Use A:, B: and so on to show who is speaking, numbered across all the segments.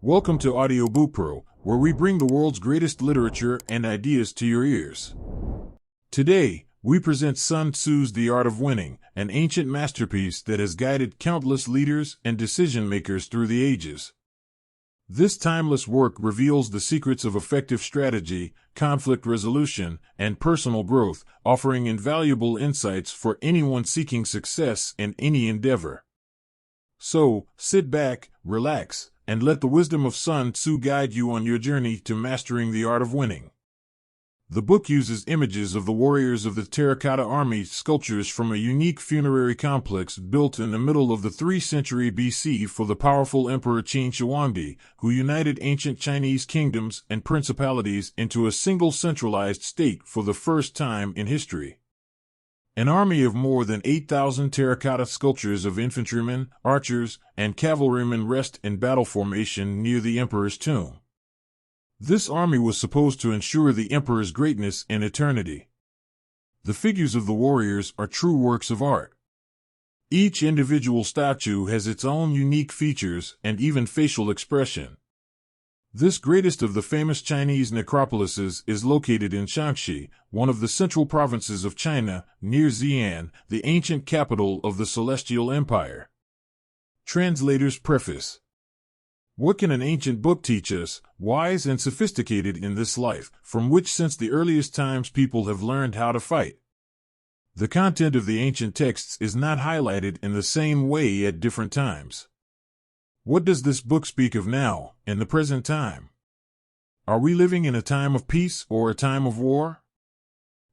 A: Welcome to Audiobookpro, where we bring the world's greatest literature and ideas to your ears. Today, we present Sun Tzu's The Art of Winning, an ancient masterpiece that has guided countless leaders and decision-makers through the ages. This timeless work reveals the secrets of effective strategy, conflict resolution, and personal growth, offering invaluable insights for anyone seeking success in any endeavor. So, sit back, relax, and let the wisdom of Sun Tzu guide you on your journey to mastering the art of winning. The book uses images of the warriors of the terracotta army sculptures from a unique funerary complex built in the middle of the 3th century BC for the powerful Emperor Qin Shi Huangdi, who united ancient Chinese kingdoms and principalities into a single centralized state for the first time in history. An army of more than 8,000 terracotta sculptures of infantrymen, archers, and cavalrymen rest in battle formation near the emperor's tomb. This army was supposed to ensure the emperor's greatness in eternity. The figures of the warriors are true works of art. Each individual statue has its own unique features and even facial expression. This greatest of the famous Chinese necropolises is located in Shaanxi, one of the central provinces of China, near Xi'an, the ancient capital of the Celestial Empire. Translator's Preface. What can an ancient book teach us, wise and sophisticated in this life, from which since the earliest times people have learned how to fight? The content of the ancient texts is not highlighted in the same way at different times. What does this book speak of now, in the present time? Are we living in a time of peace or a time of war?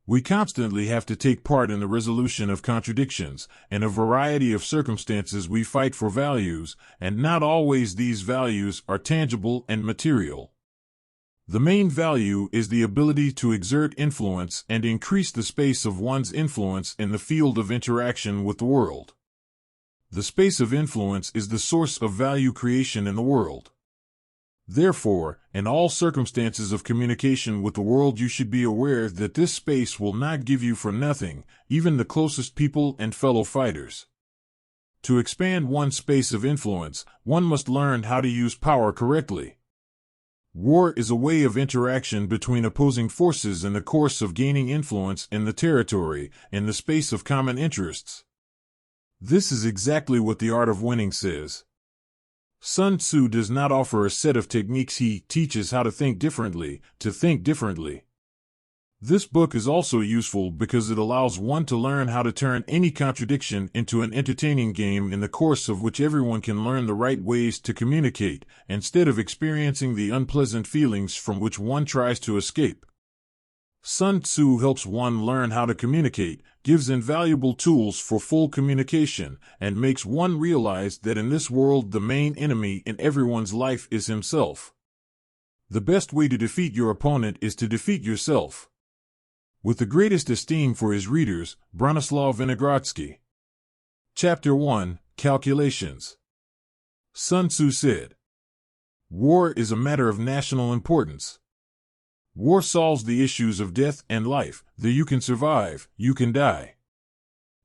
A: We constantly have to take part in the resolution of contradictions. In a variety of circumstances we fight for values, and not always these values are tangible and material. The main value is the ability to exert influence and increase the space of one's influence in the field of interaction with the world. The space of influence is the source of value creation in the world. Therefore, in all circumstances of communication with the world you should be aware that this space will not give you for nothing, even the closest people and fellow fighters. To expand one's space of influence, one must learn how to use power correctly. War is a way of interaction between opposing forces in the course of gaining influence in the territory, in the space of common interests. This is exactly what the art of winning says. Sun Tzu does not offer a set of techniques, he teaches how to think differently, to think differently. This book is also useful because it allows one to learn how to turn any contradiction into an entertaining game in the course of which everyone can learn the right ways to communicate, instead of experiencing the unpleasant feelings from which one tries to escape. Sun Tzu helps one learn how to communicate, gives invaluable tools for full communication, and makes one realize that in this world the main enemy in everyone's life is himself. The best way to defeat your opponent is to defeat yourself. With the greatest esteem for his readers, Bronislaw Vinogradsky. Chapter 1, Calculations. Sun Tzu said, "War is a matter of national importance. War solves the issues of death and life. There you can survive, you can die.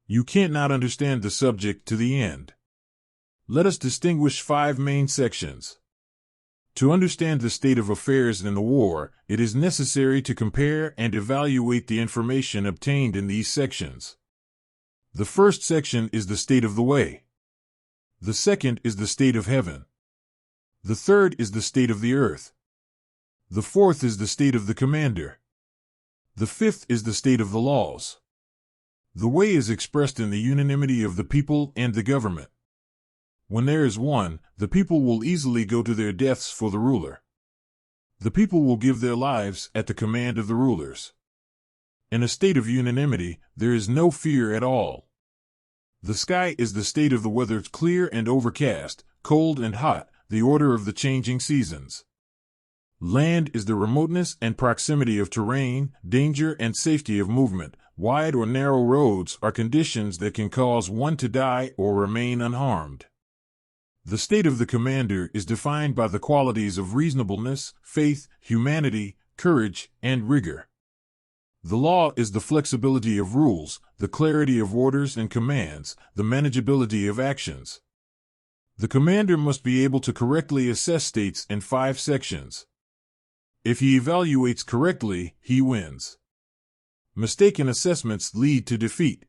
A: You can't not understand the subject to the end." Let us distinguish 5 main sections. To understand the state of affairs in the war, it is necessary to compare and evaluate the information obtained in these sections. The first section is the state of the way. The second is the state of heaven. The third is the state of the earth. The fourth is the state of the commander. The fifth is the state of the laws. The way is expressed in the unanimity of the people and the government. When there is one, the people will easily go to their deaths for the ruler. The people will give their lives at the command of the rulers. In a state of unanimity, there is no fear at all. The sky is the state of the weather, clear and overcast, cold and hot, the order of the changing seasons. Land is the remoteness and proximity of terrain, danger and safety of movement. Wide or narrow roads are conditions that can cause one to die or remain unharmed. The state of the commander is defined by the qualities of reasonableness, faith, humanity, courage, and rigor. The law is the flexibility of rules, the clarity of orders and commands, the manageability of actions. The commander must be able to correctly assess states in 5 sections. If he evaluates correctly, he wins. Mistaken assessments lead to defeat.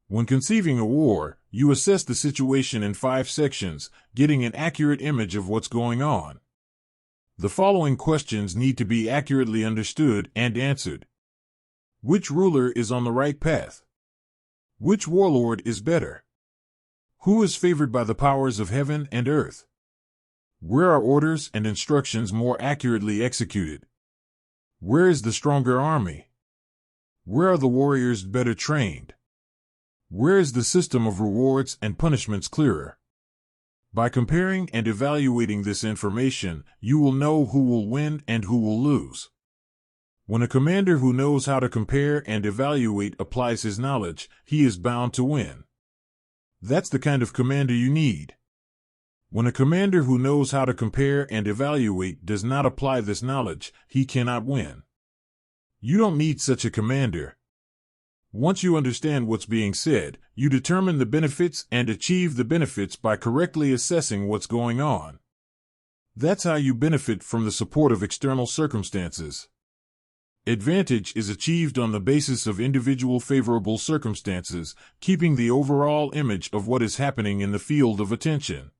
A: When conceiving a war, you assess the situation in 5 sections, getting an accurate image of what's going on. The following questions need to be accurately understood and answered. Which ruler is on the right path? Which warlord is better? Who is favored by the powers of heaven and earth? Where are orders and instructions more accurately executed? Where is the stronger army? Where are the warriors better trained? Where is the system of rewards and punishments clearer? By comparing and evaluating this information, you will know who will win and who will lose. When a commander who knows how to compare and evaluate applies his knowledge, he is bound to win. That's the kind of commander you need. When a commander who knows how to compare and evaluate does not apply this knowledge, he cannot win. You don't need such a commander. Once you understand what's being said, you determine the benefits and achieve the benefits by correctly assessing what's going on. That's how you benefit from the support of external circumstances. Advantage is achieved on the basis of individual favorable circumstances, keeping the overall image of what is happening in the field of attention.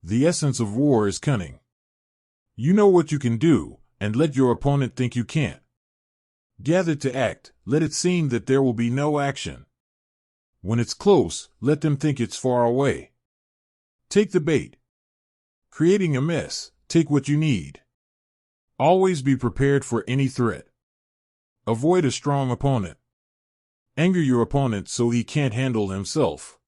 A: The essence of war is cunning. You know what you can do, and let your opponent think you can't. Gather to act, let it seem that there will be no action. When it's close, let them think it's far away. Take the bait. Creating a mess, take what you need. Always be prepared for any threat. Avoid a strong opponent. Anger your opponent so he can't handle himself.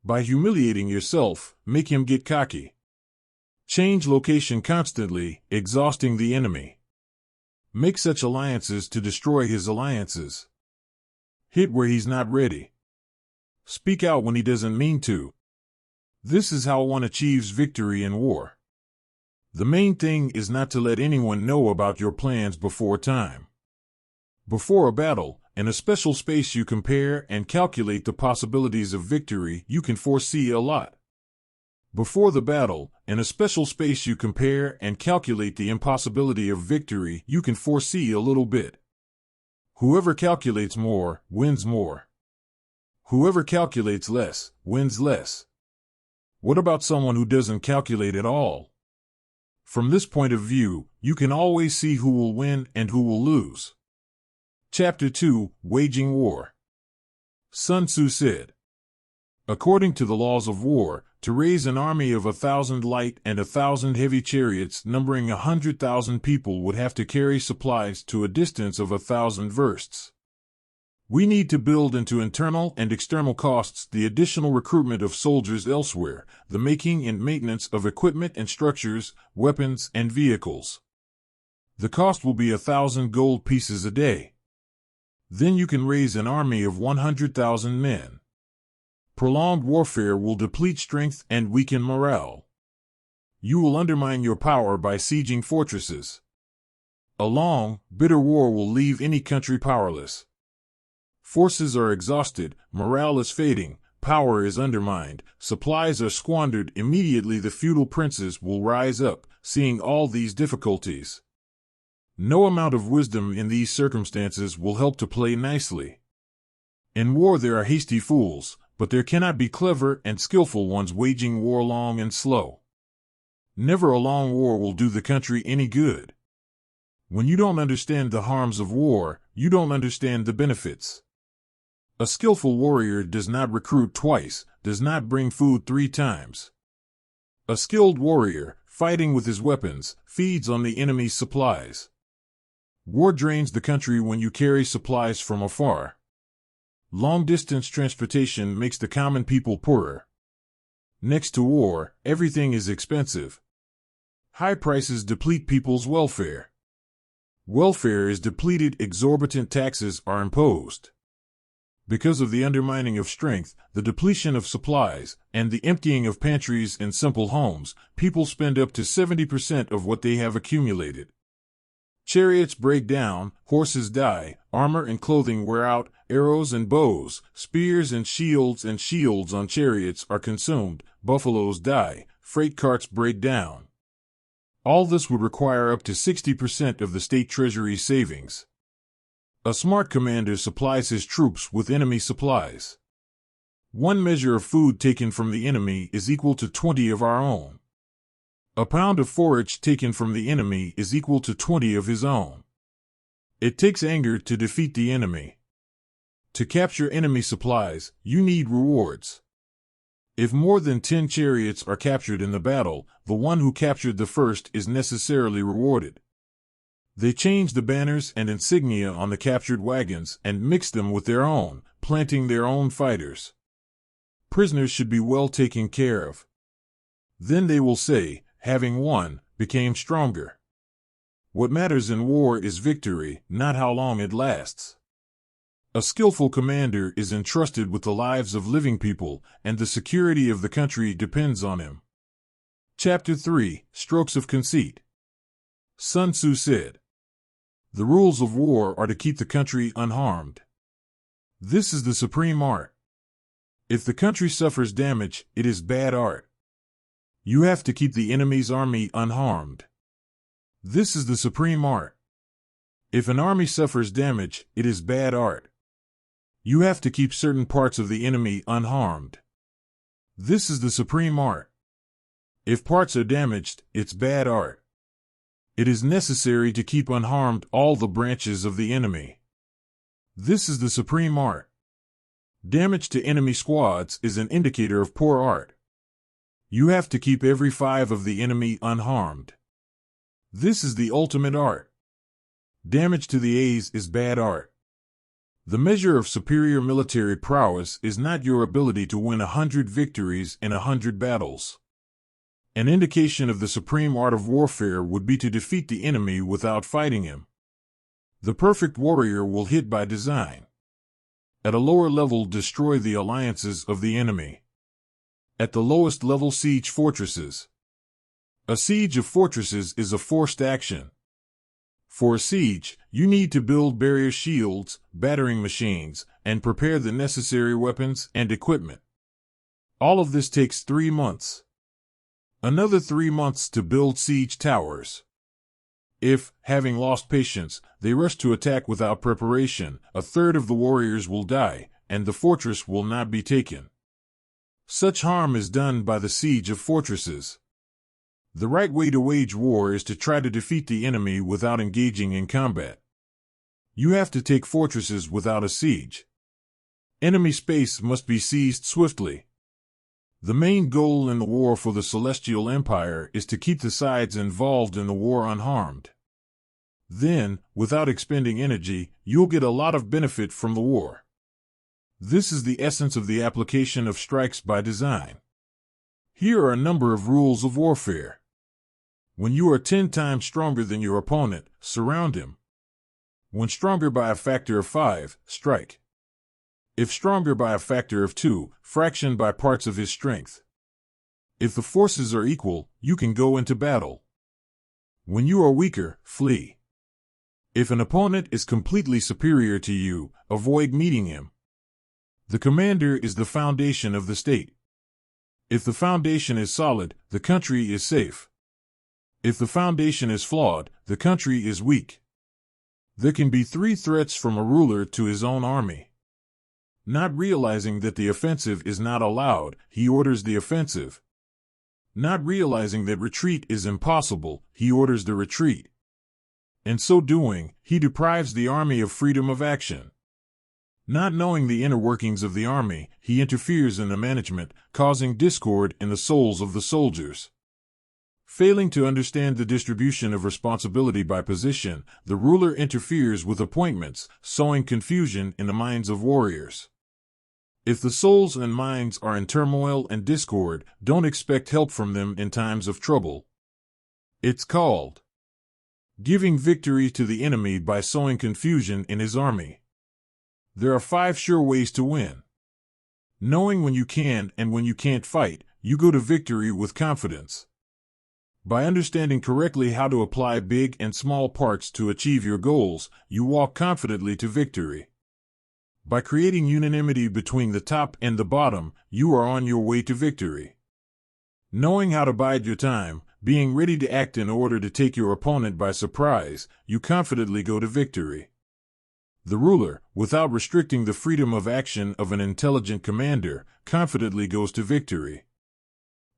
A: By humiliating yourself, make him get cocky. Change location constantly, exhausting the enemy. Make such alliances to destroy his alliances. Hit where he's not ready. Speak out when he doesn't mean to. This is how one achieves victory in war. The main thing is not to let anyone know about your plans before time. Before a battle, in a special space you compare and calculate the possibilities of victory. You can foresee a lot. Before the battle, in a special space you compare and calculate the impossibility of victory. You can foresee a little bit. Whoever calculates more, wins more. Whoever calculates less, wins less. What about someone who doesn't calculate at all? From this point of view, you can always see who will win and who will lose. Chapter 2, Waging War. Sun Tzu said, according to the laws of war, to raise an army of 1,000 light and 1,000 heavy chariots numbering 100,000 people would have to carry supplies to a distance of 1,000 versts. We need to build into internal and external costs the additional recruitment of soldiers elsewhere, the making and maintenance of equipment and structures, weapons and vehicles. The cost will be 1,000 gold pieces a day. Then you can raise an army of 100,000 men. Prolonged warfare will deplete strength and weaken morale. You will undermine your power by sieging fortresses. A long, bitter war will leave any country powerless. Forces are exhausted, morale is fading, power is undermined, supplies are squandered. Immediately the feudal princes will rise up, seeing all these difficulties. No amount of wisdom in these circumstances will help to play nicely. In war there are hasty fools, but there cannot be clever and skillful ones waging war long and slow. Never a long war will do the country any good. When you don't understand the harms of war, you don't understand the benefits. A skillful warrior does not recruit twice, does not bring food 3 times. A skilled warrior, fighting with his weapons, feeds on the enemy's supplies. War drains the country when you carry supplies from afar. Long-distance transportation makes the common people poorer. Next to war, everything is expensive. High prices deplete people's welfare. Welfare is depleted, exorbitant taxes are imposed. Because of the undermining of strength, the depletion of supplies, and the emptying of pantries in simple homes, people spend up to 70% of what they have accumulated. Chariots break down, horses die, armor and clothing wear out, arrows and bows, spears and shields on chariots are consumed, buffaloes die, freight carts break down. All this would require up to 60% of the state treasury's savings. A smart commander supplies his troops with enemy supplies. One measure of food taken from the enemy is equal to 20 of our own. A pound of forage taken from the enemy is equal to 20 of his own. It takes anger to defeat the enemy. To capture enemy supplies, you need rewards. If more than 10 chariots are captured in the battle, the one who captured the first is necessarily rewarded. They change the banners and insignia on the captured wagons and mix them with their own, planting their own fighters. Prisoners should be well taken care of. Then they will say, having won, became stronger. What matters in war is victory, not how long it lasts. A skillful commander is entrusted with the lives of living people, and the security of the country depends on him. Chapter 3, Strokes of Conceit. Sun Tzu said, "The rules of war are to keep the country unharmed. This is the supreme art. If the country suffers damage, it is bad art. You have to keep the enemy's army unharmed. This is the supreme art. If an army suffers damage, it is bad art. You have to keep certain parts of the enemy unharmed. This is the supreme art. If parts are damaged, it's bad art. It is necessary to keep unharmed all the branches of the enemy. This is the supreme art. Damage to enemy squads is an indicator of poor art. You have to keep every 5 of the enemy unharmed. This is the ultimate art. Damage to the A's is bad art. The measure of superior military prowess is not your ability to win 100 victories in 100 battles. An indication of the supreme art of warfare would be to defeat the enemy without fighting him. The perfect warrior will hit by design. At a lower level, destroy the alliances of the enemy. At the lowest level, siege fortresses. A siege of fortresses is a forced action. For a siege, you need to build barrier shields, battering machines, and prepare the necessary weapons and equipment. All of this takes 3 months. Another 3 months to build siege towers. If, having lost patience, they rush to attack without preparation, a third of the warriors will die, and the fortress will not be taken. Such harm is done by the siege of fortresses. The right way to wage war is to try to defeat the enemy without engaging in combat. You have to take fortresses without a siege. Enemy space must be seized swiftly. The main goal in the war for the Celestial Empire is to keep the sides involved in the war unharmed. Then, without expending energy, you'll get a lot of benefit from the war. This is the essence of the application of strikes by design. Here are a number of rules of warfare. When you are 10 times stronger than your opponent, surround him. When stronger by a factor of 5, strike. If stronger by a factor of 2, fraction by parts of his strength. If the forces are equal, you can go into battle. When you are weaker, flee. If an opponent is completely superior to you, avoid meeting him. The commander is the foundation of the state. If the foundation is solid, the country is safe. If the foundation is flawed, the country is weak. There can be 3 threats from a ruler to his own army. Not realizing that the offensive is not allowed, he orders the offensive. Not realizing that retreat is impossible, he orders the retreat. In so doing, he deprives the army of freedom of action. Not knowing the inner workings of the army, he interferes in the management, causing discord in the souls of the soldiers. Failing to understand the distribution of responsibility by position, the ruler interferes with appointments, sowing confusion in the minds of warriors. If the souls and minds are in turmoil and discord, don't expect help from them in times of trouble. It's called giving victory to the enemy by sowing confusion in his army. There are 5 sure ways to win. Knowing when you can and when you can't fight, you go to victory with confidence. By understanding correctly how to apply big and small parts to achieve your goals, you walk confidently to victory. By creating unanimity between the top and the bottom, you are on your way to victory. Knowing how to bide your time, being ready to act in order to take your opponent by surprise, you confidently go to victory. The ruler, without restricting the freedom of action of an intelligent commander, confidently goes to victory.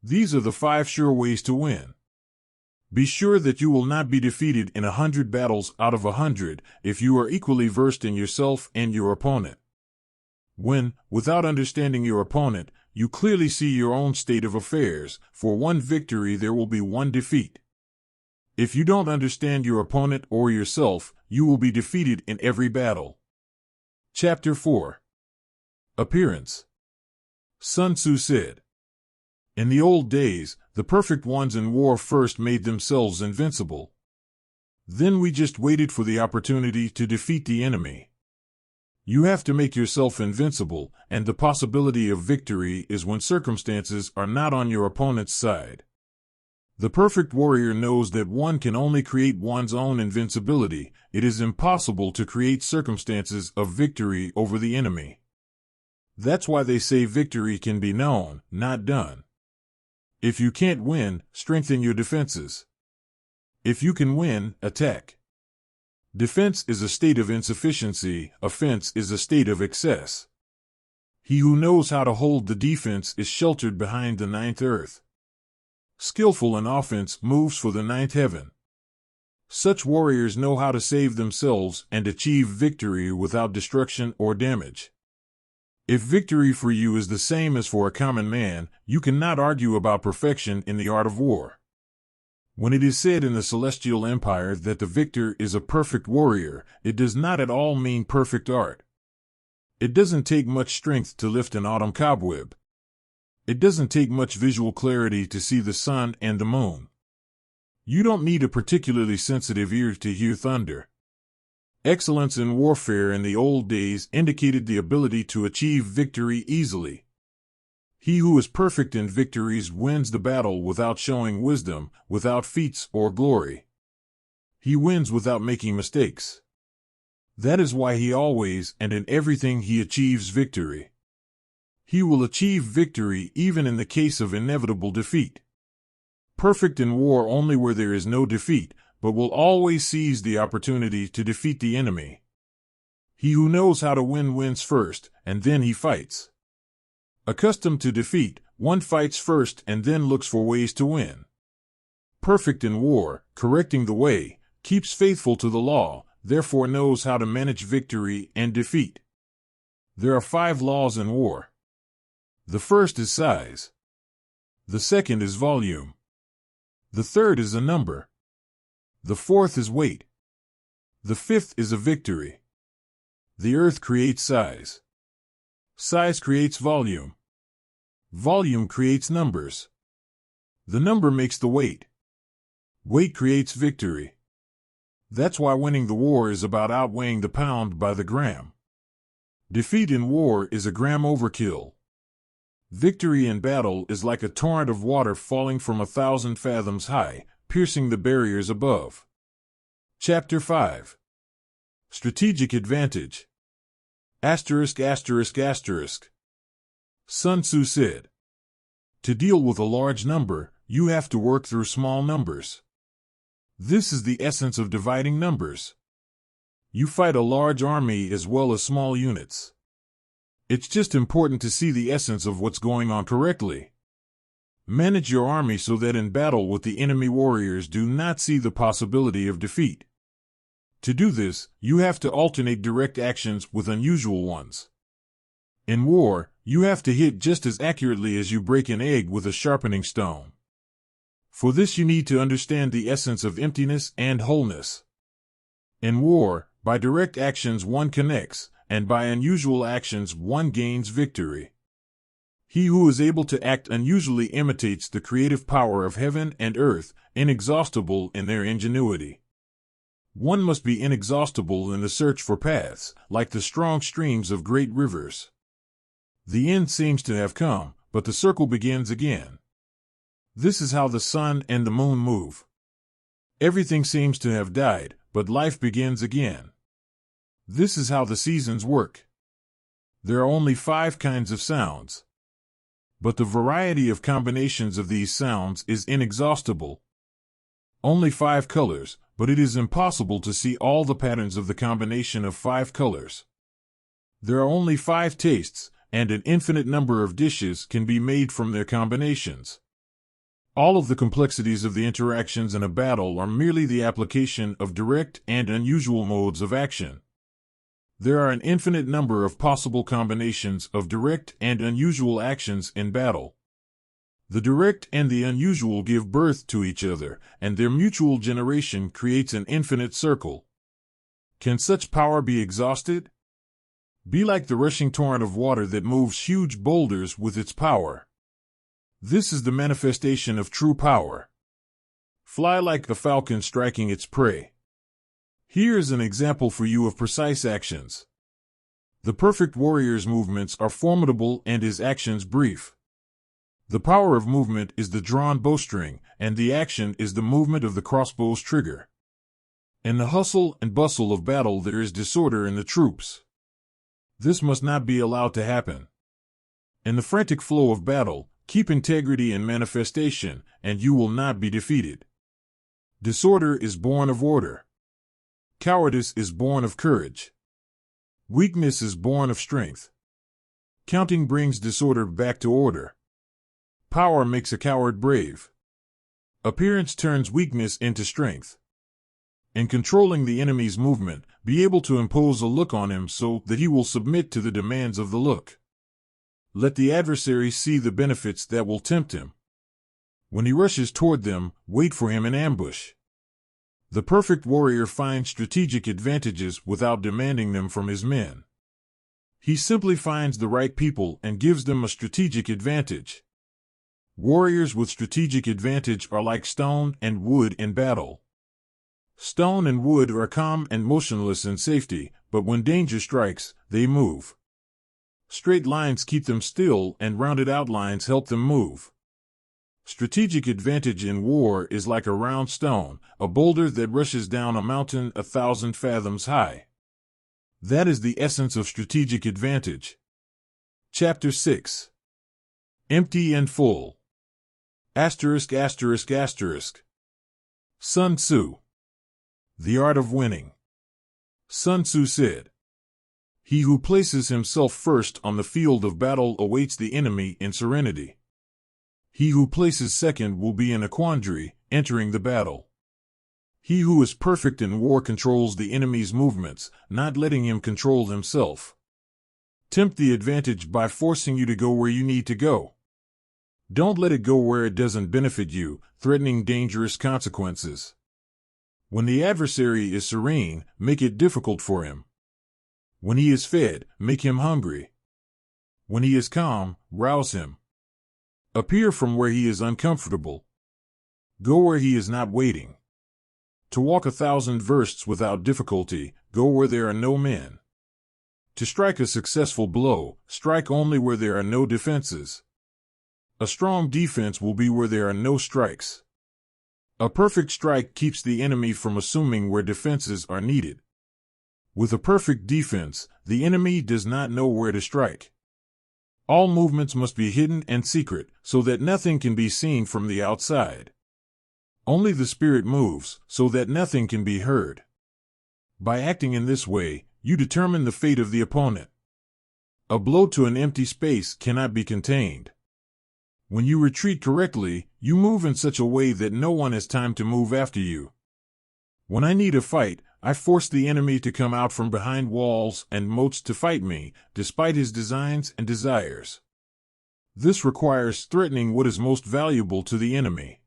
A: These are the 5 sure ways to win. Be sure that you will not be defeated in 100 battles out of 100 if you are equally versed in yourself and your opponent. When, without understanding your opponent, you clearly see your own state of affairs, for one victory there will be one defeat. If you don't understand your opponent or yourself, you will be defeated in every battle. Chapter 4. Appearance. Sun Tzu said, "In the old days, the perfect ones in war first made themselves invincible. Then we just waited for the opportunity to defeat the enemy. You have to make yourself invincible, and the possibility of victory is when circumstances are not on your opponent's side. The perfect warrior knows that one can only create one's own invincibility. It is impossible to create circumstances of victory over the enemy. That's why they say victory can be known, not done. If you can't win, strengthen your defenses. If you can win, attack. Defense is a state of insufficiency, offense is a state of excess. He who knows how to hold the defense is sheltered behind the 9th earth. Skillful in offense moves for the 9th heaven. Such warriors know how to save themselves and achieve victory without destruction or damage. If victory for you is the same as for a common man, you cannot argue about perfection in the art of war. When it is said in the celestial empire that the victor is a perfect warrior, it does not at all mean perfect art. It doesn't take much strength to lift an autumn cobweb. It doesn't take much visual clarity to see the sun and the moon. You don't need a particularly sensitive ear to hear thunder. Excellence in warfare in the old days indicated the ability to achieve victory easily. He who is perfect in victories wins the battle without showing wisdom, without feats or glory. He wins without making mistakes. That is why he always and in everything he achieves victory. He will achieve victory even in the case of inevitable defeat. Perfect in war only where there is no defeat, but will always seize the opportunity to defeat the enemy. He who knows how to win wins first, and then he fights. Accustomed to defeat, one fights first and then looks for ways to win. Perfect in war, correcting the way, keeps faithful to the law, therefore knows how to manage victory and defeat. There are 5 laws in war. The first is size. The second is volume. The third is a number. The fourth is weight. The fifth is a victory. The earth creates size. Size creates volume. Volume creates numbers. The number makes the weight. Weight creates victory. That's why winning the war is about outweighing the pound by the gram. Defeat in war is a gram overkill. Victory in battle is like a torrent of water falling from 1,000 fathoms high, piercing the barriers above. Chapter 5. Strategic Advantage. *****. Sun Tzu said, "To deal with a large number, you have to work through small numbers. This is the essence of dividing numbers. You fight a large army as well as small units. It's just important to see the essence of what's going on correctly. Manage your army so that in battle with the enemy warriors do not see the possibility of defeat. To do this, you have to alternate direct actions with unusual ones. In war, you have to hit just as accurately as you break an egg with a sharpening stone. For this you need to understand the essence of emptiness and wholeness. In war, by direct actions one connects, and by unusual actions one gains victory. He who is able to act unusually imitates the creative power of heaven and earth, inexhaustible in their ingenuity. One must be inexhaustible in the search for paths, like the strong streams of great rivers. The end seems to have come, but the circle begins again. This is how the sun and the moon move. Everything seems to have died, but life begins again. This is how the seasons work. There are only 5 kinds of sounds. But the variety of combinations of these sounds is inexhaustible. Only 5 colors, but it is impossible to see all the patterns of the combination of 5 colors. There are only 5 tastes, and an infinite number of dishes can be made from their combinations. All of the complexities of the interactions in a battle are merely the application of direct and unusual modes of action. There are an infinite number of possible combinations of direct and unusual actions in battle. The direct and the unusual give birth to each other, and their mutual generation creates an infinite circle. Can such power be exhausted? Be like the rushing torrent of water that moves huge boulders with its power. This is the manifestation of true power. Fly like a falcon striking its prey. Here is an example for you of precise actions. The perfect warrior's movements are formidable and his actions brief. The power of movement is the drawn bowstring, and the action is the movement of the crossbow's trigger. In the hustle and bustle of battle there is disorder in the troops. This must not be allowed to happen. In the frantic flow of battle, keep integrity and manifestation, and you will not be defeated. Disorder is born of order. Cowardice is born of courage. Weakness is born of strength. Counting brings disorder back to order. Power makes a coward brave. Appearance turns weakness into strength. In controlling the enemy's movement, be able to impose a look on him so that he will submit to the demands of the look. Let the adversary see the benefits that will tempt him. When he rushes toward them, wait for him in ambush. The perfect warrior finds strategic advantages without demanding them from his men. He simply finds the right people and gives them a strategic advantage. Warriors with strategic advantage are like stone and wood in battle. Stone and wood are calm and motionless in safety, but when danger strikes, they move. Straight lines keep them still, and rounded outlines help them move. Strategic advantage in war is like a round stone, a boulder that rushes down a mountain 1,000 fathoms high. That is the essence of strategic advantage. Chapter 6. Empty and Full. Asterisk. Sun Tzu. The Art of Winning. Sun Tzu said, "He who places himself first on the field of battle awaits the enemy in serenity. He who places second will be in a quandary, entering the battle. He who is perfect in war controls the enemy's movements, not letting him control himself. Tempt the advantage by forcing you to go where you need to go. Don't let it go where it doesn't benefit you, threatening dangerous consequences. When the adversary is serene, make it difficult for him. When he is fed, make him hungry. When he is calm, rouse him. Appear from where he is uncomfortable. Go where he is not waiting. To walk 1,000 versts without difficulty, go where there are no men. To strike a successful blow, strike only where there are no defenses. A strong defense will be where there are no strikes. A perfect strike keeps the enemy from assuming where defenses are needed. With a perfect defense, the enemy does not know where to strike. All movements must be hidden and secret, so that nothing can be seen from the outside. Only the spirit moves, so that nothing can be heard. By acting in this way, you determine the fate of the opponent. A blow to an empty space cannot be contained. When you retreat correctly, you move in such a way that no one has time to move after you. When I need a fight, I force the enemy to come out from behind walls and moats to fight me, despite his designs and desires. This requires threatening what is most valuable to the enemy.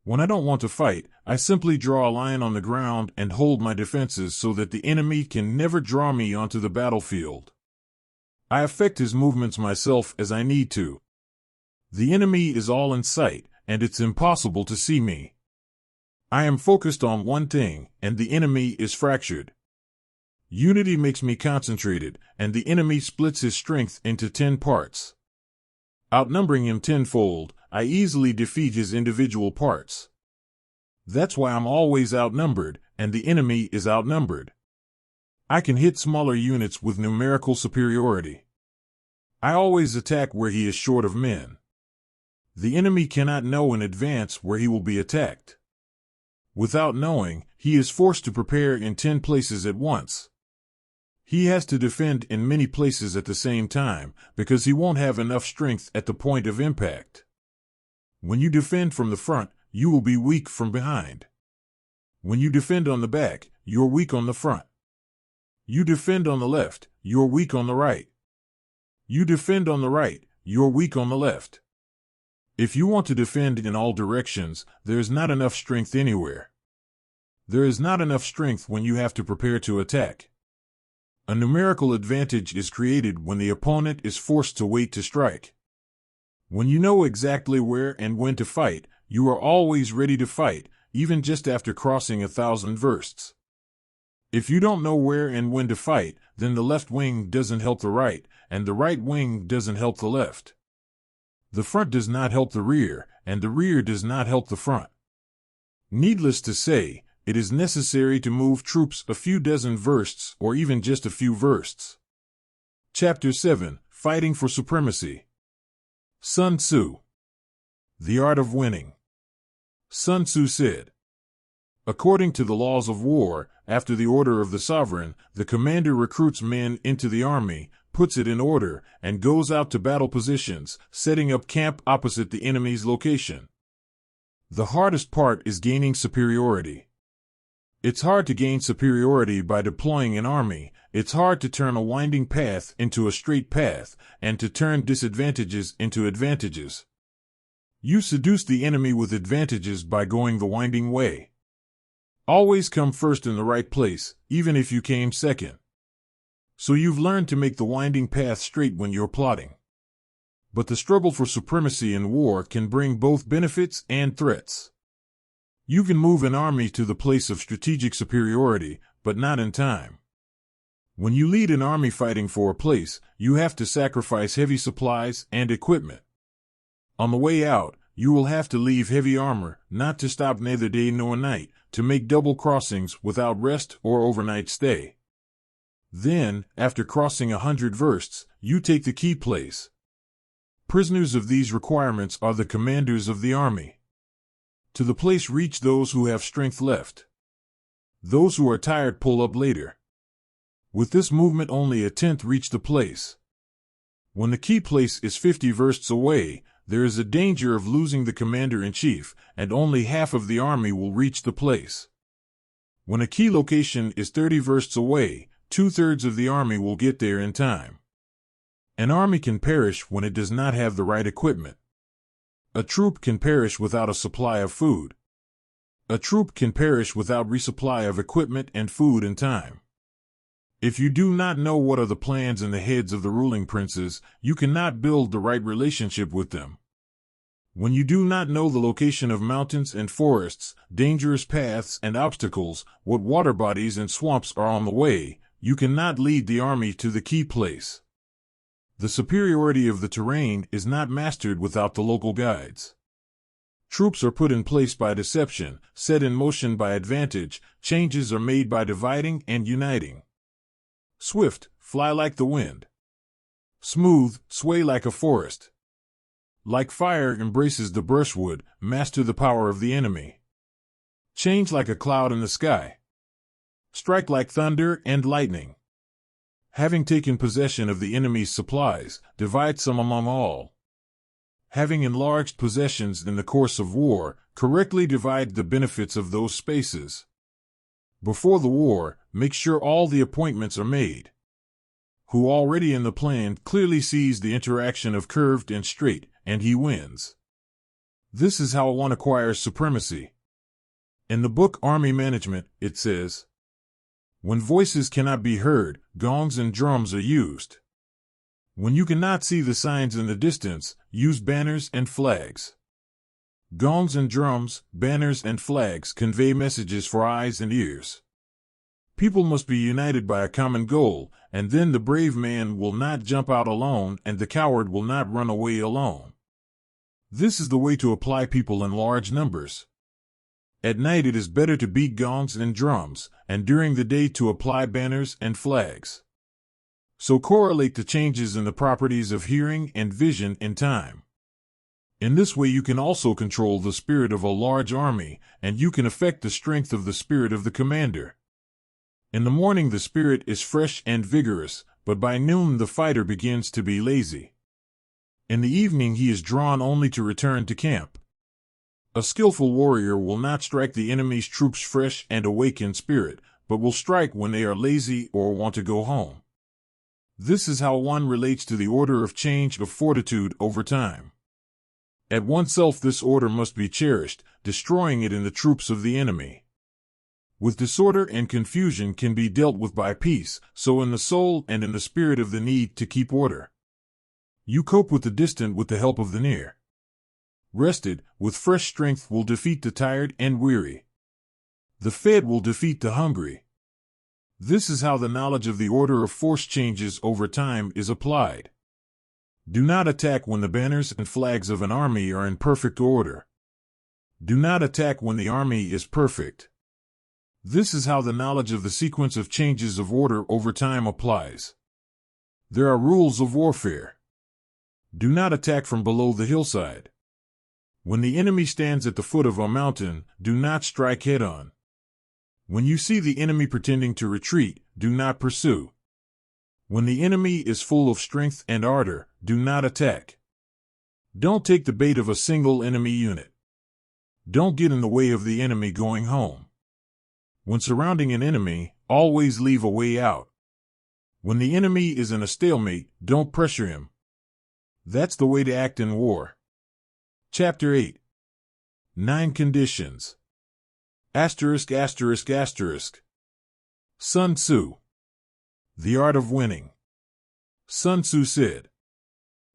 A: When I don't want to fight, I simply draw a line on the ground and hold my defenses so that the enemy can never draw me onto the battlefield. I affect his movements myself as I need to. The enemy is all in sight, and it's impossible to see me. I am focused on one thing, and the enemy is fractured. Unity makes me concentrated, and the enemy splits his strength into 10 parts. Outnumbering him tenfold, I easily defeat his individual parts. That's why I'm always outnumbered, and the enemy is outnumbered. I can hit smaller units with numerical superiority. I always attack where he is short of men. The enemy cannot know in advance where he will be attacked. Without knowing, he is forced to prepare in 10 places at once. He has to defend in many places at the same time, because he won't have enough strength at the point of impact. When you defend from the front, you will be weak from behind. When you defend on the back, you're weak on the front. You defend on the left, you're weak on the right. You defend on the right, you're weak on the left. If you want to defend in all directions, there is not enough strength anywhere. There is not enough strength when you have to prepare to attack. A numerical advantage is created when the opponent is forced to wait to strike. When you know exactly where and when to fight, you are always ready to fight, even just after crossing 1,000 versts. If you don't know where and when to fight, then the left wing doesn't help the right, and the right wing doesn't help the left. The front does not help the rear, and the rear does not help the front. Needless to say, it is necessary to move troops a few dozen versts or even just a few versts. Chapter 7: Fighting for Supremacy. Sun Tzu. The Art of Winning. Sun Tzu said, "According to the laws of war, after the order of the sovereign, the commander recruits men into the army, puts it in order, and goes out to battle positions, setting up camp opposite the enemy's location. The hardest part is gaining superiority. It's hard to gain superiority by deploying an army. It's hard to turn a winding path into a straight path, and to turn disadvantages into advantages. You seduce the enemy with advantages by going the winding way. Always come first in the right place, even if you came second. So you've learned to make the winding path straight when you're plotting. But the struggle for supremacy in war can bring both benefits and threats. You can move an army to the place of strategic superiority, but not in time. When you lead an army fighting for a place, you have to sacrifice heavy supplies and equipment. On the way out, you will have to leave heavy armor, not to stop neither day nor night, to make double crossings without rest or overnight stay. Then, after crossing 100 versts, you take the key place. Prisoners of these requirements are the commanders of the army. To the place reach those who have strength left. Those who are tired pull up later. With this movement only a tenth reach the place. When the key place is 50 versts away, there is a danger of losing the commander-in-chief, and only half of the army will reach the place. When a key location is 30 versts away, 2/3 of the army will get there in time. An army can perish when it does not have the right equipment. A troop can perish without a supply of food. A troop can perish without resupply of equipment and food in time. If you do not know what are the plans in the heads of the ruling princes, you cannot build the right relationship with them. When you do not know the location of mountains and forests, dangerous paths and obstacles, what water bodies and swamps are on the way, you cannot lead the army to the key place. The superiority of the terrain is not mastered without the local guides. Troops are put in place by deception, set in motion by advantage, changes are made by dividing and uniting. Swift, fly like the wind. Smooth, sway like a forest. Like fire embraces the brushwood, master the power of the enemy. Change like a cloud in the sky. Strike like thunder and lightning. Having taken possession of the enemy's supplies, divide some among all. Having enlarged possessions in the course of war, correctly divide the benefits of those spaces. Before the war, make sure all the appointments are made. Who already in the plan clearly sees the interaction of curved and straight, and he wins. This is how one acquires supremacy. In the book Army Management, it says, "When voices cannot be heard, gongs and drums are used. When you cannot see the signs in the distance, use banners and flags." Gongs and drums, banners and flags convey messages for eyes and ears. People must be united by a common goal, and then the brave man will not jump out alone and the coward will not run away alone. This is the way to apply people in large numbers. At night it is better to beat gongs and drums, and during the day to apply banners and flags. So correlate the changes in the properties of hearing and vision in time. In this way you can also control the spirit of a large army, and you can affect the strength of the spirit of the commander. In the morning the spirit is fresh and vigorous, but by noon the fighter begins to be lazy. In the evening he is drawn only to return to camp. A skillful warrior will not strike the enemy's troops fresh and awake in spirit, but will strike when they are lazy or want to go home. This is how one relates to the order of change of fortitude over time. At oneself this order must be cherished, destroying it in the troops of the enemy. With disorder and confusion can be dealt with by peace, so in the soul and in the spirit of the need to keep order. You cope with the distant with the help of the near. Rested, with fresh strength will defeat the tired and weary. The fed will defeat the hungry. This is how the knowledge of the order of force changes over time is applied. Do not attack when the banners and flags of an army are in perfect order. Do not attack when the army is perfect. This is how the knowledge of the sequence of changes of order over time applies. There are rules of warfare. Do not attack from below the hillside. When the enemy stands at the foot of a mountain, do not strike head-on. When you see the enemy pretending to retreat, do not pursue. When the enemy is full of strength and ardor, do not attack. Don't take the bait of a single enemy unit. Don't get in the way of the enemy going home. When surrounding an enemy, always leave a way out. When the enemy is in a stalemate, don't pressure him. That's the way to act in war. Chapter 8. 9 Conditions. Asterisk. Sun Tzu. The Art of Winning. Sun Tzu said,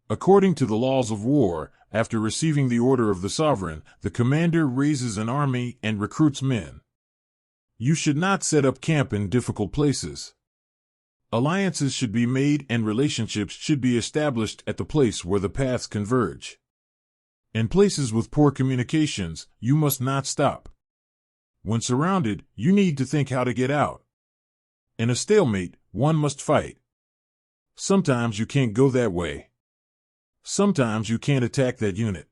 A: according to the laws of war, after receiving the order of the sovereign, the commander raises an army and recruits men. You should not set up camp in difficult places. Alliances should be made and relationships should be established at the place where the paths converge. In places with poor communications, you must not stop. When surrounded, you need to think how to get out. In a stalemate, one must fight. Sometimes you can't go that way. Sometimes you can't attack that unit.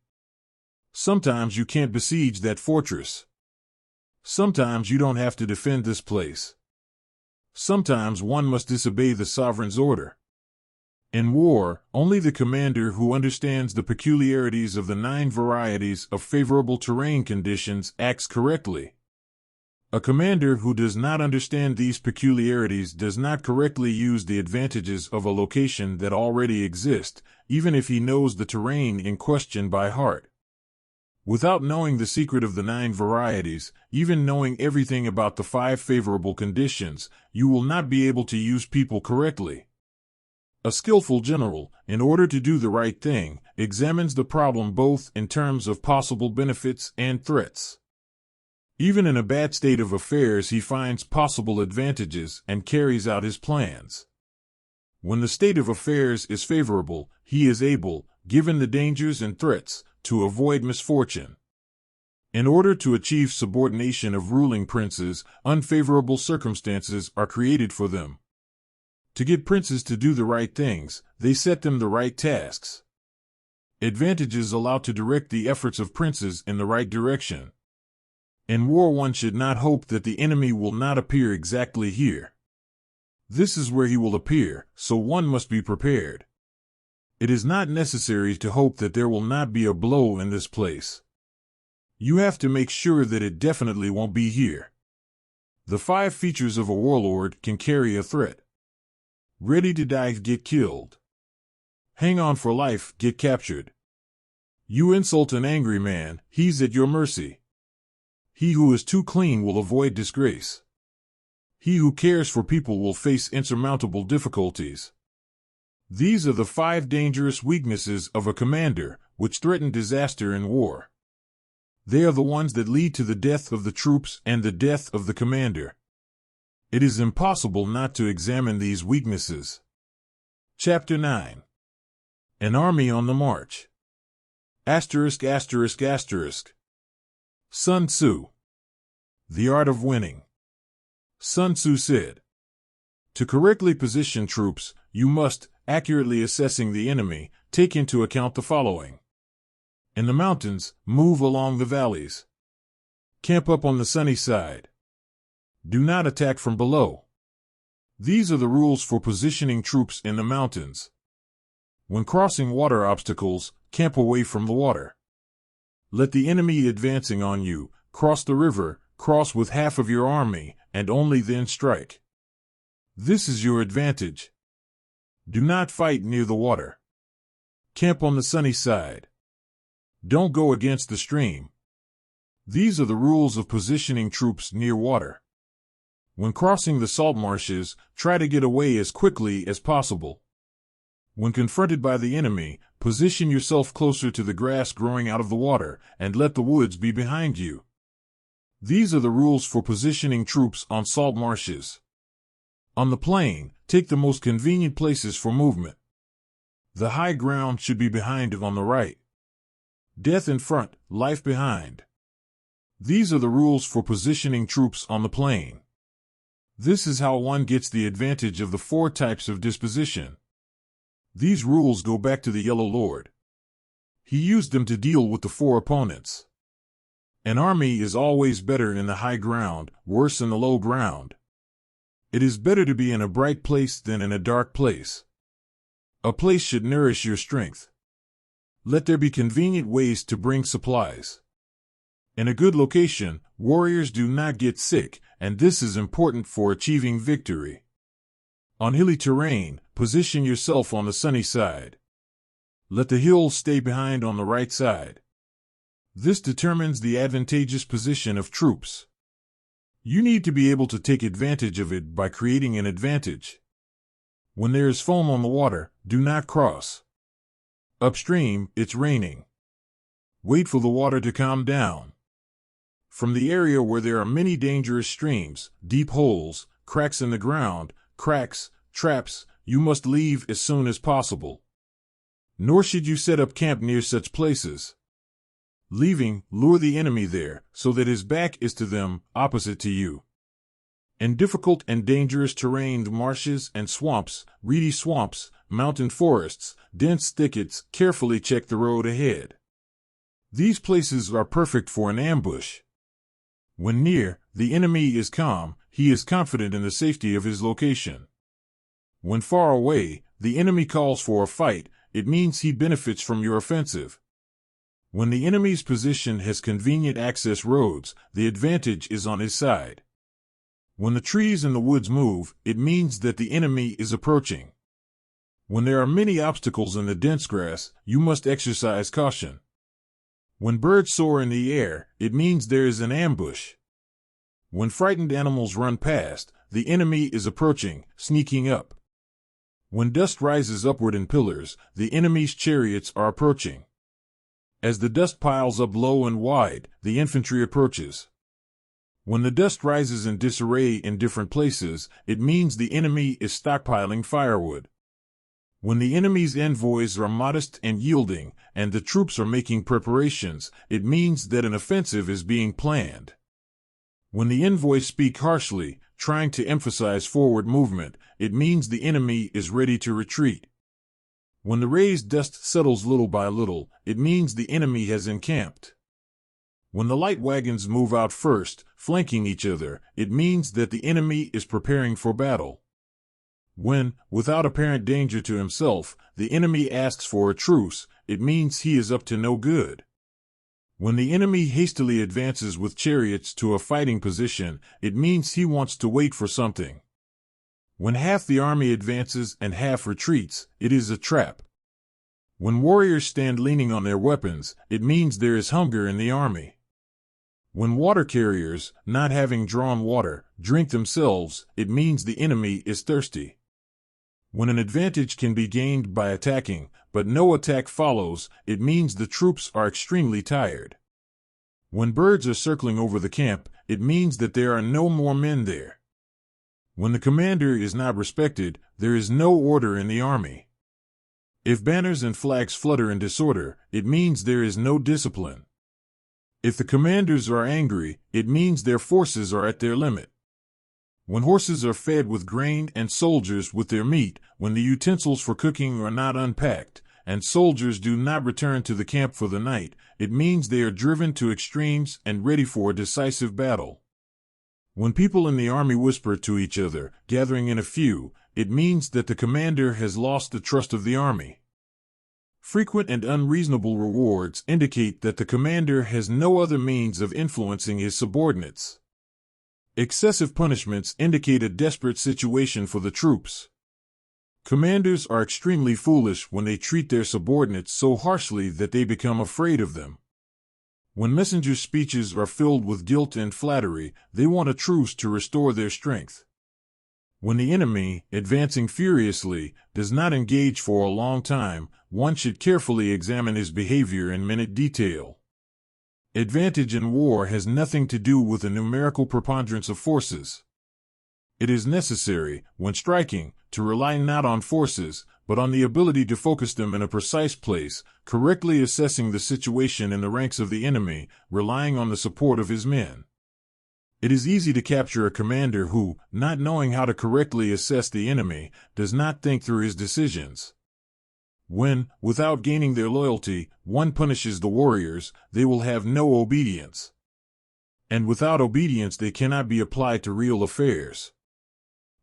A: Sometimes you can't besiege that fortress. Sometimes you don't have to defend this place. Sometimes one must disobey the sovereign's order. In war, only the commander who understands the peculiarities of the 9 varieties of favorable terrain conditions acts correctly. A commander who does not understand these peculiarities does not correctly use the advantages of a location that already exist, even if he knows the terrain in question by heart. Without knowing the secret of the 9 varieties, even knowing everything about the 5 favorable conditions, you will not be able to use people correctly. A skillful general, in order to do the right thing, examines the problem both in terms of possible benefits and threats. Even in a bad state of affairs he finds possible advantages and carries out his plans. When the state of affairs is favorable, he is able, given the dangers and threats, to avoid misfortune. In order to achieve subordination of ruling princes, unfavorable circumstances are created for them. To get princes to do the right things, they set them the right tasks. Advantages allow to direct the efforts of princes in the right direction. In war one should not hope that the enemy will not appear exactly here. This is where he will appear, so one must be prepared. It is not necessary to hope that there will not be a blow in this place. You have to make sure that it definitely won't be here. The 5 features of a warlord can carry a threat. Ready to die, get killed. Hang on for life, get captured. You insult an angry man, he's at your mercy. He who is too clean will avoid disgrace. He who cares for people will face insurmountable difficulties. These are the 5 dangerous weaknesses of a commander, which threaten disaster in war. They are the ones that lead to the death of the troops and the death of the commander. It is impossible not to examine these weaknesses. Chapter 9. An Army on the March. Sun Tzu. The art of winning. Sun Tzu said, "To correctly position troops, you must, accurately assessing the enemy, take into account the following. In the mountains, move along the valleys. Camp up on the sunny side. Do not attack from below." These are the rules for positioning troops in the mountains. When crossing water obstacles, camp away from the water. Let the enemy advancing on you cross the river, cross with half of your army, and only then strike. This is your advantage. Do not fight near the water. Camp on the sunny side. Don't go against the stream. These are the rules of positioning troops near water. When crossing the salt marshes, try to get away as quickly as possible. When confronted by the enemy, position yourself closer to the grass growing out of the water, and let the woods be behind you. These are the rules for positioning troops on salt marshes. On the plain, take the most convenient places for movement. The high ground should be behind on the right. Death in front, life behind. These are the rules for positioning troops on the plain. This is how one gets the advantage of the 4 types of disposition. These rules go back to the Yellow Lord. He used them to deal with the 4 opponents. An army is always better in the high ground, worse in the low ground. It is better to be in a bright place than in a dark place. A place should nourish your strength. Let there be convenient ways to bring supplies. In a good location, warriors do not get sick, and this is important for achieving victory. On hilly terrain, position yourself on the sunny side. Let the hills stay behind on the right side. This determines the advantageous position of troops. You need to be able to take advantage of it by creating an advantage. When there is foam on the water, do not cross. Upstream, it's raining. Wait for the water to calm down. From the area where there are many dangerous streams, deep holes, cracks in the ground, cracks, traps, you must leave as soon as possible. Nor should you set up camp near such places. Leaving, lure the enemy there, so that his back is to them, opposite to you. In difficult and dangerous terrain, marshes and swamps, reedy swamps, mountain forests, dense thickets, carefully check the road ahead. These places are perfect for an ambush. When near, the enemy is calm, he is confident in the safety of his location. When far away, the enemy calls for a fight, it means he benefits from your offensive. When the enemy's position has convenient access roads, the advantage is on his side. When the trees in the woods move, it means that the enemy is approaching. When there are many obstacles in the dense grass, you must exercise caution. When birds soar in the air, it means there is an ambush. When frightened animals run past, the enemy is approaching, sneaking up. When dust rises upward in pillars, the enemy's chariots are approaching. As the dust piles up low and wide, the infantry approaches. When the dust rises in disarray in different places, it means the enemy is stockpiling firewood. When the enemy's envoys are modest and yielding, and the troops are making preparations, it means that an offensive is being planned. When the envoys speak harshly, trying to emphasize forward movement, it means the enemy is ready to retreat. When the raised dust settles little by little, it means the enemy has encamped. When the light wagons move out first, flanking each other, it means that the enemy is preparing for battle. When, without apparent danger to himself, the enemy asks for a truce, it means he is up to no good. When the enemy hastily advances with chariots to a fighting position, it means he wants to wait for something. When half the army advances and half retreats, it is a trap. When warriors stand leaning on their weapons, it means there is hunger in the army. When water carriers, not having drawn water, drink themselves, it means the enemy is thirsty. When an advantage can be gained by attacking, but no attack follows, it means the troops are extremely tired. When birds are circling over the camp, it means that there are no more men there. When the commander is not respected, there is no order in the army. If banners and flags flutter in disorder, it means there is no discipline. If the commanders are angry, it means their forces are at their limit. When horses are fed with grain and soldiers with their meat, when the utensils for cooking are not unpacked, and soldiers do not return to the camp for the night, it means they are driven to extremes and ready for a decisive battle. When people in the army whisper to each other, gathering in a few, it means that the commander has lost the trust of the army. Frequent and unreasonable rewards indicate that the commander has no other means of influencing his subordinates. Excessive punishments indicate a desperate situation for the troops. Commanders are extremely foolish when they treat their subordinates so harshly that they become afraid of them. When messengers' speeches are filled with guilt and flattery, they want a truce to restore their strength. When the enemy, advancing furiously, does not engage for a long time, one should carefully examine his behavior in minute detail. Advantage in war has nothing to do with a numerical preponderance of forces. It is necessary, when striking, to rely not on forces, but on the ability to focus them in a precise place, correctly assessing the situation in the ranks of the enemy, relying on the support of his men. It is easy to capture a commander who, not knowing how to correctly assess the enemy, does not think through his decisions. When, without gaining their loyalty, one punishes the warriors, they will have no obedience. And without obedience they cannot be applied to real affairs.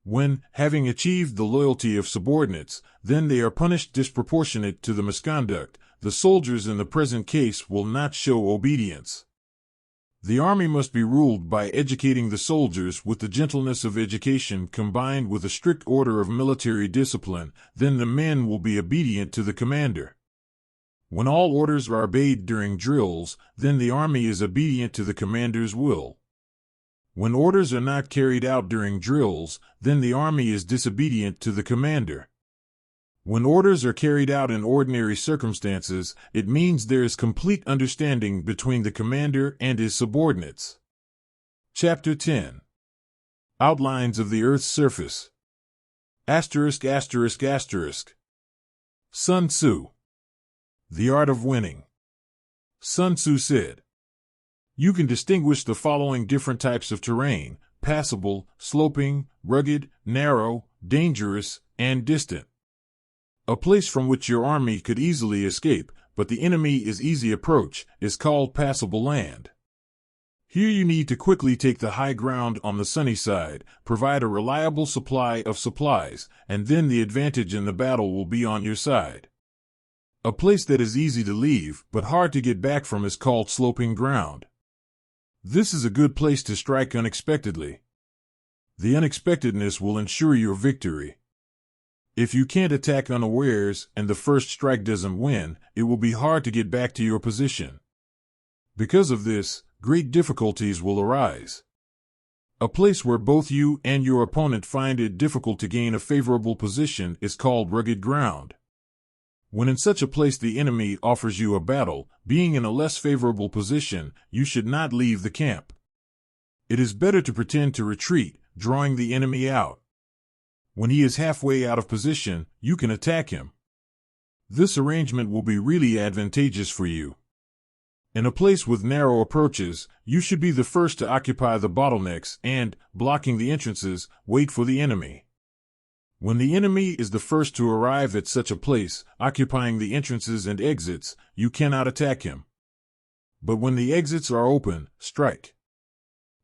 A: When, having achieved the loyalty of subordinates, then they are punished disproportionate to the misconduct, the soldiers in the present case will not show obedience. The army must be ruled by educating the soldiers with the gentleness of education combined with a strict order of military discipline, then the men will be obedient to the commander. When all orders are obeyed during drills, then the army is obedient to the commander's will. When orders are not carried out during drills, then the army is disobedient to the commander. When orders are carried out in ordinary circumstances, it means there is complete understanding between the commander and his subordinates. Chapter 10. Outlines of the Earth's Surface. Sun Tzu. The Art of Winning. Sun Tzu said, "You can distinguish the following different types of terrain: passable, sloping, rugged, narrow, dangerous, and distant. A place from which your army could easily escape, but the enemy is easy approach, is called passable land. Here you need to quickly take the high ground on the sunny side, provide a reliable supply of supplies, and then the advantage in the battle will be on your side. A place that is easy to leave, but hard to get back from is called sloping ground. This is a good place to strike unexpectedly. The unexpectedness will ensure your victory. If you can't attack unawares and the first strike doesn't win, it will be hard to get back to your position. Because of this, great difficulties will arise. A place where both you and your opponent find it difficult to gain a favorable position is called rugged ground. When in such a place the enemy offers you a battle, being in a less favorable position, you should not leave the camp. It is better to pretend to retreat, drawing the enemy out. When he is halfway out of position, you can attack him. This arrangement will be really advantageous for you. In a place with narrow approaches, you should be the first to occupy the bottlenecks and, blocking the entrances, wait for the enemy. When the enemy is the first to arrive at such a place, occupying the entrances and exits, you cannot attack him. But when the exits are open, strike.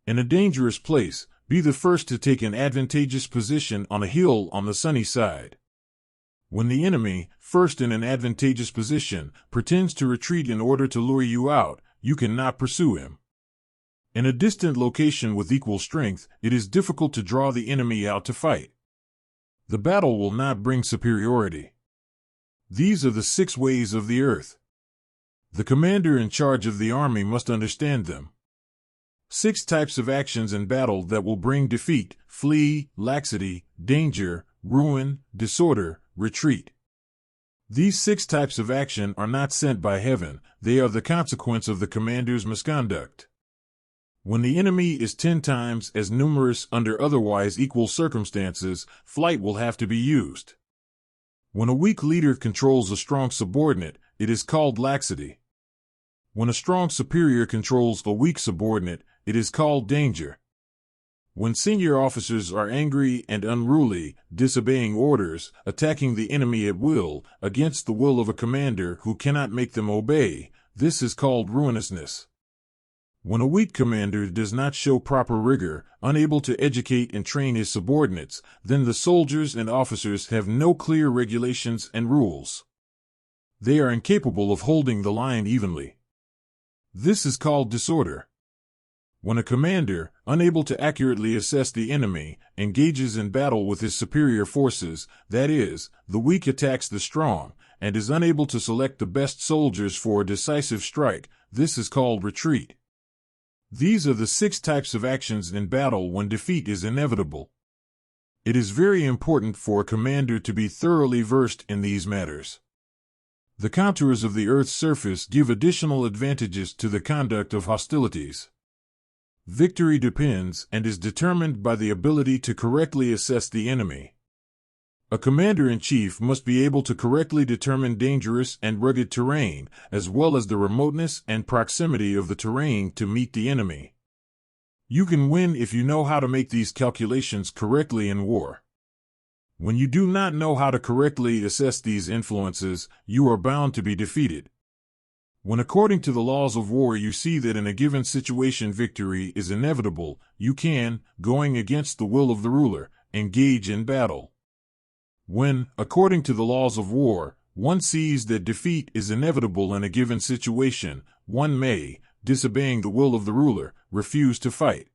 A: In a dangerous place, be the first to take an advantageous position on a hill on the sunny side. When the enemy, first in an advantageous position, pretends to retreat in order to lure you out, you cannot pursue him. In a distant location with equal strength, it is difficult to draw the enemy out to fight. The battle will not bring superiority. These are the 6 ways of the earth. The commander in charge of the army must understand them. 6 types of actions in battle that will bring defeat: flee, laxity, danger, ruin, disorder, retreat. These 6 types of action are not sent by heaven, they are the consequence of the commander's misconduct. When the enemy is 10 times as numerous under otherwise equal circumstances, flight will have to be used. When a weak leader controls a strong subordinate, it is called laxity. When a strong superior controls a weak subordinate, it is called danger. When senior officers are angry and unruly, disobeying orders, attacking the enemy at will, against the will of a commander who cannot make them obey, this is called ruinousness. When a weak commander does not show proper rigor, unable to educate and train his subordinates, then the soldiers and officers have no clear regulations and rules. They are incapable of holding the line evenly. This is called disorder. When a commander, unable to accurately assess the enemy, engages in battle with his superior forces, that is, the weak attacks the strong, and is unable to select the best soldiers for a decisive strike, this is called retreat. These are the 6 types of actions in battle when defeat is inevitable. It is very important for a commander to be thoroughly versed in these matters. The contours of the Earth's surface give additional advantages to the conduct of hostilities. Victory depends and is determined by the ability to correctly assess the enemy. A commander-in-chief must be able to correctly determine dangerous and rugged terrain, as well as the remoteness and proximity of the terrain to meet the enemy. You can win if you know how to make these calculations correctly in war. When you do not know how to correctly assess these influences, you are bound to be defeated. When according to the laws of war you see that in a given situation victory is inevitable, you can, going against the will of the ruler, engage in battle. When, according to the laws of war, one sees that defeat is inevitable in a given situation, one may, disobeying the will of the ruler, refuse to fight.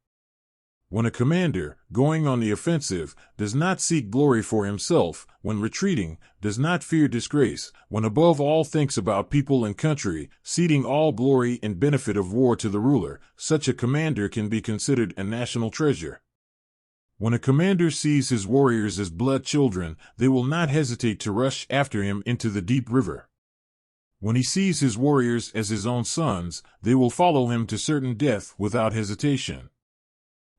A: When a commander, going on the offensive, does not seek glory for himself, when retreating, does not fear disgrace, when above all thinks about people and country, ceding all glory and benefit of war to the ruler, such a commander can be considered a national treasure. When a commander sees his warriors as blood children, they will not hesitate to rush after him into the deep river. When he sees his warriors as his own sons, they will follow him to certain death without hesitation.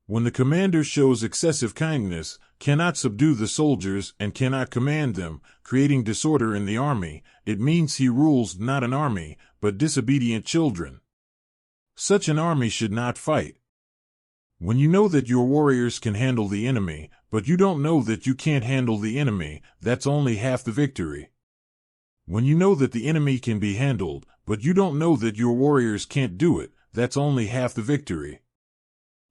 A: When the commander shows excessive kindness, cannot subdue the soldiers and cannot command them, creating disorder in the army, it means he rules not an army, but disobedient children. Such an army should not fight. When you know that your warriors can handle the enemy, but you don't know that you can't handle the enemy, that's only half the victory. When you know that the enemy can be handled, but you don't know that your warriors can't do it, that's only half the victory.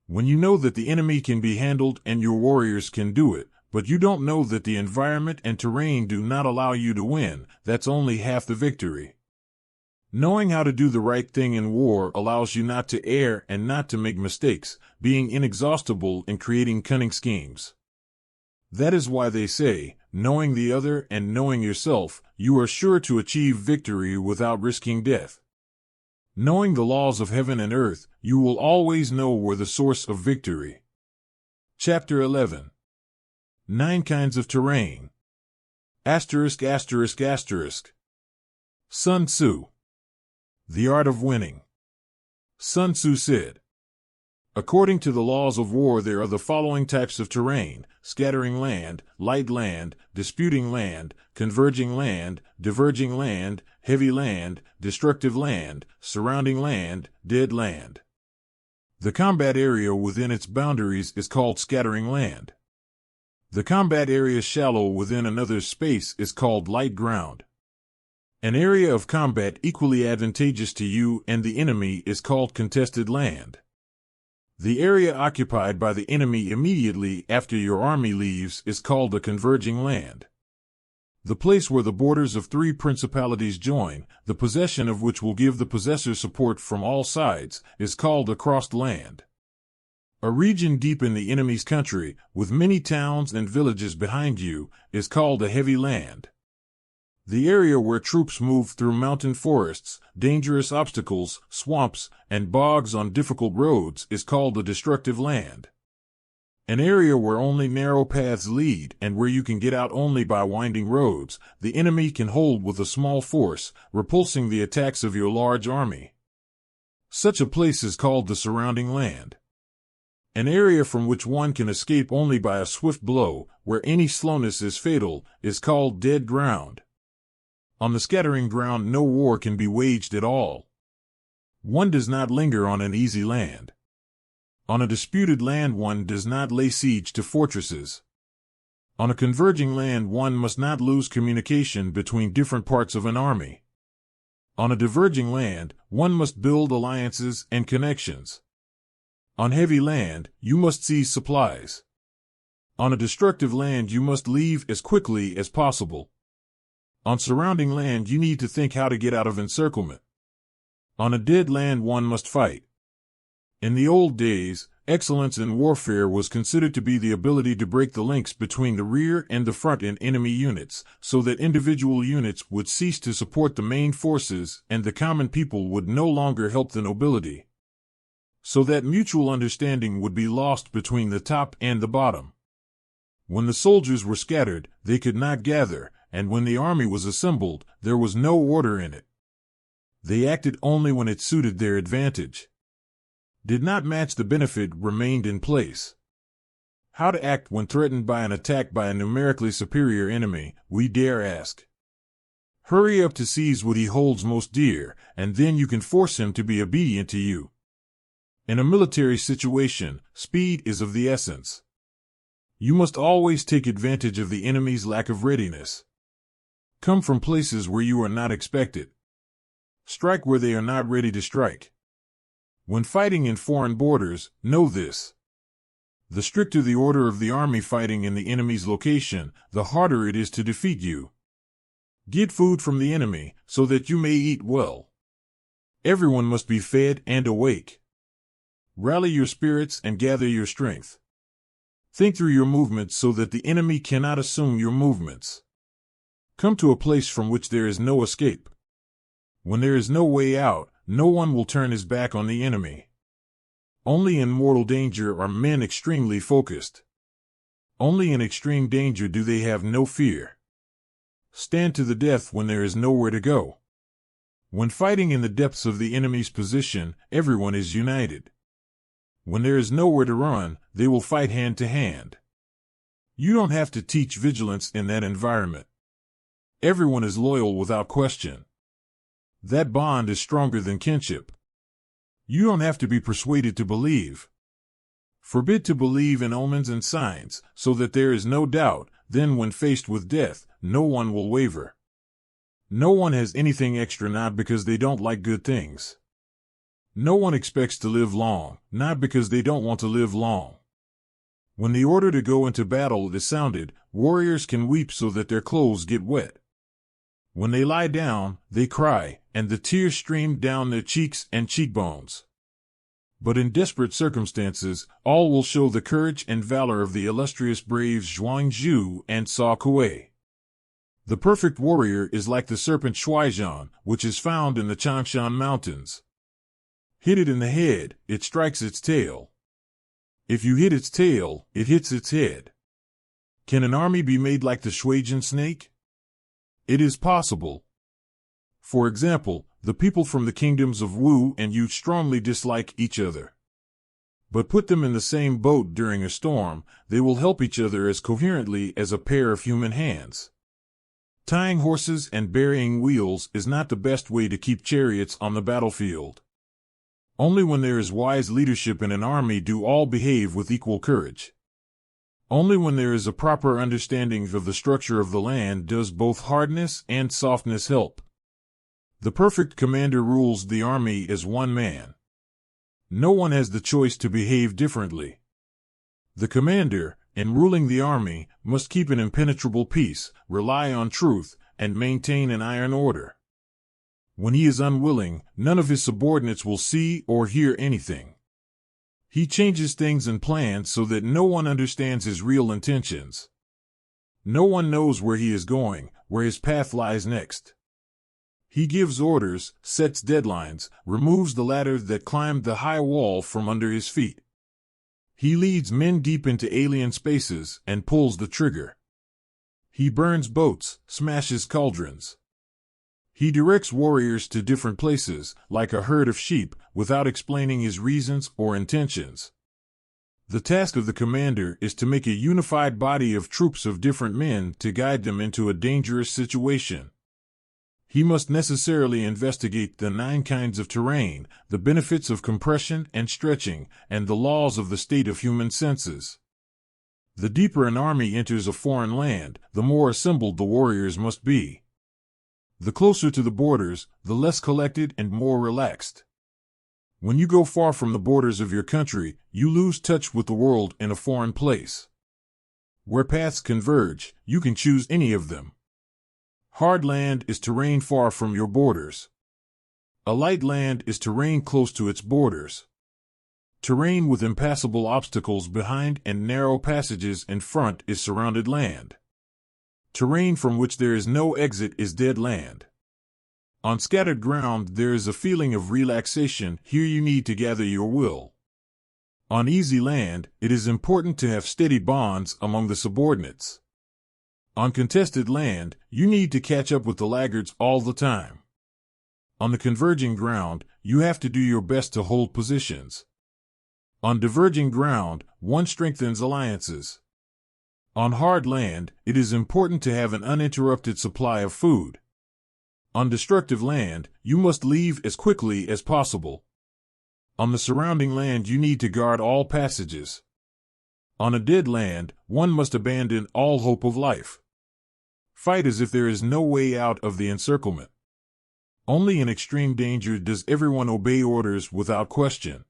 A: When you know that the enemy can be handled and your warriors can do it, but you don't know that the environment and terrain do not allow you to win, that's only half the victory. Knowing how to do the right thing in war allows you not to err and not to make mistakes, being inexhaustible in creating cunning schemes. That is why they say, knowing the other and knowing yourself, you are sure to achieve victory without risking death. Knowing the laws of heaven and earth, you will always know where the source of victory. Chapter 11. 9 kinds of terrain. Sun Tzu. The art of winning. Sun Tzu said, according to the laws of war there are the following types of terrain: scattering land, light land, disputing land, converging land, diverging land, heavy land, destructive land, surrounding land, dead land. The combat area within its boundaries is called scattering land. The combat area shallow within another's space is called light ground. An area of combat equally advantageous to you and the enemy is called contested land. The area occupied by the enemy immediately after your army leaves is called a converging land. The place where the borders of 3 principalities join, the possession of which will give the possessor support from all sides, is called a crossed land. A region deep in the enemy's country, with many towns and villages behind you, is called a heavy land. The area where troops move through mountain forests, dangerous obstacles, swamps, and bogs on difficult roads is called a destructive land. An area where only narrow paths lead and where you can get out only by winding roads, the enemy can hold with a small force, repulsing the attacks of your large army. Such a place is called the surrounding land. An area from which one can escape only by a swift blow, where any slowness is fatal, is called dead ground. On the scattering ground no war can be waged at all. One does not linger on an easy land. On a disputed land, one does not lay siege to fortresses. On a converging land, one must not lose communication between different parts of an army. On a diverging land, one must build alliances and connections. On heavy land, you must seize supplies. On a destructive land, you must leave as quickly as possible. On surrounding land, you need to think how to get out of encirclement. On a dead land, one must fight. In the old days, excellence in warfare was considered to be the ability to break the links between the rear and the front in enemy units, so that individual units would cease to support the main forces and the common people would no longer help the nobility. So that mutual understanding would be lost between the top and the bottom. When the soldiers were scattered, they could not gather, and when the army was assembled, there was no order in it. They acted only when it suited their advantage. Did not match the benefit remained in place. How to act when threatened by an attack by a numerically superior enemy, we dare ask. Hurry up to seize what he holds most dear, and then you can force him to be obedient to you. In a military situation, speed is of the essence. You must always take advantage of the enemy's lack of readiness. Come from places where you are not expected. Strike where they are not ready to strike. When fighting in foreign borders, know this. The stricter the order of the army fighting in the enemy's location, the harder it is to defeat you. Get food from the enemy, so that you may eat well. Everyone must be fed and awake. Rally your spirits and gather your strength. Think through your movements so that the enemy cannot assume your movements. Come to a place from which there is no escape. When there is no way out, no one will turn his back on the enemy. Only in mortal danger are men extremely focused. Only in extreme danger do they have no fear. Stand to the death when there is nowhere to go. When fighting in the depths of the enemy's position, everyone is united. When there is nowhere to run, they will fight hand to hand. You don't have to teach vigilance in that environment. Everyone is loyal without question. That bond is stronger than kinship. You don't have to be persuaded to believe. Forbid to believe in omens and signs, so that there is no doubt, then when faced with death, no one will waver. No one has anything extra not because they don't like good things. No one expects to live long, not because they don't want to live long. When the order to go into battle is sounded, warriors can weep so that their clothes get wet. When they lie down, they cry, and the tears stream down their cheeks and cheekbones. But in desperate circumstances, all will show the courage and valor of the illustrious braves Zhuang Zhu and Sa Kuei. The perfect warrior is like the serpent Shuaizhan, which is found in the Changshan Mountains. Hit it in the head, it strikes its tail. If you hit its tail, it hits its head. Can an army be made like the Shuaizhan snake? It is possible. For example, the people from the kingdoms of Wu and Yu strongly dislike each other. But put them in the same boat during a storm, they will help each other as coherently as a pair of human hands. Tying horses and burying wheels is not the best way to keep chariots on the battlefield. Only when there is wise leadership in an army do all behave with equal courage. Only when there is a proper understanding of the structure of the land does both hardness and softness help. The perfect commander rules the army as one man. No one has the choice to behave differently. The commander, in ruling the army, must keep an impenetrable peace, rely on truth, and maintain an iron order. When he is unwilling, none of his subordinates will see or hear anything. He changes things and plans so that no one understands his real intentions. No one knows where he is going, where his path lies next. He gives orders, sets deadlines, removes the ladder that climbed the high wall from under his feet. He leads men deep into alien spaces and pulls the trigger. He burns boats, smashes cauldrons. He directs warriors to different places, like a herd of sheep, without explaining his reasons or intentions. The task of the commander is to make a unified body of troops of different men to guide them into a dangerous situation. he must necessarily investigate the 9 kinds of terrain, the benefits of compression and stretching, and the laws of the state of human senses. The deeper an army enters a foreign land, the more assembled the warriors must be. The closer to the borders, the less collected and more relaxed. When you go far from the borders of your country, you lose touch with the world in a foreign place. Where paths converge, you can choose any of them. Hard land is terrain far from your borders. A light land is terrain close to its borders. Terrain with impassable obstacles behind and narrow passages in front is surrounded land. Terrain from which there is no exit is dead land. On scattered ground there is a feeling of relaxation. Here you need to gather your will. On easy land, it is important to have steady bonds among the subordinates. On contested land, you need to catch up with the laggards all the time. On the converging ground, you have to do your best to hold positions. On diverging ground, one strengthens alliances. On hard land, it is important to have an uninterrupted supply of food. On destructive land, you must leave as quickly as possible. On the surrounding land, you need to guard all passages. On a dead land, one must abandon all hope of life. Fight as if there is no way out of the encirclement. Only in extreme danger does everyone obey orders without question.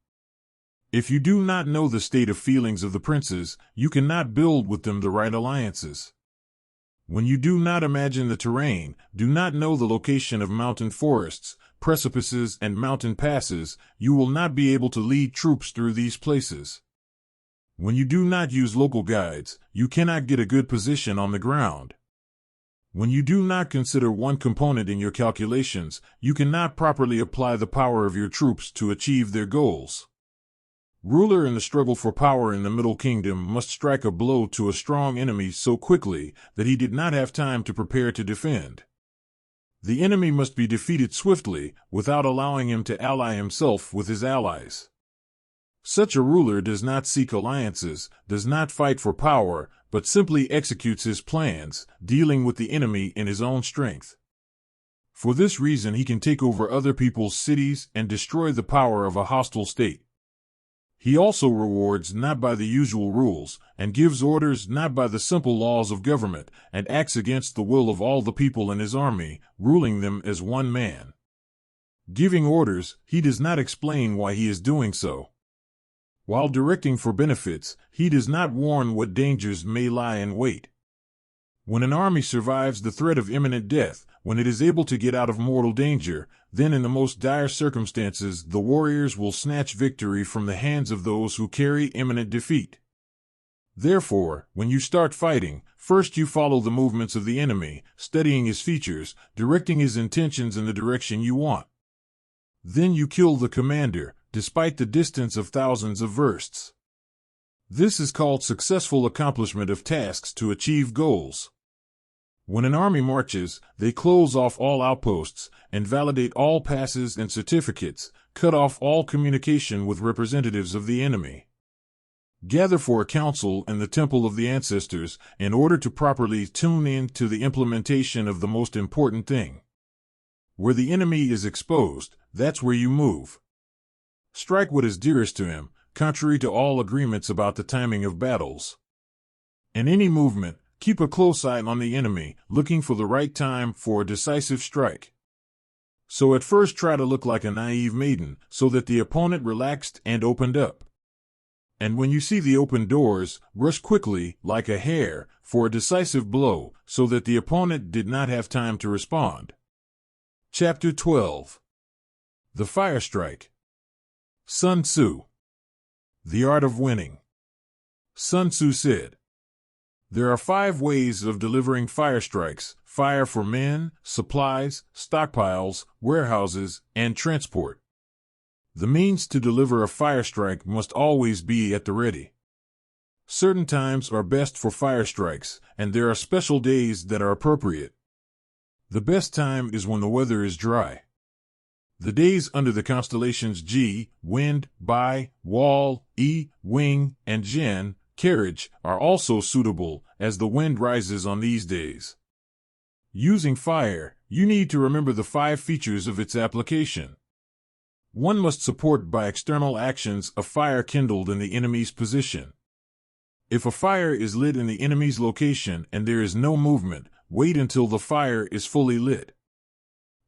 A: If you do not know the state of feelings of the princes, you cannot build with them the right alliances. When you do not imagine the terrain, do not know the location of mountain forests, precipices, and mountain passes, you will not be able to lead troops through these places. When you do not use local guides, you cannot get a good position on the ground. When you do not consider one component in your calculations, you cannot properly apply the power of your troops to achieve their goals. Ruler in the struggle for power in the Middle Kingdom must strike a blow to a strong enemy so quickly that he did not have time to prepare to defend. The enemy must be defeated swiftly, without allowing him to ally himself with his allies. Such a ruler does not seek alliances, does not fight for power, but simply executes his plans, dealing with the enemy in his own strength. For this reason he can take over other people's cities and destroy the power of a hostile state. He also rewards not by the usual rules, and gives orders not by the simple laws of government, and acts against the will of all the people in his army, ruling them as one man. Giving orders, he does not explain why he is doing so. While directing for benefits, he does not warn what dangers may lie in wait. When an army survives the threat of imminent death, when it is able to get out of mortal danger, then in the most dire circumstances the warriors will snatch victory from the hands of those who carry imminent defeat. Therefore, when you start fighting, first you follow the movements of the enemy, studying his features, directing his intentions in the direction you want. Then you kill the commander, despite the distance of thousands of versts. This is called successful accomplishment of tasks to achieve goals. When an army marches, they close off all outposts, invalidate all passes and certificates, cut off all communication with representatives of the enemy. Gather for a council in the temple of the ancestors in order to properly tune in to the implementation of the most important thing. Where the enemy is exposed, that's where you move. Strike what is dearest to him, contrary to all agreements about the timing of battles. In any movement, keep a close eye on the enemy, looking for the right time for a decisive strike. So at first try to look like a naive maiden, so that the opponent relaxed and opened up. And when you see the open doors, rush quickly, like a hare, for a decisive blow, so that the opponent did not have time to respond. Chapter 12. The Fire Strike. Sun Tzu. The Art of Winning. Sun Tzu said, "There are 5 ways of delivering fire strikes: fire for men, supplies, stockpiles, warehouses, and transport. The means to deliver a fire strike must always be at the ready. Certain times are best for fire strikes, and there are special days that are appropriate. The best time is when the weather is dry. The days under the constellations G, wind, Bai, wall, E, wing, and Gen, carriage, are also suitable, as the wind rises on these days. Using fire, you need to remember the 5 features of its application. 1 must support by external actions a fire kindled in the enemy's position. If a fire is lit in the enemy's location and there is no movement, wait until the fire is fully lit.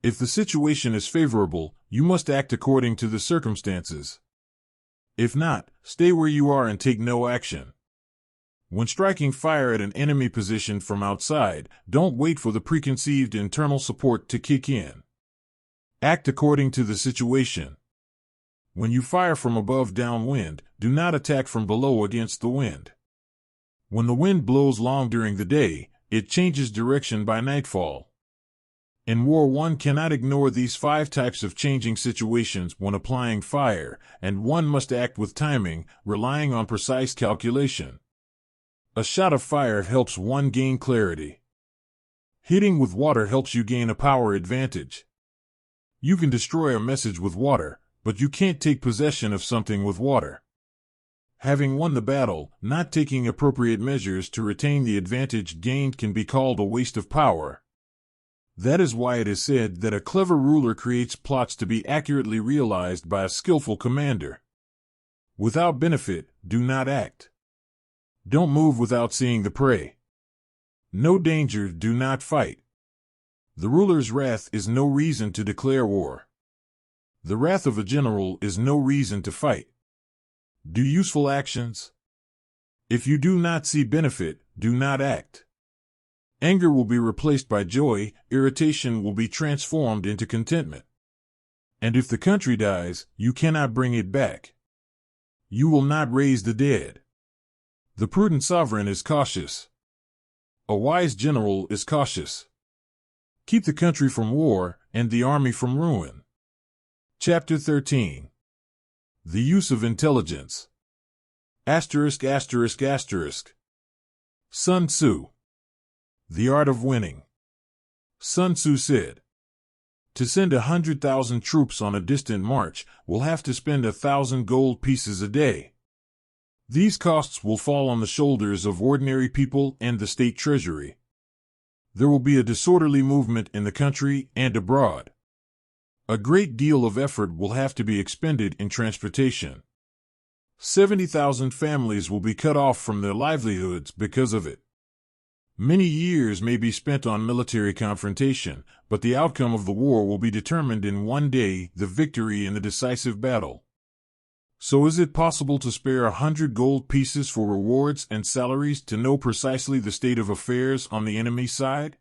A: If the situation is favorable, you must act according to the circumstances. If not, stay where you are and take no action. When striking fire at an enemy position from outside, don't wait for the preconceived internal support to kick in. Act according to the situation. When you fire from above downwind, do not attack from below against the wind. When the wind blows long during the day, it changes direction by nightfall. In war, one cannot ignore these 5 types of changing situations when applying fire, and one must act with timing, relying on precise calculation. A shot of fire helps one gain clarity. Hitting with water helps you gain a power advantage. You can destroy a message with water, but you can't take possession of something with water. Having won the battle, not taking appropriate measures to retain the advantage gained can be called a waste of power. That is why it is said that a clever ruler creates plots to be accurately realized by a skillful commander. Without benefit, do not act. Don't move without seeing the prey. No danger, do not fight. The ruler's wrath is no reason to declare war. The wrath of a general is no reason to fight. Do useful actions. If you do not see benefit, do not act. Anger will be replaced by joy, irritation will be transformed into contentment. And if the country dies, you cannot bring it back. You will not raise the dead. The prudent sovereign is cautious. A wise general is cautious. Keep the country from war, and the army from ruin. Chapter 13. The use of intelligence. Asterisk, asterisk, asterisk. Sun Tzu. The art of winning. Sun Tzu said, "To send 100,000 troops on a distant march, we'll have to spend 1,000 gold pieces a day. These costs will fall on the shoulders of ordinary people and the state treasury. There will be a disorderly movement in the country and abroad. A great deal of effort will have to be expended in transportation. 70,000 families will be cut off from their livelihoods because of it. Many years may be spent on military confrontation, but the outcome of the war will be determined in one day, the victory in the decisive battle. So is it possible to spare 100 gold pieces for rewards and salaries to know precisely the state of affairs on the enemy's side?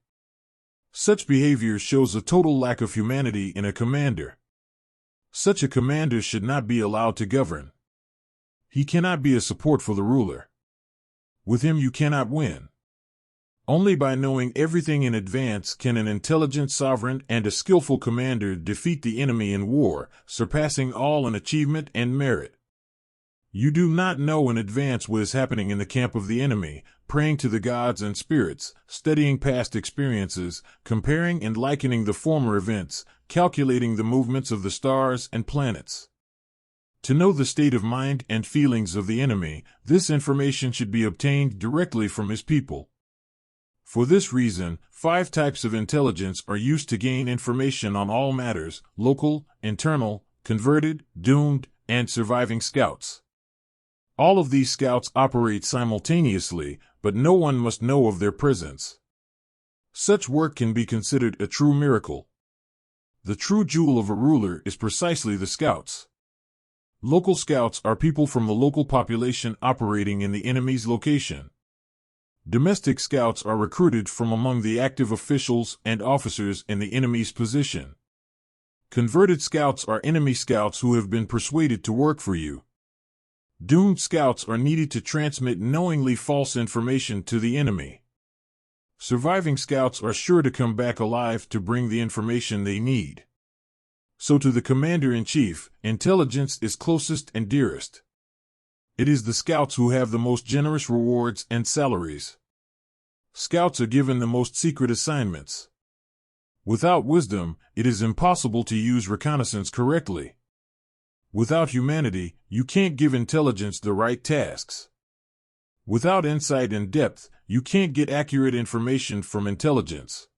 A: Such behavior shows a total lack of humanity in a commander. Such a commander should not be allowed to govern. He cannot be a support for the ruler. With him you cannot win. Only by knowing everything in advance can an intelligent sovereign and a skillful commander defeat the enemy in war, surpassing all in achievement and merit. You do not know in advance what is happening in the camp of the enemy, praying to the gods and spirits, studying past experiences, comparing and likening the former events, calculating the movements of the stars and planets. To know the state of mind and feelings of the enemy, this information should be obtained directly from his people. For this reason, 5 types of intelligence are used to gain information on all matters: local, internal, converted, doomed, and surviving scouts. All of these scouts operate simultaneously, but no one must know of their presence. Such work can be considered a true miracle. The true jewel of a ruler is precisely the scouts. Local scouts are people from the local population operating in the enemy's location. Domestic scouts are recruited from among the active officials and officers in the enemy's position. Converted scouts are enemy scouts who have been persuaded to work for you. Doomed scouts are needed to transmit knowingly false information to the enemy. Surviving scouts are sure to come back alive to bring the information they need. So to the commander-in-chief, intelligence is closest and dearest. It is the scouts who have the most generous rewards and salaries. Scouts are given the most secret assignments. Without wisdom, it is impossible to use reconnaissance correctly. Without humanity, you can't give intelligence the right tasks. Without insight and depth, you can't get accurate information from intelligence.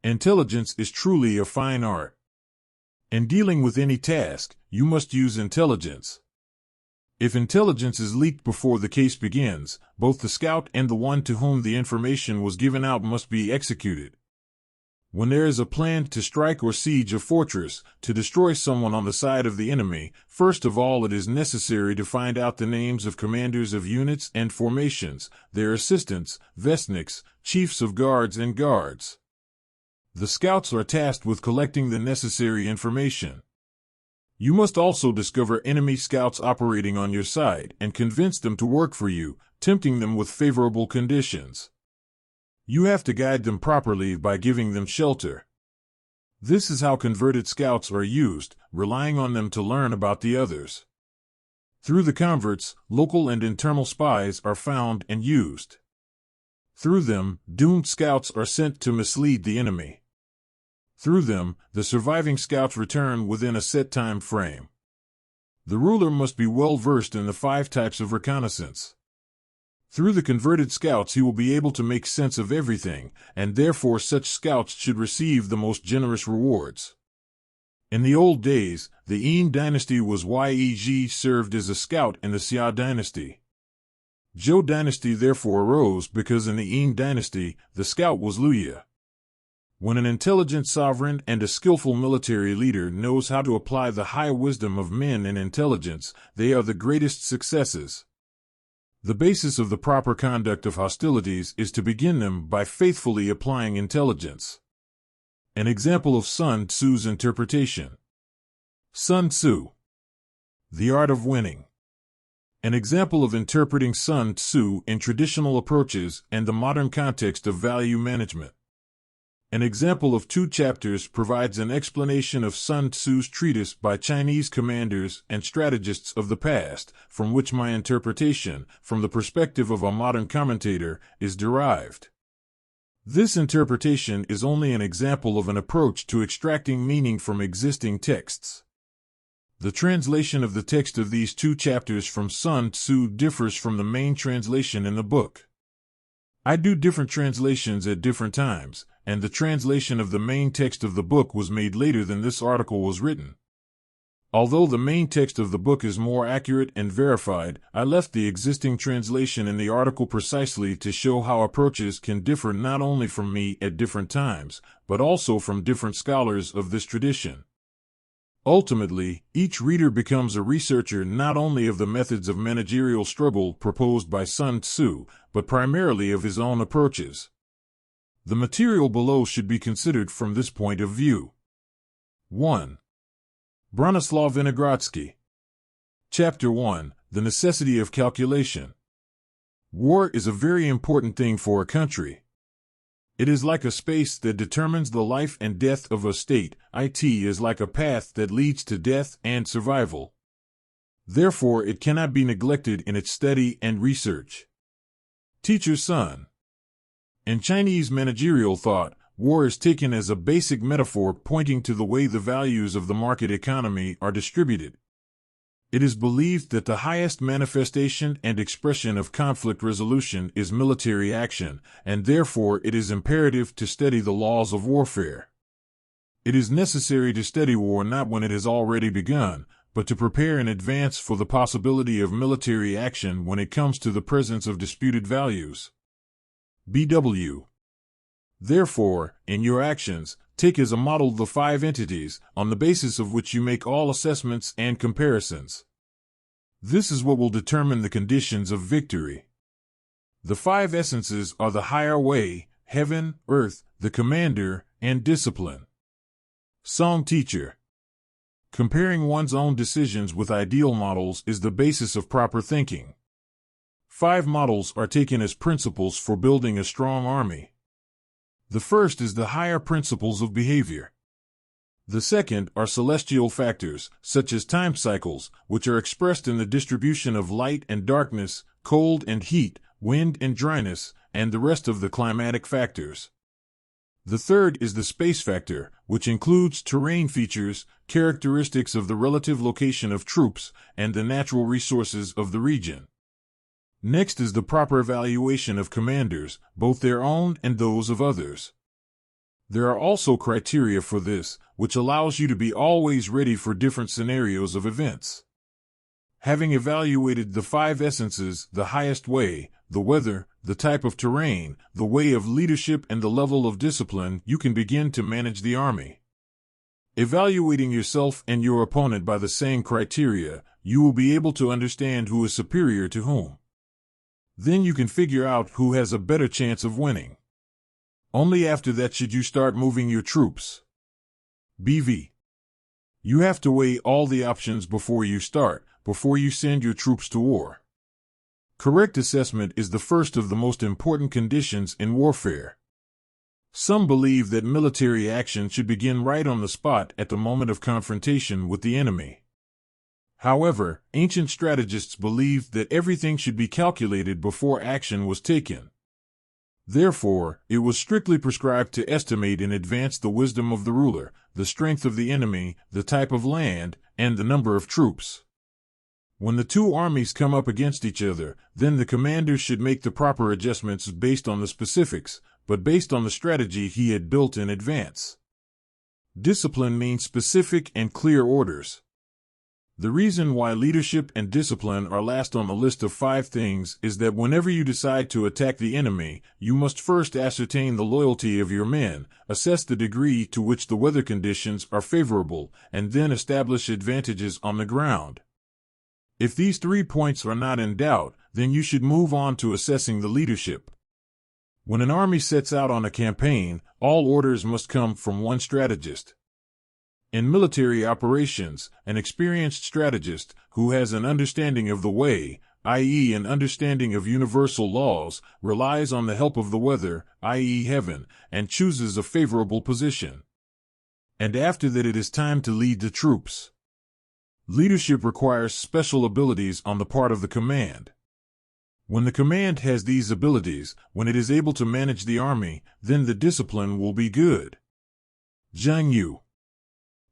A: Intelligence is truly a fine art. In dealing with any task, you must use intelligence. If intelligence is leaked before the case begins, both the scout and the one to whom the information was given out must be executed. When there is a plan to strike or siege a fortress, to destroy someone on the side of the enemy, first of all it is necessary to find out the names of commanders of units and formations, their assistants, vestniks, chiefs of guards and guards. The scouts are tasked with collecting the necessary information. You must also discover enemy scouts operating on your side and convince them to work for you, tempting them with favorable conditions. You have to guide them properly by giving them shelter. This is how converted scouts are used, relying on them to learn about the others. Through the converts, local and internal spies are found and used. Through them, doomed scouts are sent to mislead the enemy. Through them, the surviving scouts return within a set time frame. The ruler must be well versed in the 5 types of reconnaissance. Through the converted scouts he will be able to make sense of everything, and therefore such scouts should receive the most generous rewards. In the old days, the Yin dynasty was Yeg served as a scout in the Xia dynasty. Zhou dynasty therefore arose because in the Yin dynasty, the scout was Luya. When an intelligent sovereign and a skillful military leader knows how to apply the high wisdom of men and intelligence, they are the greatest successes. The basis of the proper conduct of hostilities is to begin them by faithfully applying intelligence. An example of Sun Tzu's interpretation. Sun Tzu. The Art of Winning. An example of interpreting Sun Tzu in traditional approaches and the modern context of value management. An example of 2 chapters provides an explanation of Sun Tzu's treatise by Chinese commanders and strategists of the past, from which my interpretation, from the perspective of a modern commentator, is derived. This interpretation is only an example of an approach to extracting meaning from existing texts. The translation of the text of these 2 chapters from Sun Tzu differs from the main translation in the book. I do different translations at different times, and the translation of the main text of the book was made later than this article was written. Although the main text of the book is more accurate and verified, I left the existing translation in the article precisely to show how approaches can differ not only from me at different times, but also from different scholars of this tradition. Ultimately, each reader becomes a researcher not only of the methods of managerial struggle proposed by Sun Tzu, but primarily of his own approaches. The material below should be considered from this point of view. 1. Bronislaw Vinogradsky. Chapter 1. The Necessity of Calculation. War is a very important thing for a country. It is like a space that determines the life and death of a state. It is like a path that leads to death and survival. Therefore, it cannot be neglected in its study and research. Teacher Sun. In Chinese managerial thought, war is taken as a basic metaphor pointing to the way the values of the market economy are distributed. It is believed that the highest manifestation and expression of conflict resolution is military action, and therefore it is imperative to study the laws of warfare. It is necessary to study war not when it has already begun, but to prepare in advance for the possibility of military action when it comes to the presence of disputed values. BW. Therefore, in your actions, take as a model the 5 entities, on the basis of which you make all assessments and comparisons. This is what will determine the conditions of victory. The 5 essences are the higher way, heaven, earth, the commander, and discipline. Song Teacher. Comparing one's own decisions with ideal models is the basis of proper thinking. 5 models are taken as principles for building a strong army. The first is the higher principles of behavior. The second are celestial factors, such as time cycles, which are expressed in the distribution of light and darkness, cold and heat, wind and dryness, and the rest of the climatic factors. The third is the space factor, which includes terrain features, characteristics of the relative location of troops, and the natural resources of the region. Next is the proper evaluation of commanders, both their own and those of others. There are also criteria for this, which allows you to be always ready for different scenarios of events. Having evaluated the 5 essences, the highest way, the weather, the type of terrain, the way of leadership, and the level of discipline, you can begin to manage the army. Evaluating yourself and your opponent by the same criteria, you will be able to understand who is superior to whom. Then you can figure out who has a better chance of winning. Only after that should you start moving your troops. BV. You have to weigh all the options before you send your troops to war. Correct assessment is the first of the most important conditions in warfare. Some believe that military action should begin right on the spot at the moment of confrontation with the enemy. However, ancient strategists believed that everything should be calculated before action was taken. Therefore, it was strictly prescribed to estimate in advance the wisdom of the ruler, the strength of the enemy, the type of land, and the number of troops. When the two armies come up against each other, then the commander should make the proper adjustments based on the specifics, but based on the strategy he had built in advance. Discipline means specific and clear orders. The reason why leadership and discipline are last on the list of 5 things is that whenever you decide to attack the enemy, you must first ascertain the loyalty of your men, assess the degree to which the weather conditions are favorable, and then establish advantages on the ground. If these 3 points are not in doubt, then you should move on to assessing the leadership. When an army sets out on a campaign, all orders must come from one strategist. In military operations, an experienced strategist, who has an understanding of the way, i.e. an understanding of universal laws, relies on the help of the weather, i.e. heaven, and chooses a favorable position. And after that it is time to lead the troops. Leadership requires special abilities on the part of the command. When the command has these abilities, when it is able to manage the army, then the discipline will be good. Zhang Yu.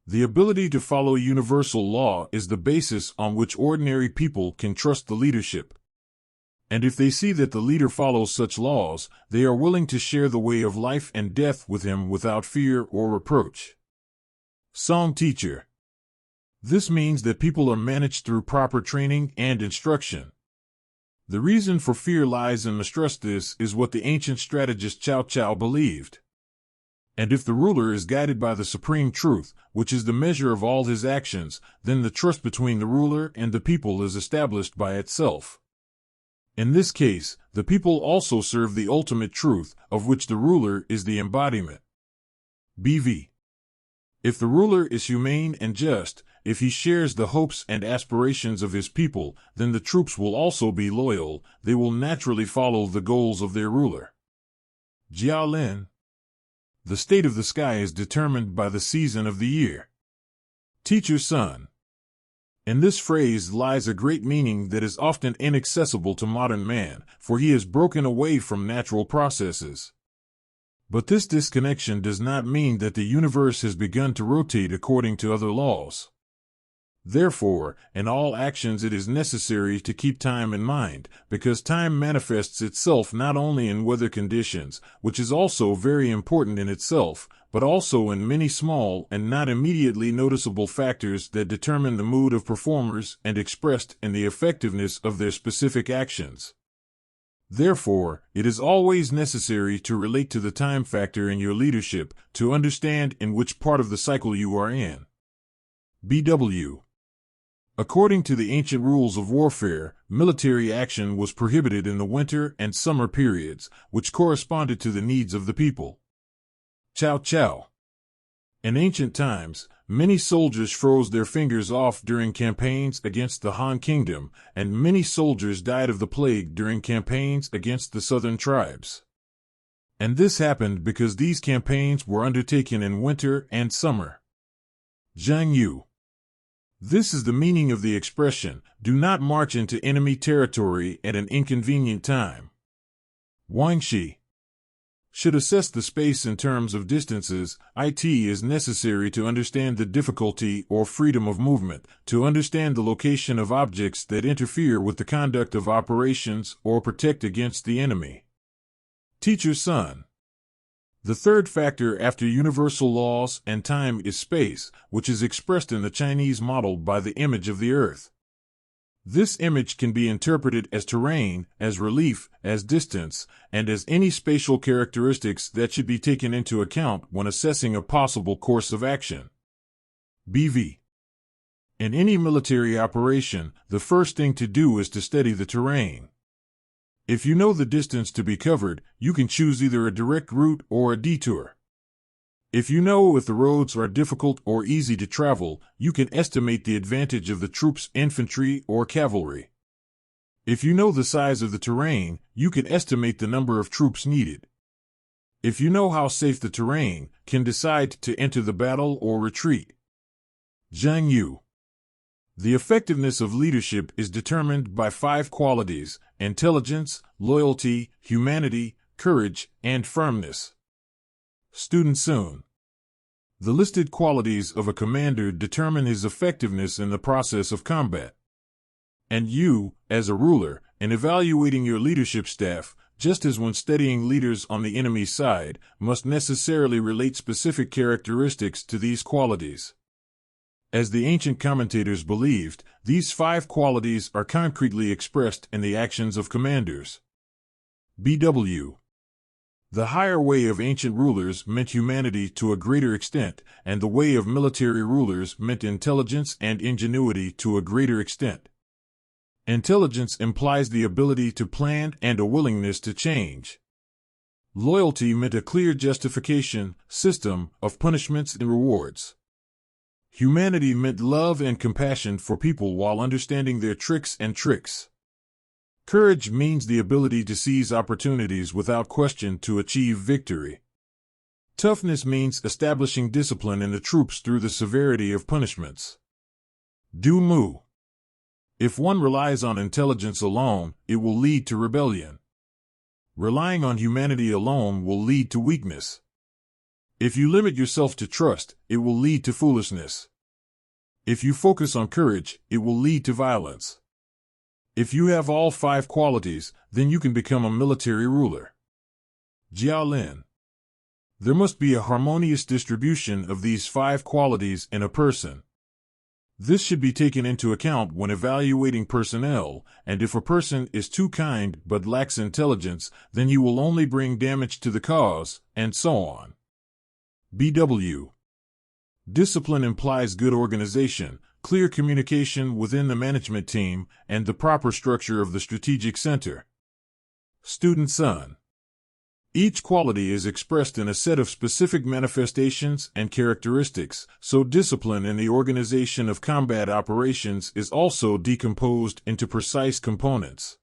A: The ability to follow universal law is the basis on which ordinary people can trust the leadership. And if they see that the leader follows such laws, they are willing to share the way of life and death with him without fear or reproach. Song teacher. This means that people are managed through proper training and instruction. The reason for fear lies in mistrust. This is what the ancient strategist Cao Cao believed. And if the ruler is guided by the supreme truth, which is the measure of all his actions, then the trust between the ruler and the people is established by itself. In this case, the people also serve the ultimate truth, of which the ruler is the embodiment. BV. If the ruler is humane and just, if he shares the hopes and aspirations of his people, then the troops will also be loyal, they will naturally follow the goals of their ruler. Jialin. The state of the sky is determined by the season of the year. Teacher Sun. In this phrase lies a great meaning that is often inaccessible to modern man, for he has broken away from natural processes. But this disconnection does not mean that the universe has begun to rotate according to other laws. Therefore, in all actions it is necessary to keep time in mind, because time manifests itself not only in weather conditions, which is also very important in itself, but also in many small and not immediately noticeable factors that determine the mood of performers and expressed in the effectiveness of their specific actions. Therefore, it is always necessary to relate to the time factor in your leadership to understand in which part of the cycle you are in. BW. According to the ancient rules of warfare, military action was prohibited in the winter and summer periods, which corresponded to the needs of the people. Cao Cao. In ancient times, many soldiers froze their fingers off during campaigns against the Han Kingdom, and many soldiers died of the plague during campaigns against the southern tribes. And this happened because these campaigns were undertaken in winter and summer. Zhang Yu. This is the meaning of the expression, do not march into enemy territory at an inconvenient time. Wang Shi. Should assess the space in terms of distances, it is necessary to understand the difficulty or freedom of movement, to understand the location of objects that interfere with the conduct of operations or protect against the enemy. Teacher Sun. The third factor after universal laws and time is space, which is expressed in the Chinese model by the image of the earth. This image can be interpreted as terrain, as relief, as distance, and as any spatial characteristics that should be taken into account when assessing a possible course of action. BV. In any military operation, the first thing to do is to study the terrain. If you know the distance to be covered, you can choose either a direct route or a detour. If you know if the roads are difficult or easy to travel, you can estimate the advantage of the troops' infantry or cavalry. If you know the size of the terrain, you can estimate the number of troops needed. If you know how safe the terrain, can decide to enter the battle or retreat. Zhang Yu. The effectiveness of leadership is determined by 5 qualities: intelligence, loyalty, humanity, courage, and firmness. Student Sun. The listed qualities of a commander determine his effectiveness in the process of combat. And you, as a ruler, in evaluating your leadership staff, just as when studying leaders on the enemy's side, must necessarily relate specific characteristics to these qualities. As the ancient commentators believed, these 5 qualities are concretely expressed in the actions of commanders. BW. The higher way of ancient rulers meant humanity to a greater extent, and the way of military rulers meant intelligence and ingenuity to a greater extent. Intelligence implies the ability to plan and a willingness to change. Loyalty meant a clear justification, system, of punishments and rewards. Humanity meant love and compassion for people while understanding their tricks and tricks. Courage means the ability to seize opportunities without question to achieve victory. Toughness means establishing discipline in the troops through the severity of punishments. Du Mu. If one relies on intelligence alone, it will lead to rebellion. Relying on humanity alone will lead to weakness. If you limit yourself to trust, it will lead to foolishness. If you focus on courage, it will lead to violence. If you have all 5 qualities, then you can become a military ruler. Jiao Lin. There must be a harmonious distribution of these 5 qualities in a person. This should be taken into account when evaluating personnel, and if a person is too kind but lacks intelligence, then he will only bring damage to the cause, and so on. BW. Discipline implies good organization, clear communication within the management team, and the proper structure of the strategic center. Student Sun. Each quality is expressed in a set of specific manifestations and characteristics, so discipline in the organization of combat operations is also decomposed into precise components.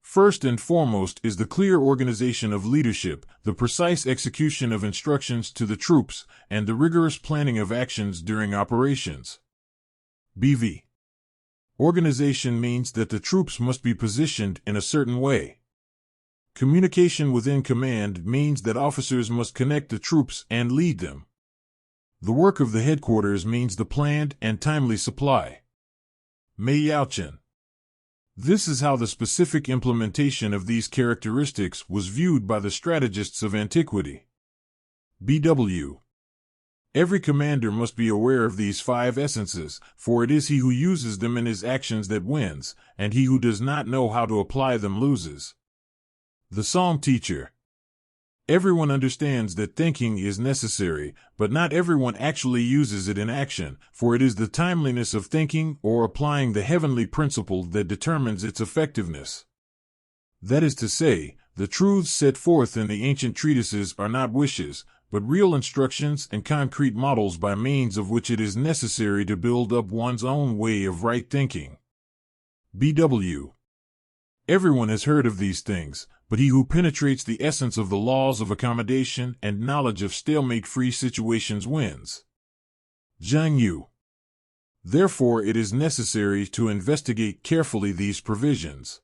A: First and foremost is the clear organization of leadership, the precise execution of instructions to the troops, and the rigorous planning of actions during operations. BV. Organization means that the troops must be positioned in a certain way. Communication within command means that officers must connect the troops and lead them. The work of the headquarters means the planned and timely supply. Mei Yaochen. This is how the specific implementation of these characteristics was viewed by the strategists of antiquity. BW. Every commander must be aware of these 5 essences, for it is he who uses them in his actions that wins, and he who does not know how to apply them loses. The Song Teacher. Everyone understands that thinking is necessary, but not everyone actually uses it in action, for it is the timeliness of thinking or applying the heavenly principle that determines its effectiveness. That is to say, the truths set forth in the ancient treatises are not wishes, but real instructions and concrete models by means of which it is necessary to build up one's own way of right thinking. BW. Everyone has heard of these things, but he who penetrates the essence of the laws of accommodation and knowledge of stalemate-free situations wins. Zhang Yu. Therefore, it is necessary to investigate carefully these provisions.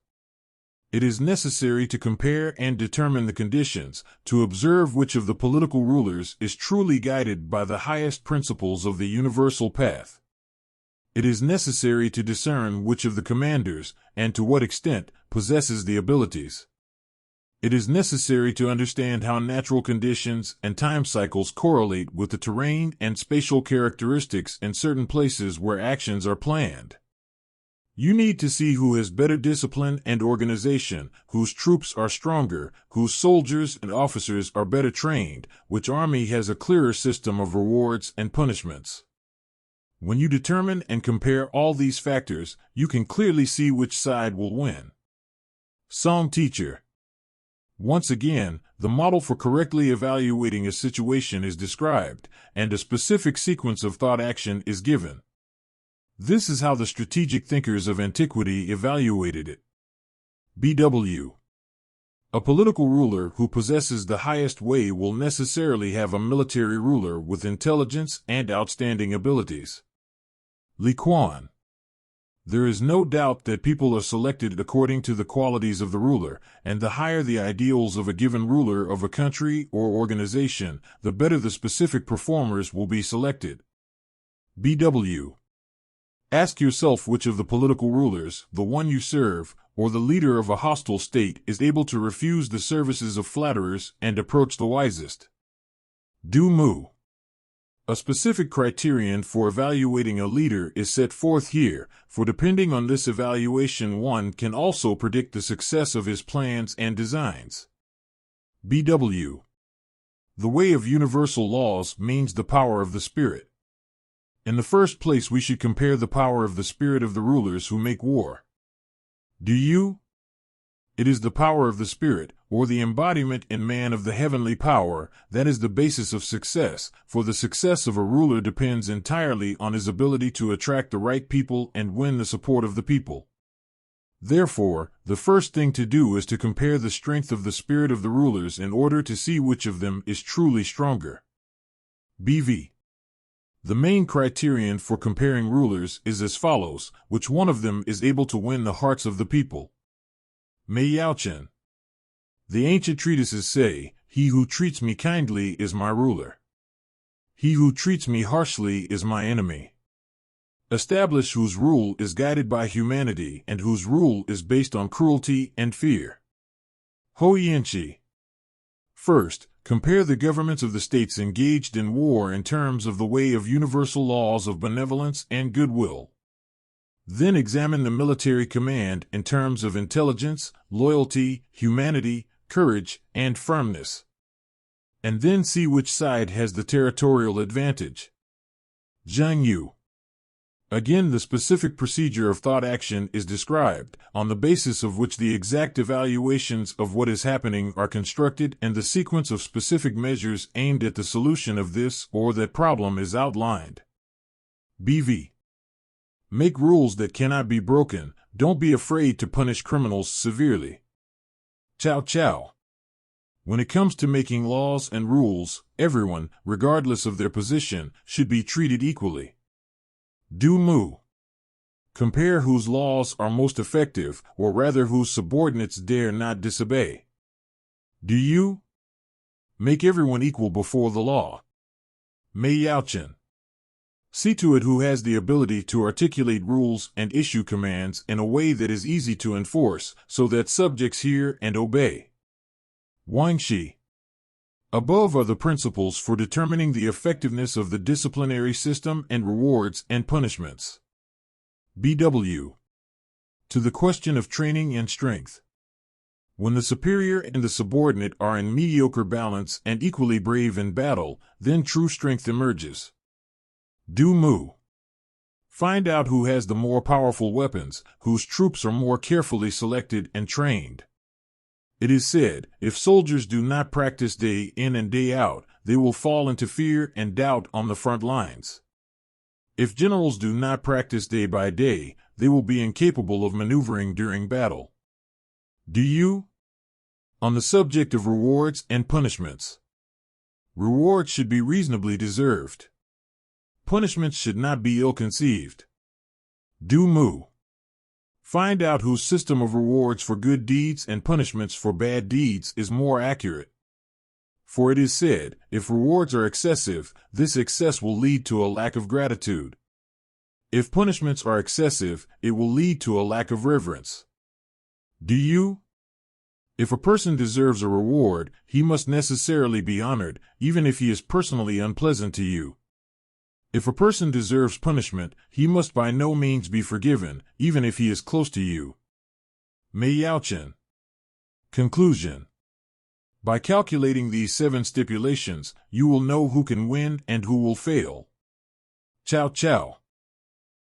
A: It is necessary to compare and determine the conditions, to observe which of the political rulers is truly guided by the highest principles of the universal path. It is necessary to discern which of the commanders, and to what extent, possesses the abilities. It is necessary to understand how natural conditions and time cycles correlate with the terrain and spatial characteristics in certain places where actions are planned. You need to see who has better discipline and organization, whose troops are stronger, whose soldiers and officers are better trained, which army has a clearer system of rewards and punishments. When you determine and compare all these factors, you can clearly see which side will win. Song teacher. Once again, the model for correctly evaluating a situation is described, and a specific sequence of thought action is given. This is how the strategic thinkers of antiquity evaluated it. BW. A political ruler who possesses the highest way will necessarily have a military ruler with intelligence and outstanding abilities. Li Quan. There is no doubt that people are selected according to the qualities of the ruler, and the higher the ideals of a given ruler of a country or organization, the better the specific performers will be selected. BW. Ask yourself which of the political rulers, the one you serve, or the leader of a hostile state, is able to refuse the services of flatterers and approach the wisest. Du Mu. A specific criterion for evaluating a leader is set forth here, for depending on this evaluation one can also predict the success of his plans and designs. BW. The way of universal laws means the power of the spirit. In the first place, we should compare the power of the spirit of the rulers who make war. Do you? It is the power of the spirit, or the embodiment in man of the heavenly power, that is the basis of success, for the success of a ruler depends entirely on his ability to attract the right people and win the support of the people. Therefore, the first thing to do is to compare the strength of the spirit of the rulers in order to see which of them is truly stronger. BV. The main criterion for comparing rulers is as follows: which one of them is able to win the hearts of the people? Mei Yaochen. The ancient treatises say, "He who treats me kindly is my ruler. He who treats me harshly is my enemy." Establish whose rule is guided by humanity and whose rule is based on cruelty and fear. Ho Yanchi. First, compare the governments of the states engaged in war in terms of the way of universal laws of benevolence and goodwill. Then examine the military command in terms of intelligence, loyalty, humanity, courage, and firmness. And then see which side has the territorial advantage. Zhang Yu. Again, the specific procedure of thought action is described, on the basis of which the exact evaluations of what is happening are constructed and the sequence of specific measures aimed at the solution of this or that problem is outlined. BV. Make rules that cannot be broken. Don't be afraid to punish criminals severely. Chow Chow. When it comes to making laws and rules, everyone, regardless of their position, should be treated equally. Du Mu. Compare whose laws are most effective, or rather whose subordinates dare not disobey. Do you? Make everyone equal before the law. Mei Yaochen. See to it who has the ability to articulate rules and issue commands in a way that is easy to enforce, so that subjects hear and obey. Wang Shi. Above are the principles for determining the effectiveness of the disciplinary system and rewards and punishments. BW. To the question of training and strength. When the superior and the subordinate are in mediocre balance and equally brave in battle, then true strength emerges. Du Mu. Find out who has the more powerful weapons, whose troops are more carefully selected and trained. It is said, if soldiers do not practice day in and day out, they will fall into fear and doubt on the front lines. If generals do not practice day by day, they will be incapable of maneuvering during battle. Do you? On the subject of rewards and punishments. Rewards should be reasonably deserved. Punishments should not be ill-conceived. Du Mu. Find out whose system of rewards for good deeds and punishments for bad deeds is more accurate. For it is said, if rewards are excessive, this excess will lead to a lack of gratitude. If punishments are excessive, it will lead to a lack of reverence. Do you? If a person deserves a reward, he must necessarily be honored, even if he is personally unpleasant to you. If a person deserves punishment, he must by no means be forgiven, even if he is close to you. Mei Yaochen. Conclusion. By calculating these 7 stipulations, you will know who can win and who will fail. Ciao ciao.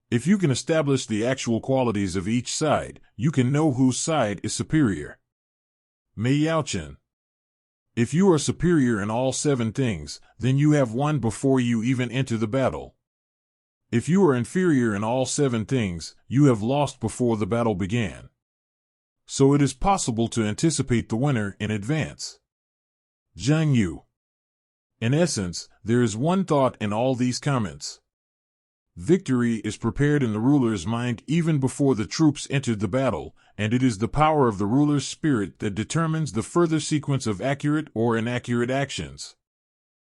A: If you can establish the actual qualities of each side, you can know whose side is superior. Mei Yaochen. If you are superior in all 7 things, then you have won before you even enter the battle. If you are inferior in all 7 things, you have lost before the battle began. So it is possible to anticipate the winner in advance. Zhang Yu. In essence, there is one thought in all these comments. Victory is prepared in the ruler's mind even before the troops entered the battle, and it is the power of the ruler's spirit that determines the further sequence of accurate or inaccurate actions.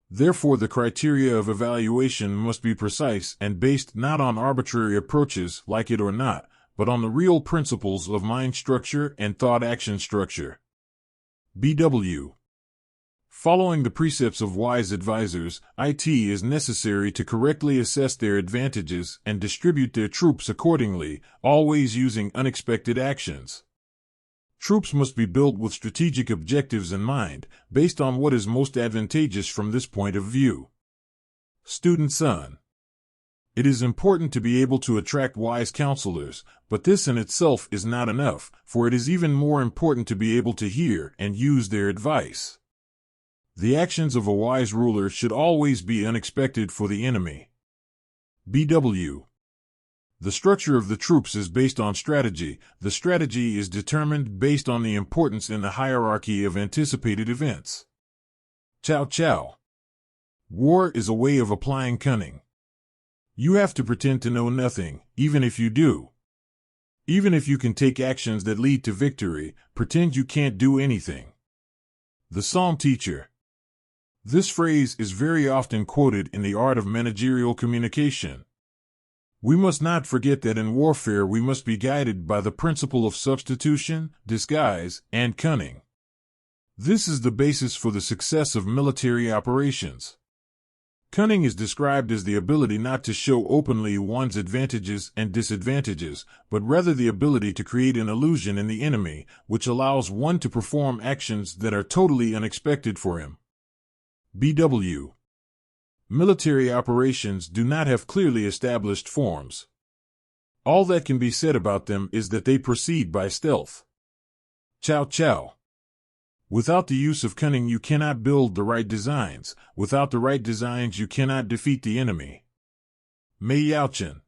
A: Therefore, the criteria of evaluation must be precise and based not on arbitrary approaches, like it or not, but on the real principles of mind structure and thought-action structure. BW. Following the precepts of wise advisors, it is necessary to correctly assess their advantages and distribute their troops accordingly, always using unexpected actions. Troops must be built with strategic objectives in mind, based on what is most advantageous from this point of view. Student Sun. It is important to be able to attract wise counselors, but this in itself is not enough, for it is even more important to be able to hear and use their advice. The actions of a wise ruler should always be unexpected for the enemy. BW. The structure of the troops is based on strategy. The strategy is determined based on the importance in the hierarchy of anticipated events. Ciao ciao. War is a way of applying cunning. You have to pretend to know nothing, even if you do. Even if you can take actions that lead to victory, pretend you can't do anything. The Psalm Teacher. This phrase is very often quoted in the art of managerial communication. We must not forget that in warfare we must be guided by the principle of substitution, disguise, and cunning. This is the basis for the success of military operations. Cunning is described as the ability not to show openly one's advantages and disadvantages, but rather the ability to create an illusion in the enemy, which allows one to perform actions that are totally unexpected for him. BW. Military operations do not have clearly established forms. All that can be said about them is that they proceed by stealth. Ciao ciao. Without the use of cunning you cannot build the right designs. Without the right designs you cannot defeat the enemy. Mei Yaochen.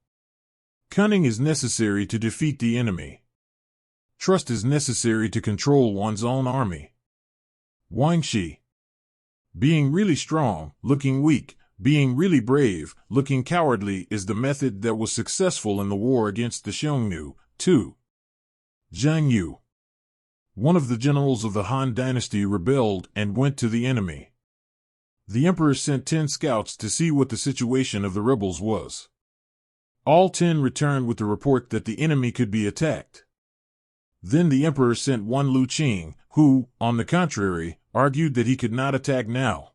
A: Cunning is necessary to defeat the enemy. Trust is necessary to control one's own army. Wang Shi. Being really strong, looking weak, being really brave, looking cowardly is the method that was successful in the war against the Xiongnu, too. Zhang Yu. One of the generals of the Han dynasty rebelled and went to the enemy. The emperor sent 10 scouts to see what the situation of the rebels was. All 10 returned with the report that the enemy could be attacked. Then the emperor sent one Lu Qing, who, on the contrary, argued that he could not attack now.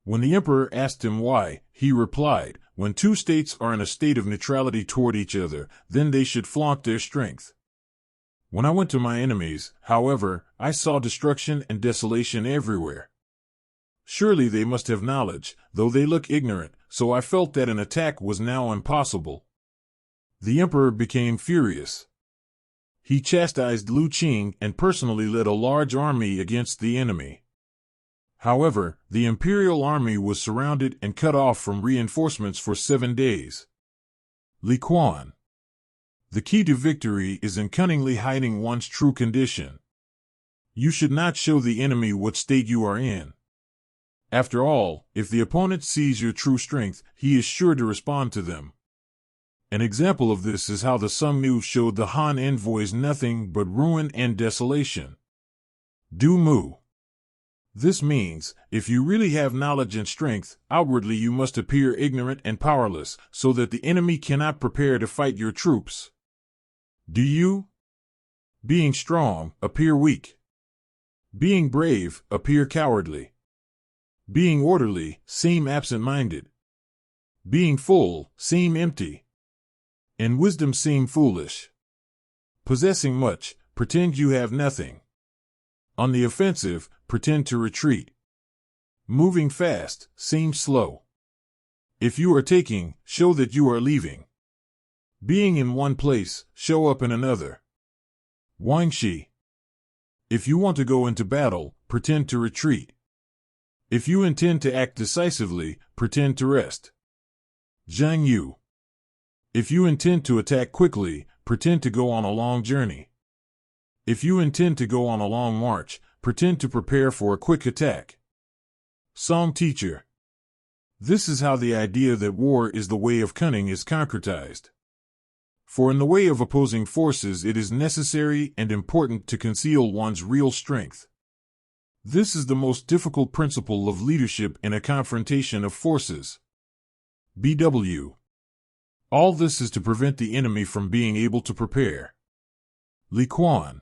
A: When the emperor asked him why, he replied, "When 2 states are in a state of neutrality toward each other, then they should flaunt their strength." When I went to my enemies, however, I saw destruction and desolation everywhere. Surely they must have knowledge, though they look ignorant, so I felt that an attack was now impossible. The emperor became furious. He chastised Lu Qing and personally led a large army against the enemy. However, the imperial army was surrounded and cut off from reinforcements for 7 days. Li Quan. The key to victory is in cunningly hiding one's true condition. You should not show the enemy what state you are in. After all, if the opponent sees your true strength, he is sure to respond to them. An example of this is how the Sungnu showed the Han envoys nothing but ruin and desolation. Du Mu. This means, if you really have knowledge and strength, outwardly you must appear ignorant and powerless, so that the enemy cannot prepare to fight your troops. Do you? Being strong, appear weak. Being brave, appear cowardly. Being orderly, seem absent-minded. Being full, seem empty. In wisdom seem foolish. Possessing much, pretend you have nothing. On the offensive, pretend to retreat. Moving fast, seem slow. If you are taking, show that you are leaving. Being in one place, show up in another. Wangshi. If you want to go into battle, pretend to retreat. If you intend to act decisively, pretend to rest. Zhang Yu. If you intend to attack quickly, pretend to go on a long journey. If you intend to go on a long march, pretend to prepare for a quick attack. Song teacher. This is how the idea that war is the way of cunning is concretized. For in the way of opposing forces it is necessary and important to conceal one's real strength. This is the most difficult principle of leadership in a confrontation of forces. BW. All this is to prevent the enemy from being able to prepare. Li Quan.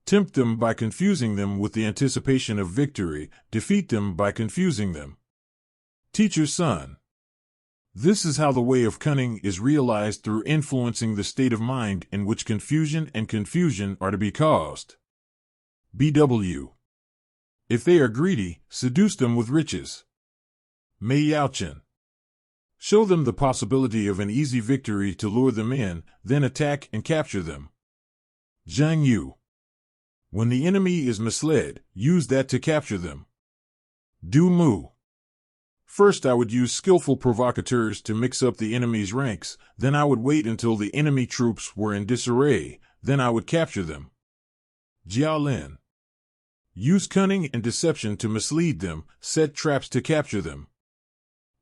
A: Tempt them by confusing them with the anticipation of victory, defeat them by confusing them. Teacher Sun. This is how the way of cunning is realized through influencing the state of mind in which confusion and confusion are to be caused. BW. If they are greedy, seduce them with riches. Mei Yaochen. Show them the possibility of an easy victory to lure them in, then attack and capture them. Zhang Yu. When the enemy is misled, use that to capture them. Du Mu. First I would use skillful provocateurs to mix up the enemy's ranks, then I would wait until the enemy troops were in disarray, then I would capture them. Jiao Lin. Use cunning and deception to mislead them, set traps to capture them.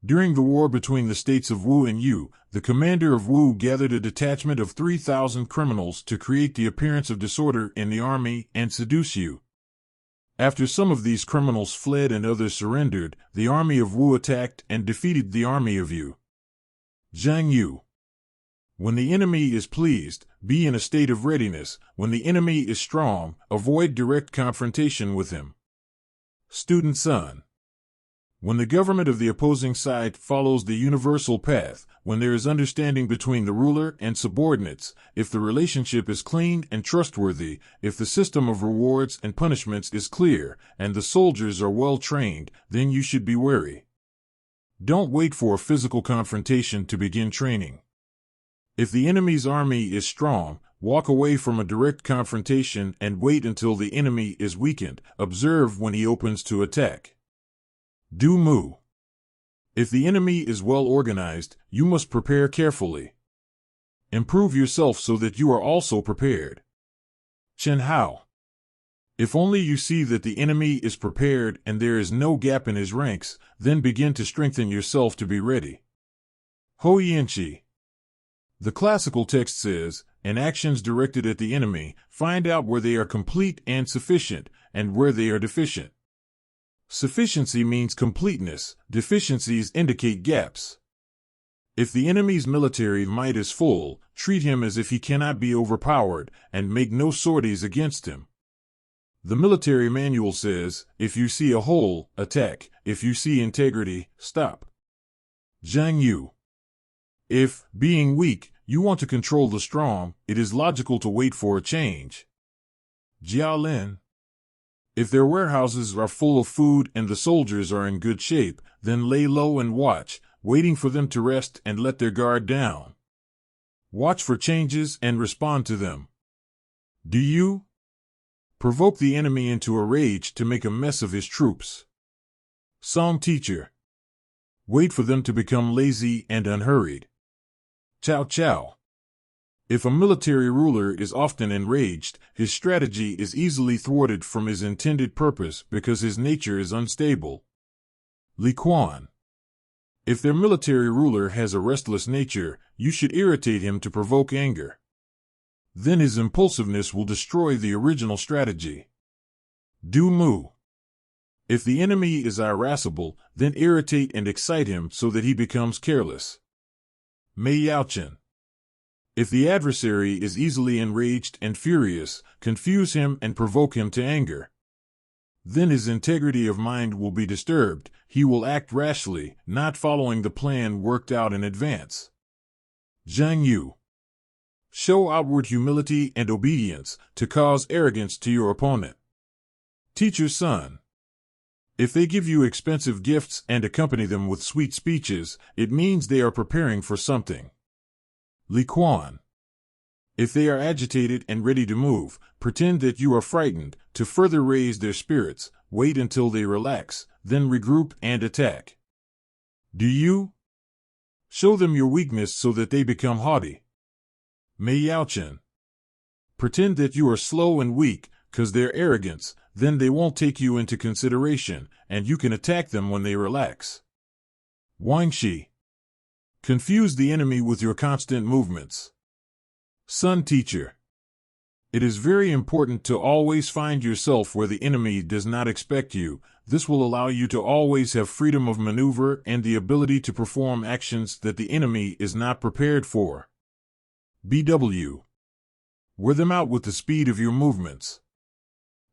A: During the war between the states of Wu and Yu, the commander of Wu gathered a detachment of 3,000 criminals to create the appearance of disorder in the army and seduce Yu. After some of these criminals fled and others surrendered, the army of Wu attacked and defeated the army of Yu. Zhang Yu. When the enemy is pleased, be in a state of readiness. When the enemy is strong, avoid direct confrontation with him. Student Sun. When the government of the opposing side follows the universal path, when there is understanding between the ruler and subordinates, if the relationship is clean and trustworthy, if the system of rewards and punishments is clear, and the soldiers are well trained, then you should be wary. Don't wait for a physical confrontation to begin training. If the enemy's army is strong, walk away from a direct confrontation and wait until the enemy is weakened. Observe when he opens to attack. Du Mu. If the enemy is well organized, you must prepare carefully. Improve yourself so that you are also prepared. Chen Hao. If only you see that the enemy is prepared and there is no gap in his ranks, then begin to strengthen yourself to be ready. Ho Yanqi. The classical text says, in actions directed at the enemy, find out where they are complete and sufficient, and where they are deficient. Sufficiency means completeness, deficiencies indicate gaps. If the enemy's military might is full, treat him as if he cannot be overpowered, and make no sorties against him. The military manual says, if you see a hole, attack, if you see integrity, stop. Zhang Yu. If, being weak, you want to control the strong, it is logical to wait for a change. Jiao Lin. If their warehouses are full of food and the soldiers are in good shape, then lay low and watch, waiting for them to rest and let their guard down. Watch for changes and respond to them. Do you provoke the enemy into a rage to make a mess of his troops? Song teacher. Wait for them to become lazy and unhurried. Chow chow. If a military ruler is often enraged, his strategy is easily thwarted from his intended purpose because his nature is unstable. Li Quan. If their military ruler has a restless nature, you should irritate him to provoke anger. Then his impulsiveness will destroy the original strategy. Du Mu. If the enemy is irascible, then irritate and excite him so that he becomes careless. Mei Yaochen. If the adversary is easily enraged and furious, confuse him and provoke him to anger. then his integrity of mind will be disturbed. He will act rashly, not following the plan worked out in advance. Zhang Yu. Show outward humility and obedience to cause arrogance to your opponent. Teach your son. If they give you expensive gifts and accompany them with sweet speeches, it means they are preparing for something. Li Quan. If they are agitated and ready to move, pretend that you are frightened. To further raise their spirits, wait until they relax, then regroup and attack. Do you? Show them your weakness so that they become haughty. Mei Yaochen. Pretend that you are slow and weak, cause their arrogance, then they won't take you into consideration, and you can attack them when they relax. Wang Shi. Confuse the enemy with your constant movements. Sun Teacher. It is very important to always find yourself where the enemy does not expect you. This will allow you to always have freedom of maneuver and the ability to perform actions that the enemy is not prepared for. BW. Wear them out with the speed of your movements.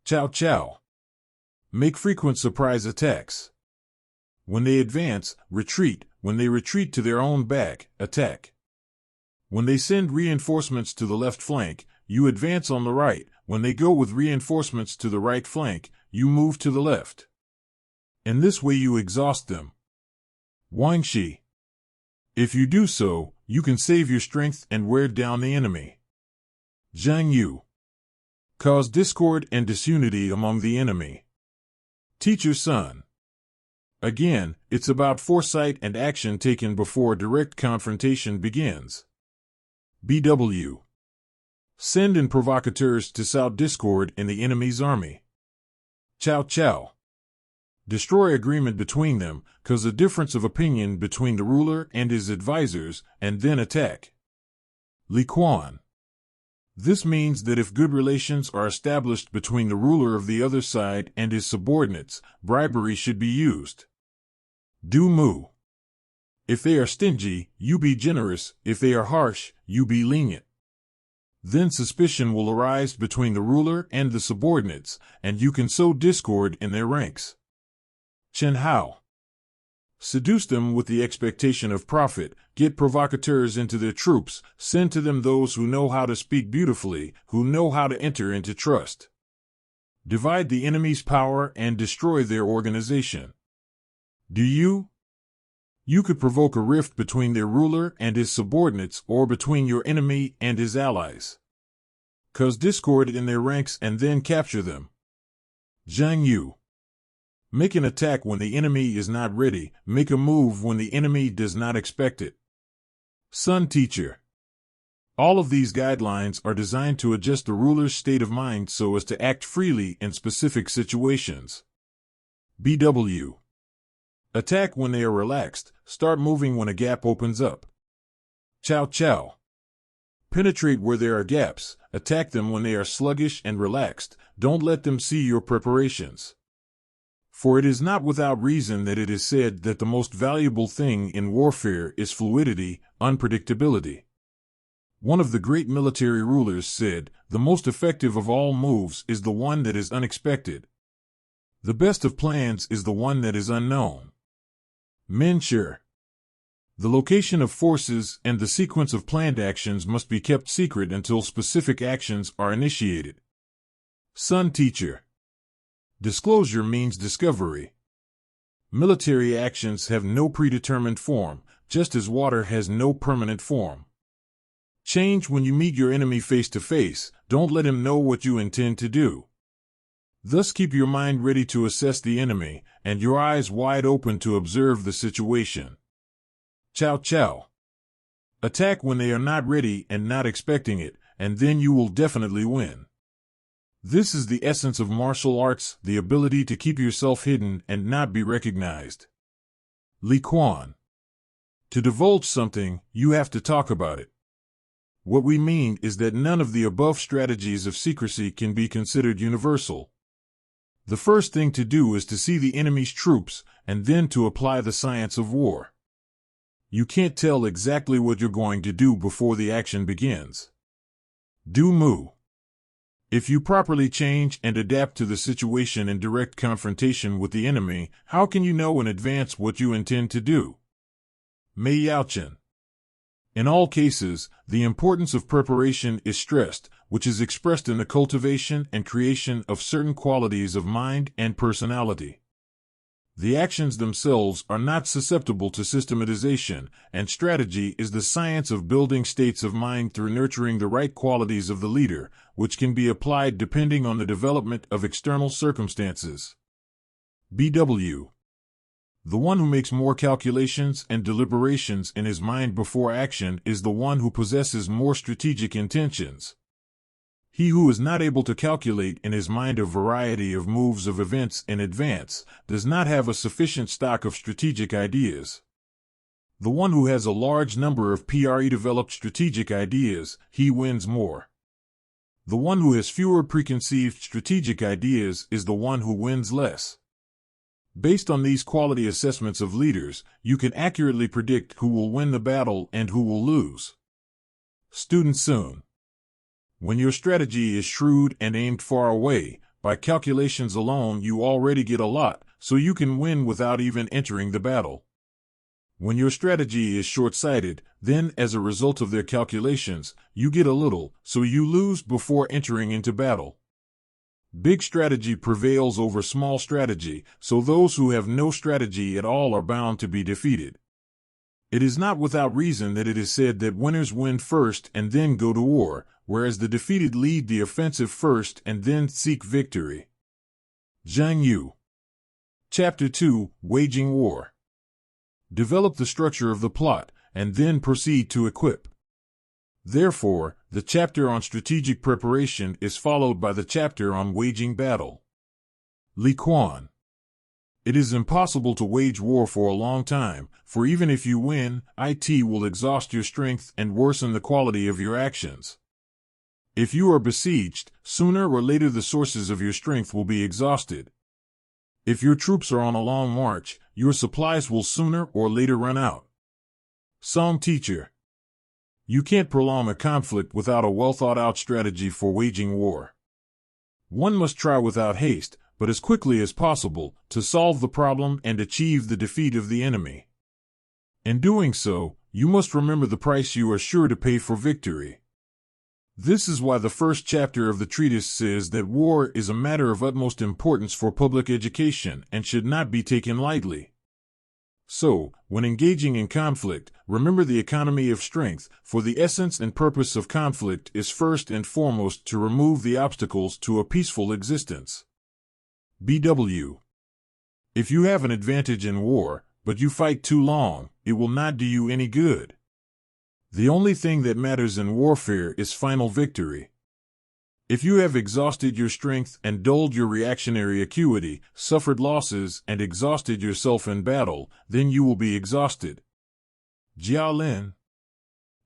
A: Chow Chow. Make frequent surprise attacks. When they advance, retreat. When they retreat to their own back, attack. When they send reinforcements to the left flank, you advance on the right. When they go with reinforcements to the right flank, you move to the left. In this way you exhaust them. Wang Shi. If you do so, you can save your strength and wear down the enemy. Zhang Yu. Cause discord and disunity among the enemy. Teach your son. Again, it's about foresight and action taken before direct confrontation begins. BW. Send in provocateurs to sow discord in the enemy's army. Chow Chow. Destroy agreement between them, cause a difference of opinion between the ruler and his advisors, and then attack. Li Quan. This means that if good relations are established between the ruler of the other side and his subordinates, bribery should be used. Du Mu. If they are stingy, you be generous. If they are harsh, you be lenient. Then suspicion will arise between the ruler and the subordinates, and you can sow discord in their ranks. Chen Hao. Seduce them with the expectation of profit, get provocateurs into their troops, send to them those who know how to speak beautifully, who know how to enter into trust. Divide the enemy's power and destroy their organization. Do you? You could provoke a rift between their ruler and his subordinates or between your enemy and his allies. Cause discord in their ranks and then capture them. Zhang Yu. Make an attack when the enemy is not ready. Make a move when the enemy does not expect it. Sun Teacher. All of these guidelines are designed to adjust the ruler's state of mind so as to act freely in specific situations. BW. Attack when they are relaxed. Start moving when a gap opens up. Chow Chow. Penetrate where there are gaps. Attack them when they are sluggish and relaxed. Don't let them see your preparations. For it is not without reason that it is said that the most valuable thing in warfare is fluidity, unpredictability. One of the great military rulers said, "The most effective of all moves is the one that is unexpected. The best of plans is the one that is unknown." Min Shi. The location of forces and the sequence of planned actions must be kept secret until specific actions are initiated. Sun Teacher. Disclosure means discovery. Military actions have no predetermined form, just as water has no permanent form. Change when you meet your enemy face to face. Don't let him know what you intend to do. Thus keep your mind ready to assess the enemy, and your eyes wide open to observe the situation. Chow Chow. Attack when they are not ready and not expecting it, and then you will definitely win. This is the essence of martial arts, the ability to keep yourself hidden and not be recognized. Li Quan. To divulge something, you have to talk about it. What we mean is that none of the above strategies of secrecy can be considered universal. The first thing to do is to see the enemy's troops, and then to apply the science of war. You can't tell exactly what you're going to do before the action begins. Du Mu. If you properly change and adapt to the situation in direct confrontation with the enemy, how can you know in advance what you intend to do? Mei Yaochen. In all cases, the importance of preparation is stressed, which is expressed in the cultivation and creation of certain qualities of mind and personality. The actions themselves are not susceptible to systematization, and strategy is the science of building states of mind through nurturing the right qualities of the leader, which can be applied depending on the development of external circumstances. BW. The one who makes more calculations and deliberations in his mind before action is the one who possesses more strategic intentions. He who is not able to calculate in his mind a variety of moves of events in advance does not have a sufficient stock of strategic ideas. The one who has a large number of pre-developed strategic ideas, he wins more. The one who has fewer preconceived strategic ideas is the one who wins less. Based on these quality assessments of leaders, you can accurately predict who will win the battle and who will lose. Student Sun. When your strategy is shrewd and aimed far away, by calculations alone you already get a lot, so you can win without even entering the battle. When your strategy is short-sighted, then as a result of their calculations, you get a little, so you lose before entering into battle. Big strategy prevails over small strategy, so those who have no strategy at all are bound to be defeated. It is not without reason that it is said that winners win first and then go to war, whereas the defeated lead the offensive first and then seek victory. Zhang Yu. Chapter 2, Waging War. Develop the structure of the plot, and then proceed to equip. Therefore, the chapter on strategic preparation is followed by the chapter on waging battle. Li Quan. It is impossible to wage war for a long time, for even if you win, it will exhaust your strength and worsen the quality of your actions. If you are besieged, sooner or later the sources of your strength will be exhausted. If your troops are on a long march, your supplies will sooner or later run out. Song Teacher. You can't prolong a conflict without a well-thought-out strategy for waging war. One must try without haste, but as quickly as possible, to solve the problem and achieve the defeat of the enemy. In doing so, you must remember the price you are sure to pay for victory. This is why the first chapter of the treatise says that war is a matter of utmost importance for public education and should not be taken lightly. So, when engaging in conflict, remember the economy of strength, for the essence and purpose of conflict is first and foremost to remove the obstacles to a peaceful existence. BW. If you have an advantage in war, but you fight too long, it will not do you any good. The only thing that matters in warfare is final victory. If you have exhausted your strength and dulled your reactionary acuity, suffered losses and exhausted yourself in battle, then you will be exhausted. Jia Lin.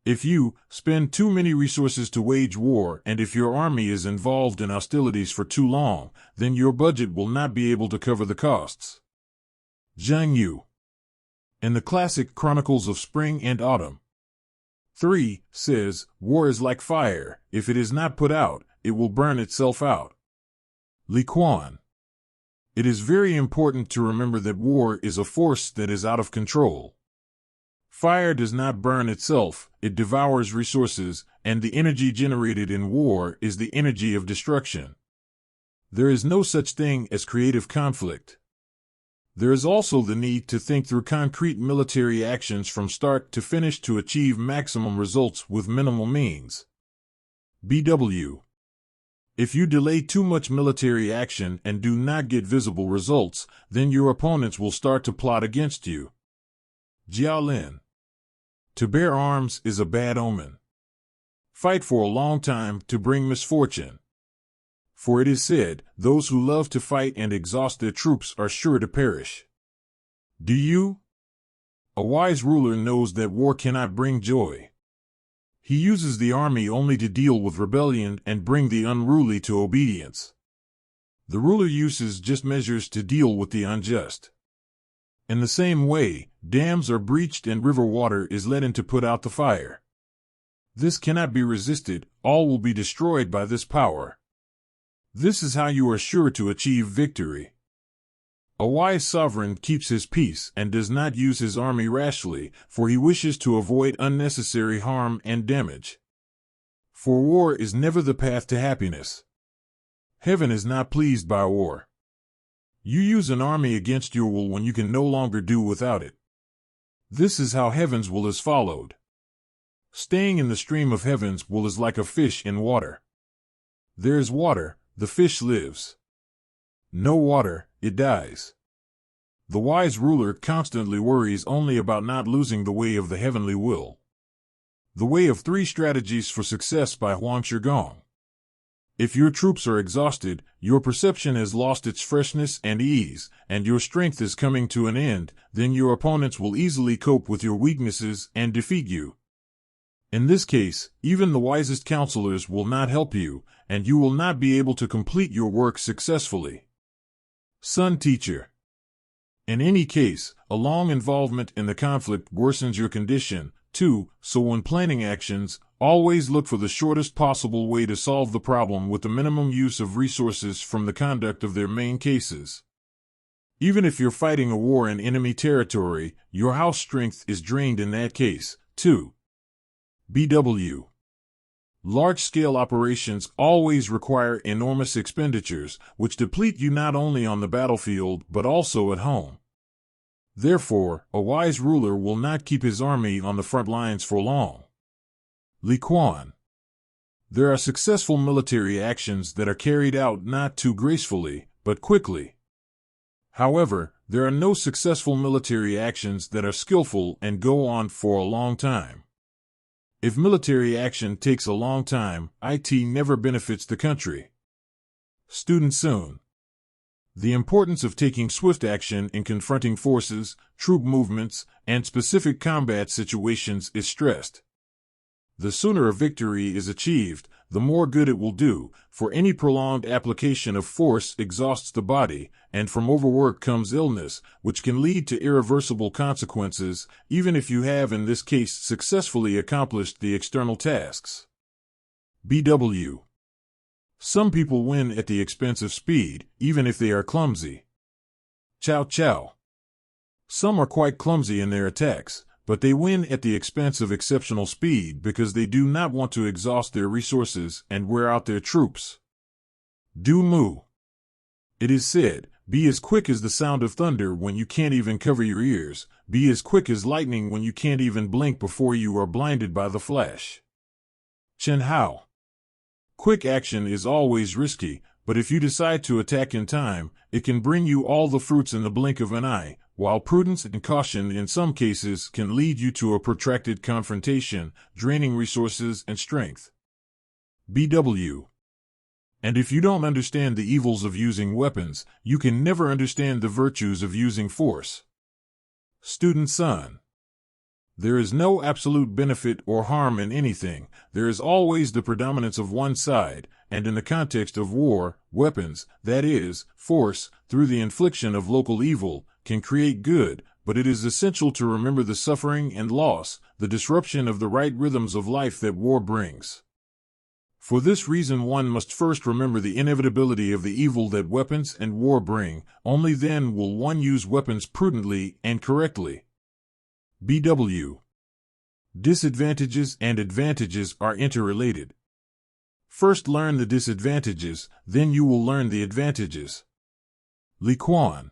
A: If you spend too many resources to wage war and if your army is involved in hostilities for too long, then your budget will not be able to cover the costs. Zhang Yu. In the classic Chronicles of Spring and Autumn 3 says, war is like fire, if it is not put out, it will burn itself out. Li Quan. It is very important to remember that war is a force that is out of control. Fire does not burn itself, it devours resources, and the energy generated in war is the energy of destruction. There is no such thing as creative conflict. There is also the need to think through concrete military actions from start to finish to achieve maximum results with minimal means. BW. If you delay too much military action and do not get visible results, then your opponents will start to plot against you. Jia Lin. To bear arms is a bad omen. Fight for a long time to bring misfortune. For it is said, those who love to fight and exhaust their troops are sure to perish. Do you? A wise ruler knows that war cannot bring joy. He uses the army only to deal with rebellion and bring the unruly to obedience. The ruler uses just measures to deal with the unjust. In the same way, dams are breached and river water is let in to put out the fire. This cannot be resisted, all will be destroyed by this power. This is how you are sure to achieve victory. A wise sovereign keeps his peace and does not use his army rashly, for he wishes to avoid unnecessary harm and damage. For war is never the path to happiness. Heaven is not pleased by war. You use an army against your will when you can no longer do without it. This is how heaven's will is followed. Staying in the stream of heaven's will is like a fish in water. There is water, the fish lives. No water, it dies. The wise ruler constantly worries only about not losing the way of the heavenly will. The Way of 3 Strategies for Success by Huang Shigong. If your troops are exhausted, your perception has lost its freshness and ease, and your strength is coming to an end, then your opponents will easily cope with your weaknesses and defeat you. In this case, even the wisest counselors will not help you, and you will not be able to complete your work successfully. Sun Teacher. In any case, a long involvement in the conflict worsens your condition, too, so when planning actions, always look for the shortest possible way to solve the problem with the minimum use of resources from the conduct of their main cases. Even if you're fighting a war in enemy territory, your house strength is drained in that case, too. BW. Large-scale operations always require enormous expenditures, which deplete you not only on the battlefield but also at home. Therefore, a wise ruler will not keep his army on the front lines for long. Li Quan. There are successful military actions that are carried out not too gracefully, but quickly. However, there are no successful military actions that are skillful and go on for a long time. If military action takes a long time, it never benefits the country. Student Sun. The importance of taking swift action in confronting forces, troop movements, and specific combat situations is stressed. The sooner a victory is achieved, the more good it will do, for any prolonged application of force exhausts the body, and from overwork comes illness, which can lead to irreversible consequences, even if you have in this case successfully accomplished the external tasks. BW. Some people win at the expense of speed, even if they are clumsy. Chow Chow. Some are quite clumsy in their attacks, but they win at the expense of exceptional speed because they do not want to exhaust their resources and wear out their troops. Du Mu. It is said, be as quick as the sound of thunder when you can't even cover your ears, be as quick as lightning when you can't even blink before you are blinded by the flash. Chen Hao. Quick action is always risky, but if you decide to attack in time, it can bring you all the fruits in the blink of an eye, while prudence and caution in some cases can lead you to a protracted confrontation, draining resources and strength. BW. And if you don't understand the evils of using weapons, you can never understand the virtues of using force. Student Sun. There is no absolute benefit or harm in anything, there is always the predominance of one side, and in the context of war, weapons, that is, force, through the infliction of local evil, can create good, but it is essential to remember the suffering and loss, the disruption of the right rhythms of life that war brings. For this reason one must first remember the inevitability of the evil that weapons and war bring, only then will one use weapons prudently and correctly. BW. Disadvantages and advantages are interrelated. First learn the disadvantages, then you will learn the advantages. Li Quan.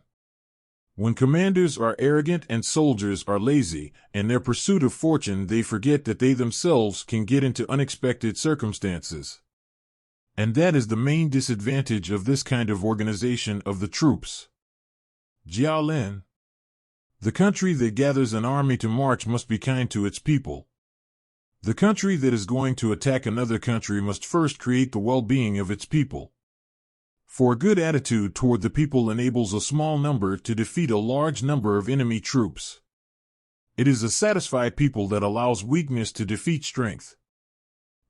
A: When commanders are arrogant and soldiers are lazy, in their pursuit of fortune they forget that they themselves can get into unexpected circumstances. And that is the main disadvantage of this kind of organization of the troops. Jia Lin. The country that gathers an army to march must be kind to its people. The country that is going to attack another country must first create the well-being of its people. For a good attitude toward the people enables a small number to defeat a large number of enemy troops. It is a satisfied people that allows weakness to defeat strength.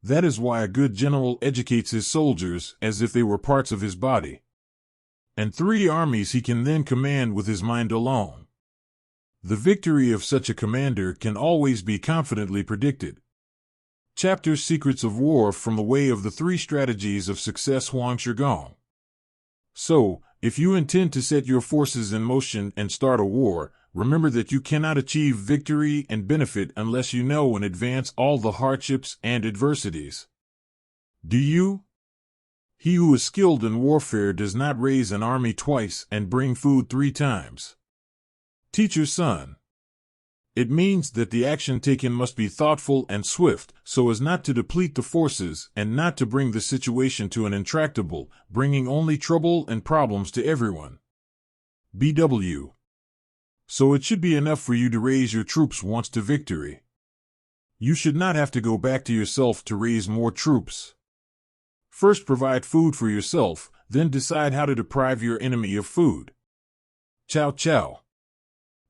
A: That is why a good general educates his soldiers as if they were parts of his body. And 3 armies he can then command with his mind alone. The victory of such a commander can always be confidently predicted. Chapter Secrets of War from the Way of the 3 Strategies of Success Huang Shigong. So, if you intend to set your forces in motion and start a war, remember that you cannot achieve victory and benefit unless you know in advance all the hardships and adversities. Do you? He who is skilled in warfare does not raise an army twice and bring food 3 times. Teacher Sun. It means that the action taken must be thoughtful and swift, so as not to deplete the forces and not to bring the situation to an intractable, bringing only trouble and problems to everyone. BW. So it should be enough for you to raise your troops once to victory. You should not have to go back to yourself to raise more troops. First provide food for yourself, then decide how to deprive your enemy of food. Chow chow.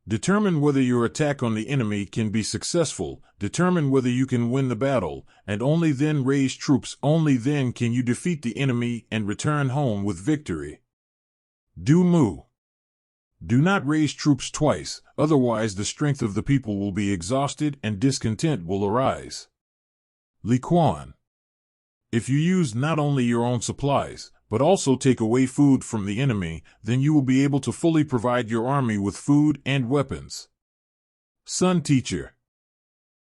A: Determine whether your attack on the enemy can be successful, determine whether you can win the battle, and only then raise troops, only then can you defeat the enemy and return home with victory. Do mu. Do not raise troops twice, otherwise the strength of the people will be exhausted and discontent will arise. Li Quan. If you use not only your own supplies, but also take away food from the enemy, then you will be able to fully provide your army with food and weapons. Sun Teacher.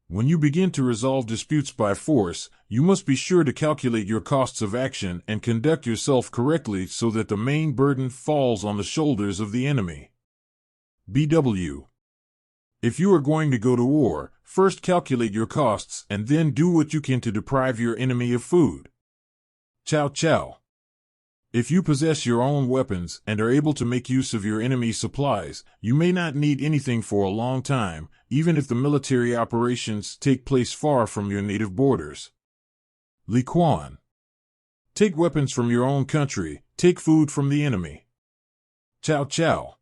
A: When you begin to resolve disputes by force, you must be sure to calculate your costs of action and conduct yourself correctly so that the main burden falls on the shoulders of the enemy. BW. If you are going to go to war, first calculate your costs and then do what you can to deprive your enemy of food. Chow chow. If you possess your own weapons and are able to make use of your enemy's supplies, you may not need anything for a long time, even if the military operations take place far from your native borders. Li Quan. Take weapons from your own country, take food from the enemy. Chow chow.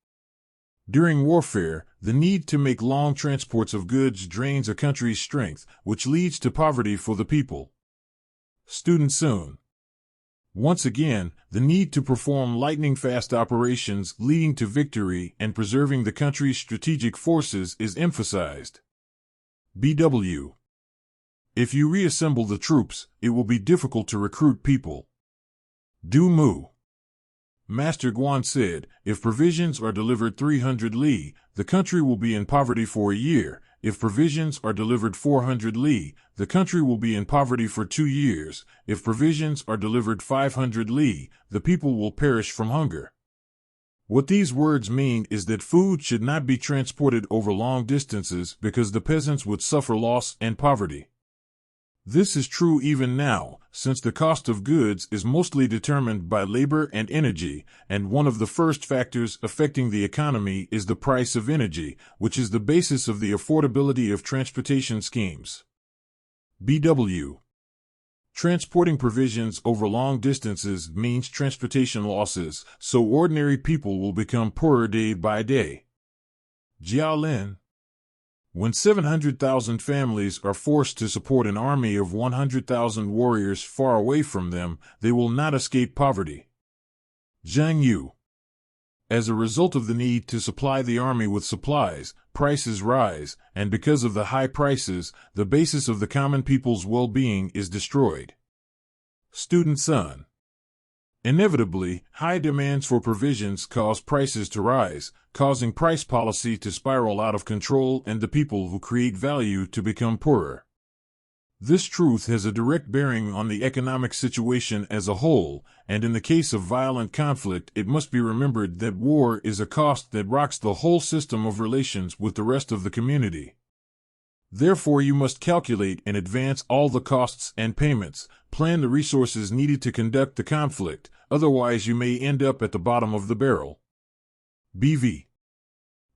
A: During warfare, the need to make long transports of goods drains a country's strength, which leads to poverty for the people. Student Sun. Once again, the need to perform lightning-fast operations leading to victory and preserving the country's strategic forces is emphasized. BW. If you reassemble the troops, it will be difficult to recruit people. Du mu. Master Guan said, if provisions are delivered 300 li, the country will be in poverty for a year. If provisions are delivered 400 li, the country will be in poverty for 2 years. If provisions are delivered 500 li, the people will perish from hunger. What these words mean is that food should not be transported over long distances because the peasants would suffer loss and poverty. This is true even now, since the cost of goods is mostly determined by labor and energy, and one of the first factors affecting the economy is the price of energy, which is the basis of the affordability of transportation schemes. BW. Transporting provisions over long distances means transportation losses, so ordinary people will become poorer day by day. Jiaolin. When 700,000 families are forced to support an army of 100,000 warriors far away from them, they will not escape poverty. Zhang Yu. As a result of the need to supply the army with supplies, prices rise, and because of the high prices, the basis of the common people's well-being is destroyed. Student Sun. Inevitably, high demands for provisions cause prices to rise, causing price policy to spiral out of control and the people who create value to become poorer. This truth has a direct bearing on the economic situation as a whole, and in the case of violent conflict, it must be remembered that war is a cost that rocks the whole system of relations with the rest of the community. Therefore, you must calculate in advance all the costs and payments, plan the resources needed to conduct the conflict, otherwise you may end up at the bottom of the barrel. BV.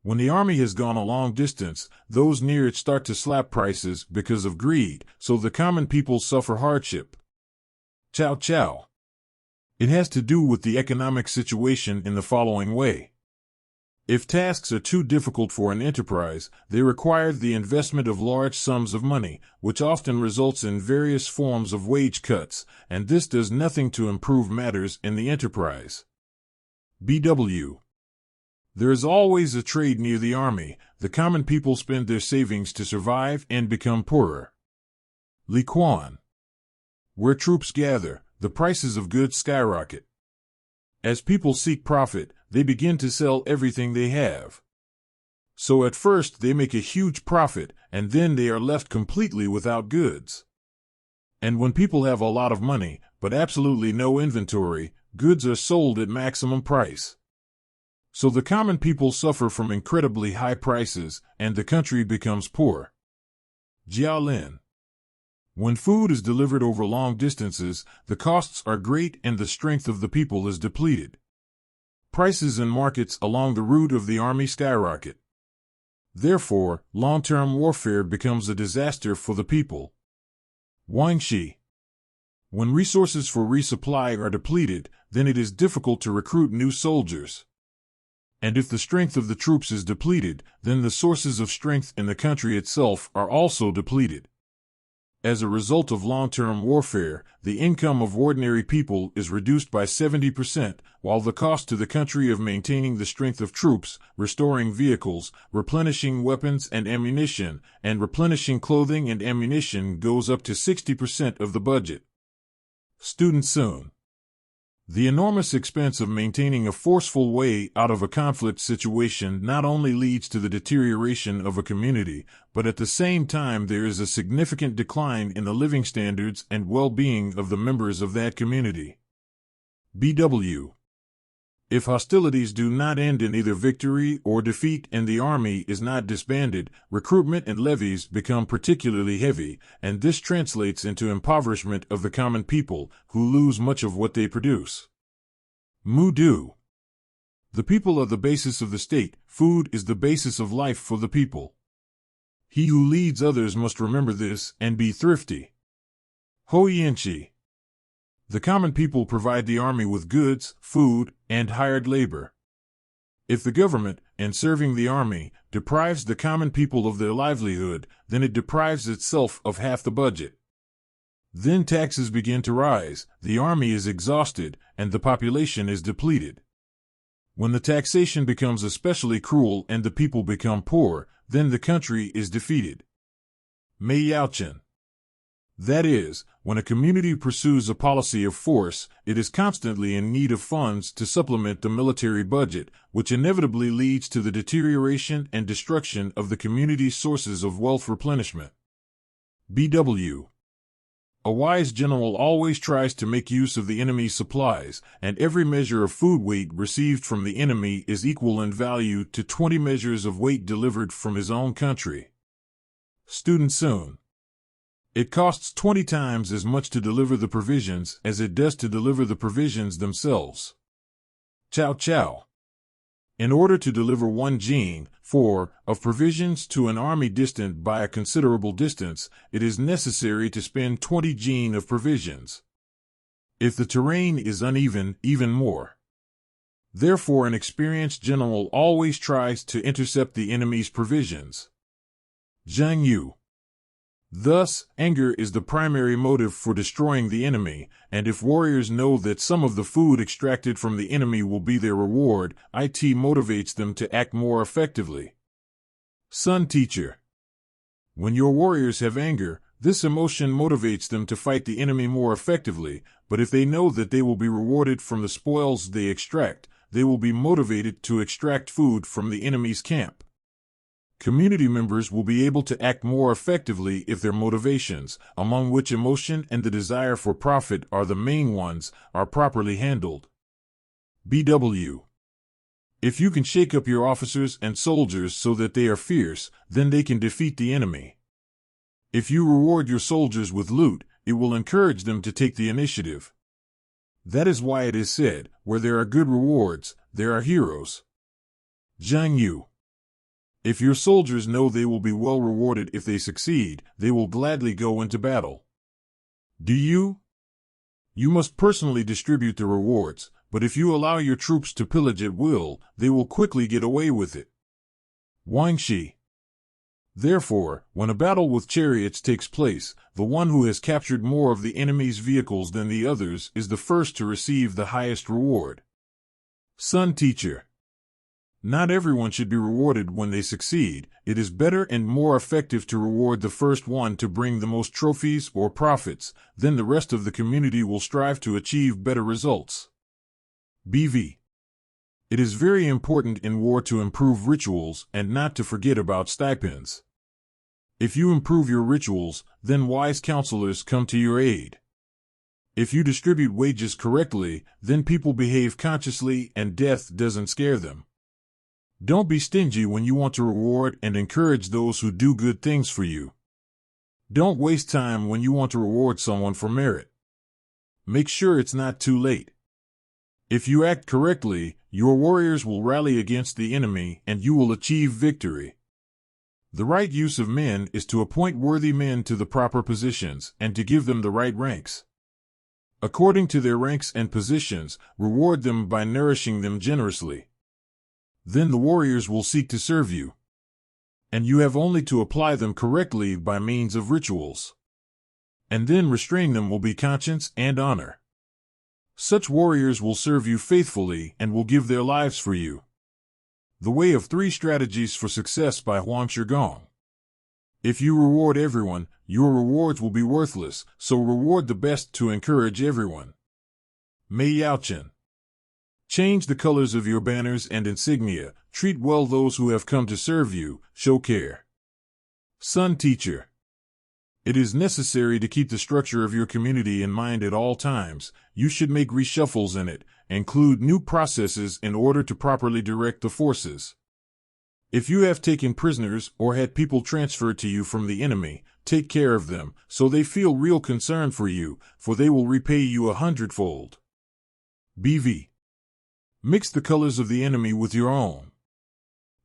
A: When the army has gone a long distance, those near it start to slap prices because of greed, so the common people suffer hardship. Chow chow. It has to do with the economic situation in the following way. If tasks are too difficult for an enterprise, they require the investment of large sums of money, which often results in various forms of wage cuts, and this does nothing to improve matters in the enterprise. BW. There is always a trade near the army. The common people spend their savings to survive and become poorer. Li Quan. Where troops gather, the prices of goods skyrocket. As people seek profit, they begin to sell everything they have. So at first they make a huge profit, and then they are left completely without goods. And when people have a lot of money, but absolutely no inventory, goods are sold at maximum price. So the common people suffer from incredibly high prices, and the country becomes poor. Jiaolin. When food is delivered over long distances, the costs are great and the strength of the people is depleted. Prices in markets along the route of the army skyrocket. Therefore, long-term warfare becomes a disaster for the people. Wangxi. When resources for resupply are depleted, then it is difficult to recruit new soldiers. And if the strength of the troops is depleted, then the sources of strength in the country itself are also depleted. As a result of long-term warfare, the income of ordinary people is reduced by 70%, while the cost to the country of maintaining the strength of troops, restoring vehicles, replenishing weapons and ammunition, and replenishing clothing and ammunition goes up to 60% of the budget. Student Sun. The enormous expense of maintaining a forceful way out of a conflict situation not only leads to the deterioration of a community, but at the same time there is a significant decline in the living standards and well-being of the members of that community. BW. If hostilities do not end in either victory or defeat and the army is not disbanded, recruitment and levies become particularly heavy, and this translates into impoverishment of the common people, who lose much of what they produce. Mudu. The people are the basis of the state. Food is the basis of life for the people. He who leads others must remember this and be thrifty. Hoyanchi. The common people provide the army with goods, food, and hired labor. If the government, in serving the army, deprives the common people of their livelihood, then it deprives itself of half the budget. Then taxes begin to rise, the army is exhausted, and the population is depleted. When the taxation becomes especially cruel and the people become poor, then the country is defeated. Mei Yaochen. That is, when a community pursues a policy of force, it is constantly in need of funds to supplement the military budget, which inevitably leads to the deterioration and destruction of the community's sources of wealth replenishment. BW. A wise general always tries to make use of the enemy's supplies, and every measure of food weight received from the enemy is equal in value to 20 measures of weight delivered from his own country. Student Sun. It costs 20 times as much to deliver the provisions as it does to deliver the provisions themselves. Chow Chow. In order to deliver 1 jing, 4, of provisions to an army distant by a considerable distance, it is necessary to spend 20 jing of provisions. If the terrain is uneven, even more. Therefore, an experienced general always tries to intercept the enemy's provisions. Zhang Yu. Thus, anger is the primary motive for destroying the enemy, and if warriors know that some of the food extracted from the enemy will be their reward, it motivates them to act more effectively. Sun Teacher. When your warriors have anger, this emotion motivates them to fight the enemy more effectively, but if they know that they will be rewarded from the spoils they extract, they will be motivated to extract food from the enemy's camp. Community members will be able to act more effectively if their motivations, among which emotion and the desire for profit are the main ones, are properly handled. BW. If you can shake up your officers and soldiers so that they are fierce, then they can defeat the enemy. If you reward your soldiers with loot, it will encourage them to take the initiative. That is why it is said, where there are good rewards, there are heroes. Zhang Yu. If your soldiers know they will be well rewarded if they succeed, they will gladly go into battle. Do you? You must personally distribute the rewards, but if you allow your troops to pillage at will, they will quickly get away with it. Wangxi. Therefore, when a battle with chariots takes place, the one who has captured more of the enemy's vehicles than the others is the first to receive the highest reward. Sun Teacher. Not everyone should be rewarded when they succeed. It is better and more effective to reward the first one to bring the most trophies or profits, then the rest of the community will strive to achieve better results. BV. It is very important in war to improve rituals and not to forget about stipends. If you improve your rituals, then wise counselors come to your aid. If you distribute wages correctly, then people behave consciously and death doesn't scare them. Don't be stingy when you want to reward and encourage those who do good things for you. Don't waste time when you want to reward someone for merit. Make sure it's not too late. If you act correctly, your warriors will rally against the enemy and you will achieve victory. The right use of men is to appoint worthy men to the proper positions and to give them the right ranks. According to their ranks and positions, reward them by nourishing them generously. Then the warriors will seek to serve you. And you have only to apply them correctly by means of rituals. And then restrain them will be conscience and honor. Such warriors will serve you faithfully and will give their lives for you. The Way of 3 Strategies for Success by Huang Shigong. If you reward everyone, your rewards will be worthless, so reward the best to encourage everyone. Mei Yaochen. Change the colors of your banners and insignia, treat well those who have come to serve you, show care. Sun Teacher. It is necessary to keep the structure of your community in mind at all times. You should make reshuffles in it, include new processes in order to properly direct the forces. If you have taken prisoners or had people transferred to you from the enemy, take care of them, so they feel real concern for you, for they will repay you 100-fold. BV. Mix the colors of the enemy with your own.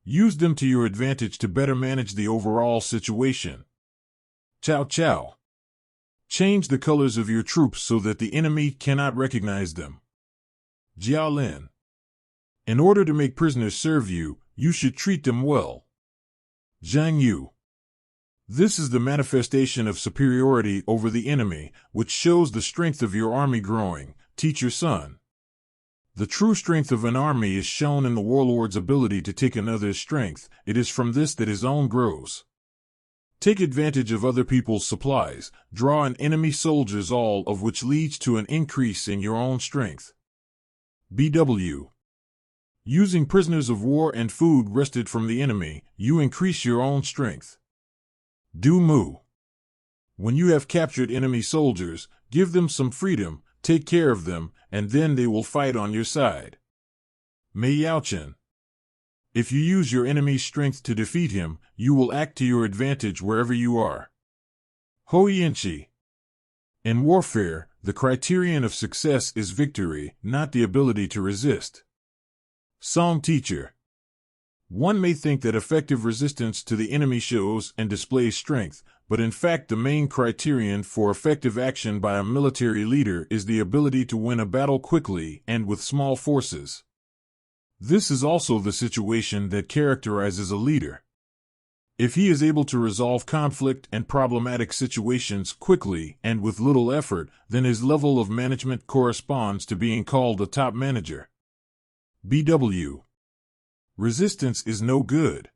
A: Use them to your advantage to better manage the overall situation. Chow Chow. Change the colors of your troops so that the enemy cannot recognize them. Jiao Lin. In order to make prisoners serve you, you should treat them well. Zhang Yu. This is the manifestation of superiority over the enemy, which shows the strength of your army growing. Teach your son. The true strength of an army is shown in the warlord's ability to take another's strength. It is from this that his own grows. Take advantage of other people's supplies. Draw in enemy soldiers, all of which leads to an increase in your own strength. BW. Using prisoners of war and food wrested from the enemy, you increase your own strength. Du Mu. When you have captured enemy soldiers, give them some freedom, take care of them, and then they will fight on your side. Mei Yaochen. If you use your enemy's strength to defeat him, you will act to your advantage wherever you are. Ho Yanqi. In warfare, the criterion of success is victory, not the ability to resist. Song Teacher. One may think that effective resistance to the enemy shows and displays strength, but in fact the main criterion for effective action by a military leader is the ability to win a battle quickly and with small forces. This is also the situation that characterizes a leader. If he is able to resolve conflict and problematic situations quickly and with little effort, then his level of management corresponds to being called a top manager. BW. Resistance is no good.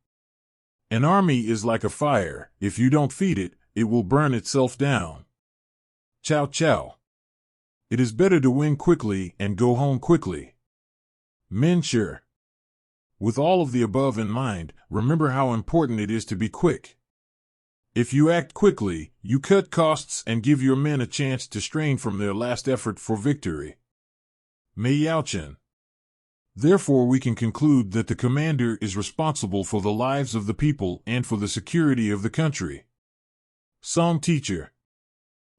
A: An army is like a fire. If you don't feed it, it will burn itself down. Chow Chow. It is better to win quickly and go home quickly. Min Sure. With all of the above in mind, remember how important it is to be quick. If you act quickly, you cut costs and give your men a chance to strain from their last effort for victory. Mei Yaochen. Therefore, we can conclude that the commander is responsible for the lives of the people and for the security of the country. Song Teacher.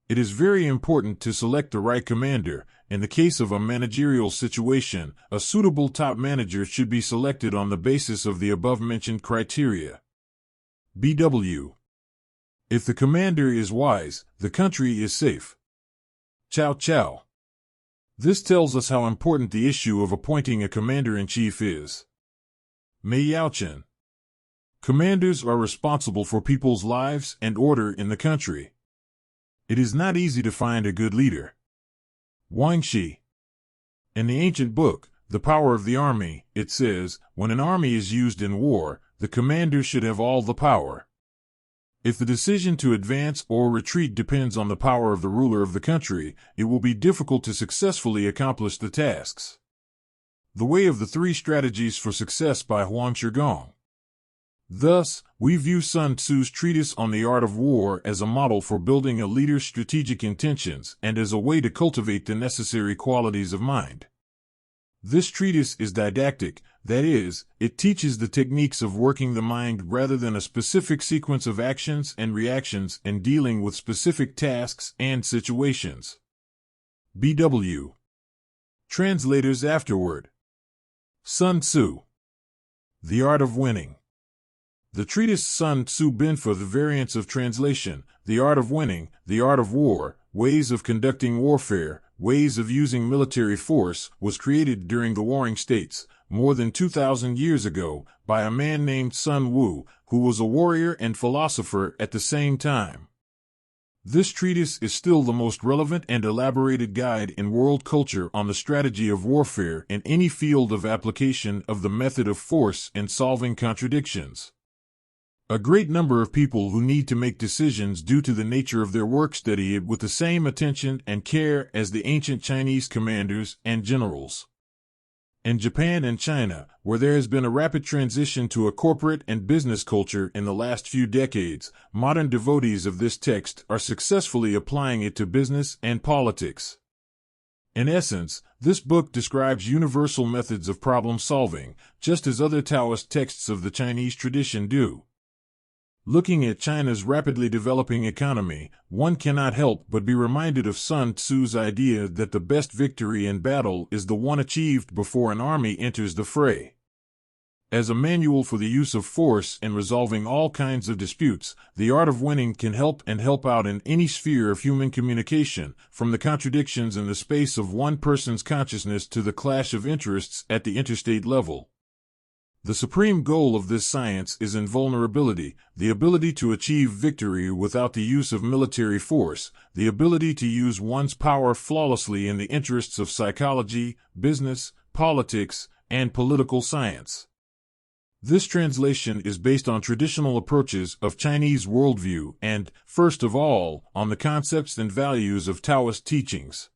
A: It is very important to select the right commander. In the case of a managerial situation, a suitable top manager should be selected on the basis of the above-mentioned criteria. BW. If the commander is wise, the country is safe. Chow Chow. This tells us how important the issue of appointing a commander-in-chief is. Mei Yaochen. Commanders are responsible for people's lives and order in the country. It is not easy to find a good leader. Wang Shi. In the ancient book, The Power of the Army, it says, when an army is used in war, the commander should have all the power. If the decision to advance or retreat depends on the power of the ruler of the country, it will be difficult to successfully accomplish the tasks. The Way of the Three Strategies for Success by Huang Shigong. Thus, we view Sun Tzu's treatise on the art of war as a model for building a leader's strategic intentions and as a way to cultivate the necessary qualities of mind. This treatise is didactic, that is, it teaches the techniques of working the mind rather than a specific sequence of actions and reactions in dealing with specific tasks and situations. B.W. Translators afterward. Sun Tzu. The Art of Winning. The treatise Sun Tzu bin for the variants of translation, The Art of Winning, The Art of War, Ways of Conducting Warfare, Ways of Using Military Force, was created during the Warring States, more than 2,000 years ago, by a man named Sun Tzu, who was a warrior and philosopher at the same time. This treatise is still the most relevant and elaborated guide in world culture on the strategy of warfare in any field of application of the method of force in solving contradictions. A great number of people who need to make decisions due to the nature of their work study it with the same attention and care as the ancient Chinese commanders and generals. In Japan and China, where there has been a rapid transition to a corporate and business culture in the last few decades, modern devotees of this text are successfully applying it to business and politics. In essence, this book describes universal methods of problem solving, just as other Taoist texts of the Chinese tradition do. Looking at China's rapidly developing economy, one cannot help but be reminded of Sun Tzu's idea that the best victory in battle is the one achieved before an army enters the fray. As a manual for the use of force in resolving all kinds of disputes, The Art of Winning can help out in any sphere of human communication, from the contradictions in the space of one person's consciousness to the clash of interests at the interstate level. The supreme goal of this science is invulnerability, the ability to achieve victory without the use of military force, the ability to use one's power flawlessly in the interests of psychology, business, politics, and political science. This translation is based on traditional approaches of Chinese worldview and, first of all, on the concepts and values of Taoist teachings.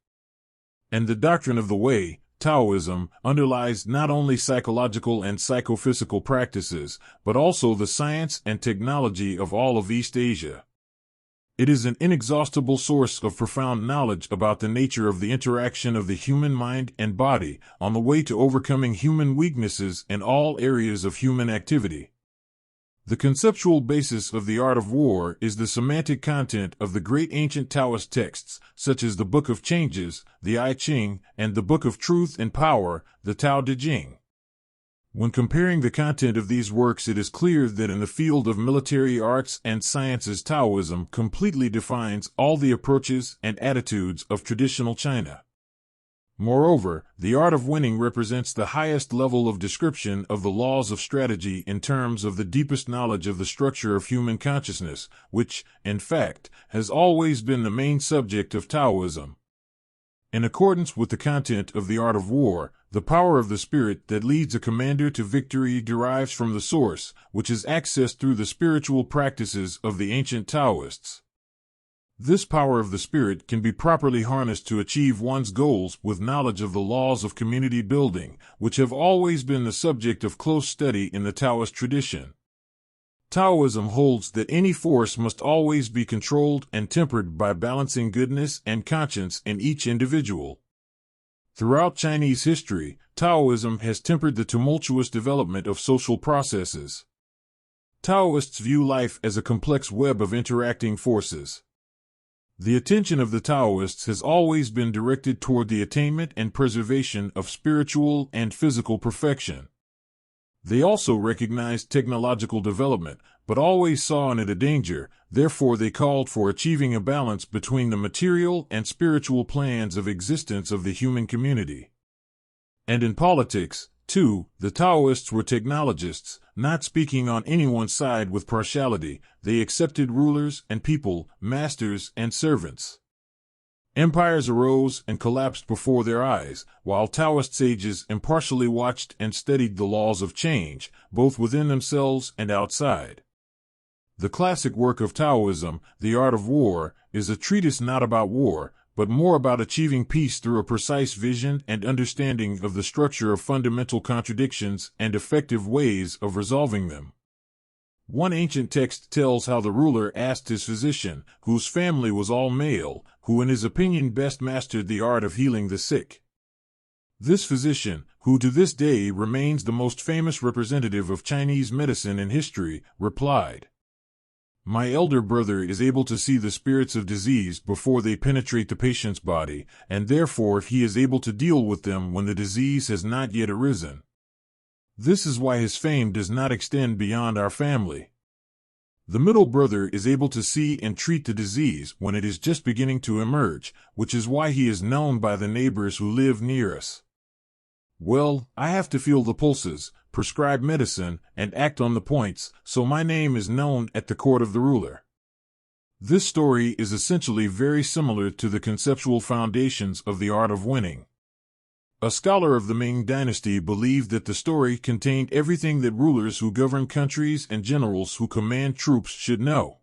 A: And the doctrine of the Way, Taoism, underlies not only psychological and psychophysical practices, but also the science and technology of all of East Asia. It is an inexhaustible source of profound knowledge about the nature of the interaction of the human mind and body on the way to overcoming human weaknesses in all areas of human activity. The conceptual basis of the art of war is the semantic content of the great ancient Taoist texts, such as the Book of Changes, the I Ching, and the Book of Truth and Power, the Tao Te Ching. When comparing the content of these works, it is clear that in the field of military arts and sciences, Taoism completely defines all the approaches and attitudes of traditional China. Moreover, The Art of Winning represents the highest level of description of the laws of strategy in terms of the deepest knowledge of the structure of human consciousness, which, in fact, has always been the main subject of Taoism. In accordance with the content of The Art of War, the power of the spirit that leads a commander to victory derives from the source, which is accessed through the spiritual practices of the ancient Taoists. This power of the spirit can be properly harnessed to achieve one's goals with knowledge of the laws of community building, which have always been the subject of close study in the Taoist tradition. Taoism holds that any force must always be controlled and tempered by balancing goodness and conscience in each individual. Throughout Chinese history, Taoism has tempered the tumultuous development of social processes. Taoists view life as a complex web of interacting forces. The attention of the Taoists has always been directed toward the attainment and preservation of spiritual and physical perfection. They also recognized technological development, but always saw in it a danger, therefore they called for achieving a balance between the material and spiritual plans of existence of the human community. And in politics, too, the Taoists were technologists, not speaking on anyone's side with partiality. They accepted rulers and people, masters and servants. Empires arose and collapsed before their eyes, while Taoist sages impartially watched and studied the laws of change, both within themselves and outside. The classic work of Taoism, The Art of War, is a treatise not about war, but more about achieving peace through a precise vision and understanding of the structure of fundamental contradictions and effective ways of resolving them. One ancient text tells how the ruler asked his physician, whose family was all male, who in his opinion best mastered the art of healing the sick. This physician, who to this day remains the most famous representative of Chinese medicine in history, replied, "My elder brother is able to see the spirits of disease before they penetrate the patient's body, and therefore he is able to deal with them when the disease has not yet arisen. This is why his fame does not extend beyond our family. The middle brother is able to see and treat the disease when it is just beginning to emerge, which is why he is known by the neighbors who live near us. Well, I have to feel the pulses, prescribe medicine, and act on the points, so my name is known at the court of the ruler." This story is essentially very similar to the conceptual foundations of the art of winning. A scholar of the Ming dynasty believed that the story contained everything that rulers who govern countries and generals who command troops should know.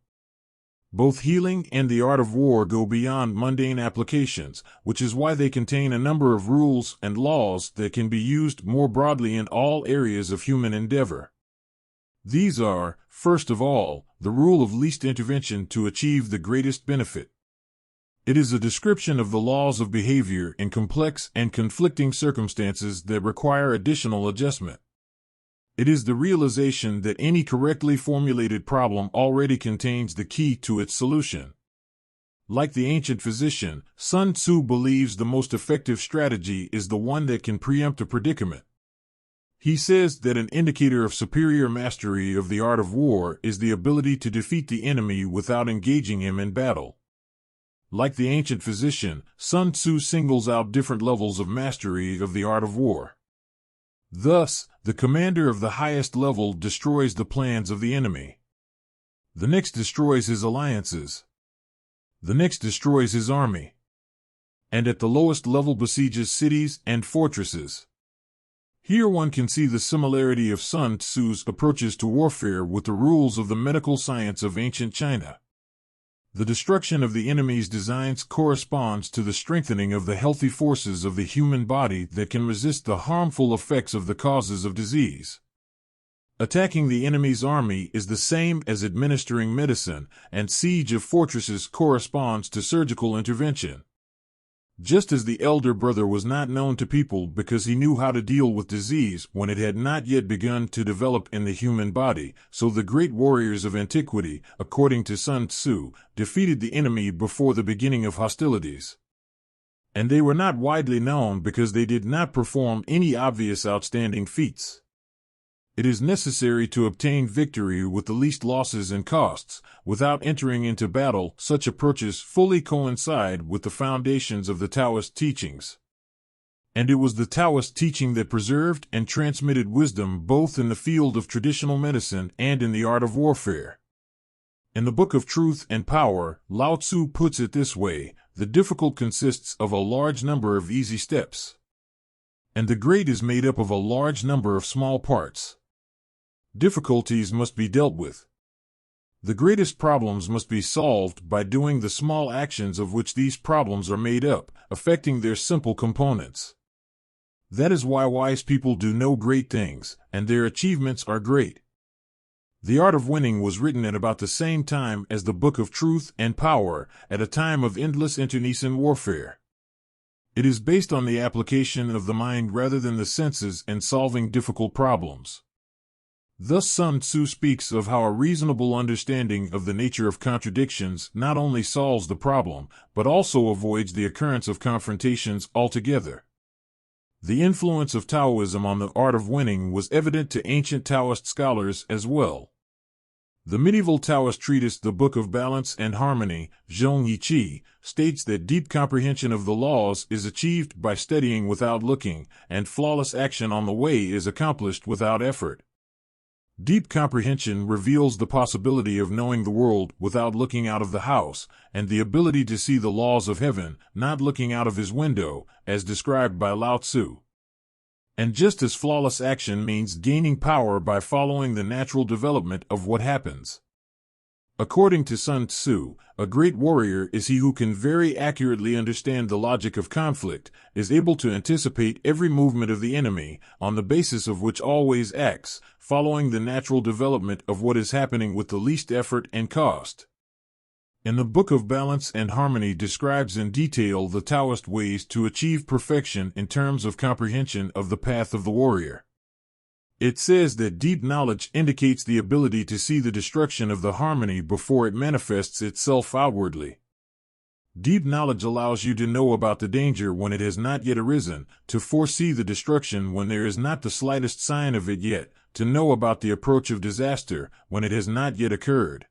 A: Both healing and the art of war go beyond mundane applications, which is why they contain a number of rules and laws that can be used more broadly in all areas of human endeavor. These are, first of all, the rule of least intervention to achieve the greatest benefit. It is a description of the laws of behavior in complex and conflicting circumstances that require additional adjustment. It is the realization that any correctly formulated problem already contains the key to its solution. Like the ancient physician, Sun Tzu believes the most effective strategy is the one that can preempt a predicament. He says that an indicator of superior mastery of the art of war is the ability to defeat the enemy without engaging him in battle. Like the ancient physician, Sun Tzu singles out different levels of mastery of the art of war. Thus, the commander of the highest level destroys the plans of the enemy. The next destroys his alliances. The next destroys his army. And at the lowest level besieges cities and fortresses. Here one can see the similarity of Sun Tzu's approaches to warfare with the rules of the medical science of ancient China. The destruction of the enemy's designs corresponds to the strengthening of the healthy forces of the human body that can resist the harmful effects of the causes of disease. Attacking the enemy's army is the same as administering medicine, and siege of fortresses corresponds to surgical intervention. Just as the elder brother was not known to people because he knew how to deal with disease when it had not yet begun to develop in the human body, so the great warriors of antiquity, according to Sun Tzu, defeated the enemy before the beginning of hostilities. And they were not widely known because they did not perform any obvious outstanding feats. It is necessary to obtain victory with the least losses and costs, without entering into battle. Such approaches fully coincide with the foundations of the Taoist teachings. And it was the Taoist teaching that preserved and transmitted wisdom both in the field of traditional medicine and in the art of warfare. In the Book of Truth and Power, Lao Tzu puts it this way: the difficult consists of a large number of easy steps, and the great is made up of a large number of small parts. Difficulties must be dealt with. The greatest problems must be solved by doing the small actions of which these problems are made up, affecting their simple components. That is why wise people do no great things, and their achievements are great. The Art of Winning was written at about the same time as the Book of Truth and Power, at a time of endless internecine warfare. It is based on the application of the mind rather than the senses and solving difficult problems. Thus Sun Tzu speaks of how a reasonable understanding of the nature of contradictions not only solves the problem, but also avoids the occurrence of confrontations altogether. The influence of Taoism on the art of winning was evident to ancient Taoist scholars as well. The medieval Taoist treatise The Book of Balance and Harmony, Zhong Yi Qi, states that deep comprehension of the laws is achieved by studying without looking, and flawless action on the way is accomplished without effort. Deep comprehension reveals the possibility of knowing the world without looking out of the house, and the ability to see the laws of heaven, not looking out of his window, as described by Lao Tzu. And just as flawless action means gaining power by following the natural development of what happens. According to Sun Tzu, a great warrior is he who can very accurately understand the logic of conflict, is able to anticipate every movement of the enemy, on the basis of which always acts, following the natural development of what is happening with the least effort and cost. In the Book of Balance and Harmony describes in detail the Taoist ways to achieve perfection in terms of comprehension of the path of the warrior. It says that deep knowledge indicates the ability to see the destruction of the harmony before it manifests itself outwardly. Deep knowledge allows you to know about the danger when it has not yet arisen, to foresee the destruction when there is not the slightest sign of it yet, to know about the approach of disaster when it has not yet occurred.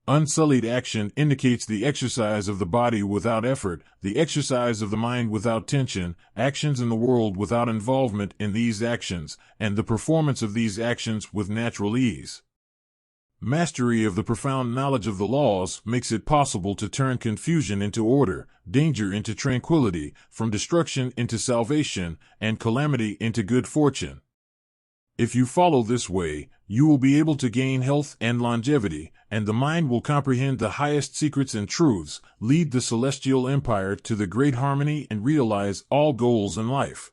A: Unsullied action indicates the exercise of the body without effort, the exercise of the mind without tension, actions in the world without involvement in these actions, and the performance of these actions with natural ease. Mastery of the profound knowledge of the laws makes it possible to turn confusion into order, danger into tranquility, from destruction into salvation, and calamity into good fortune. If you follow this way, you will be able to gain health and longevity, and the mind will comprehend the highest secrets and truths, lead the celestial empire to the great harmony, and realize all goals in life.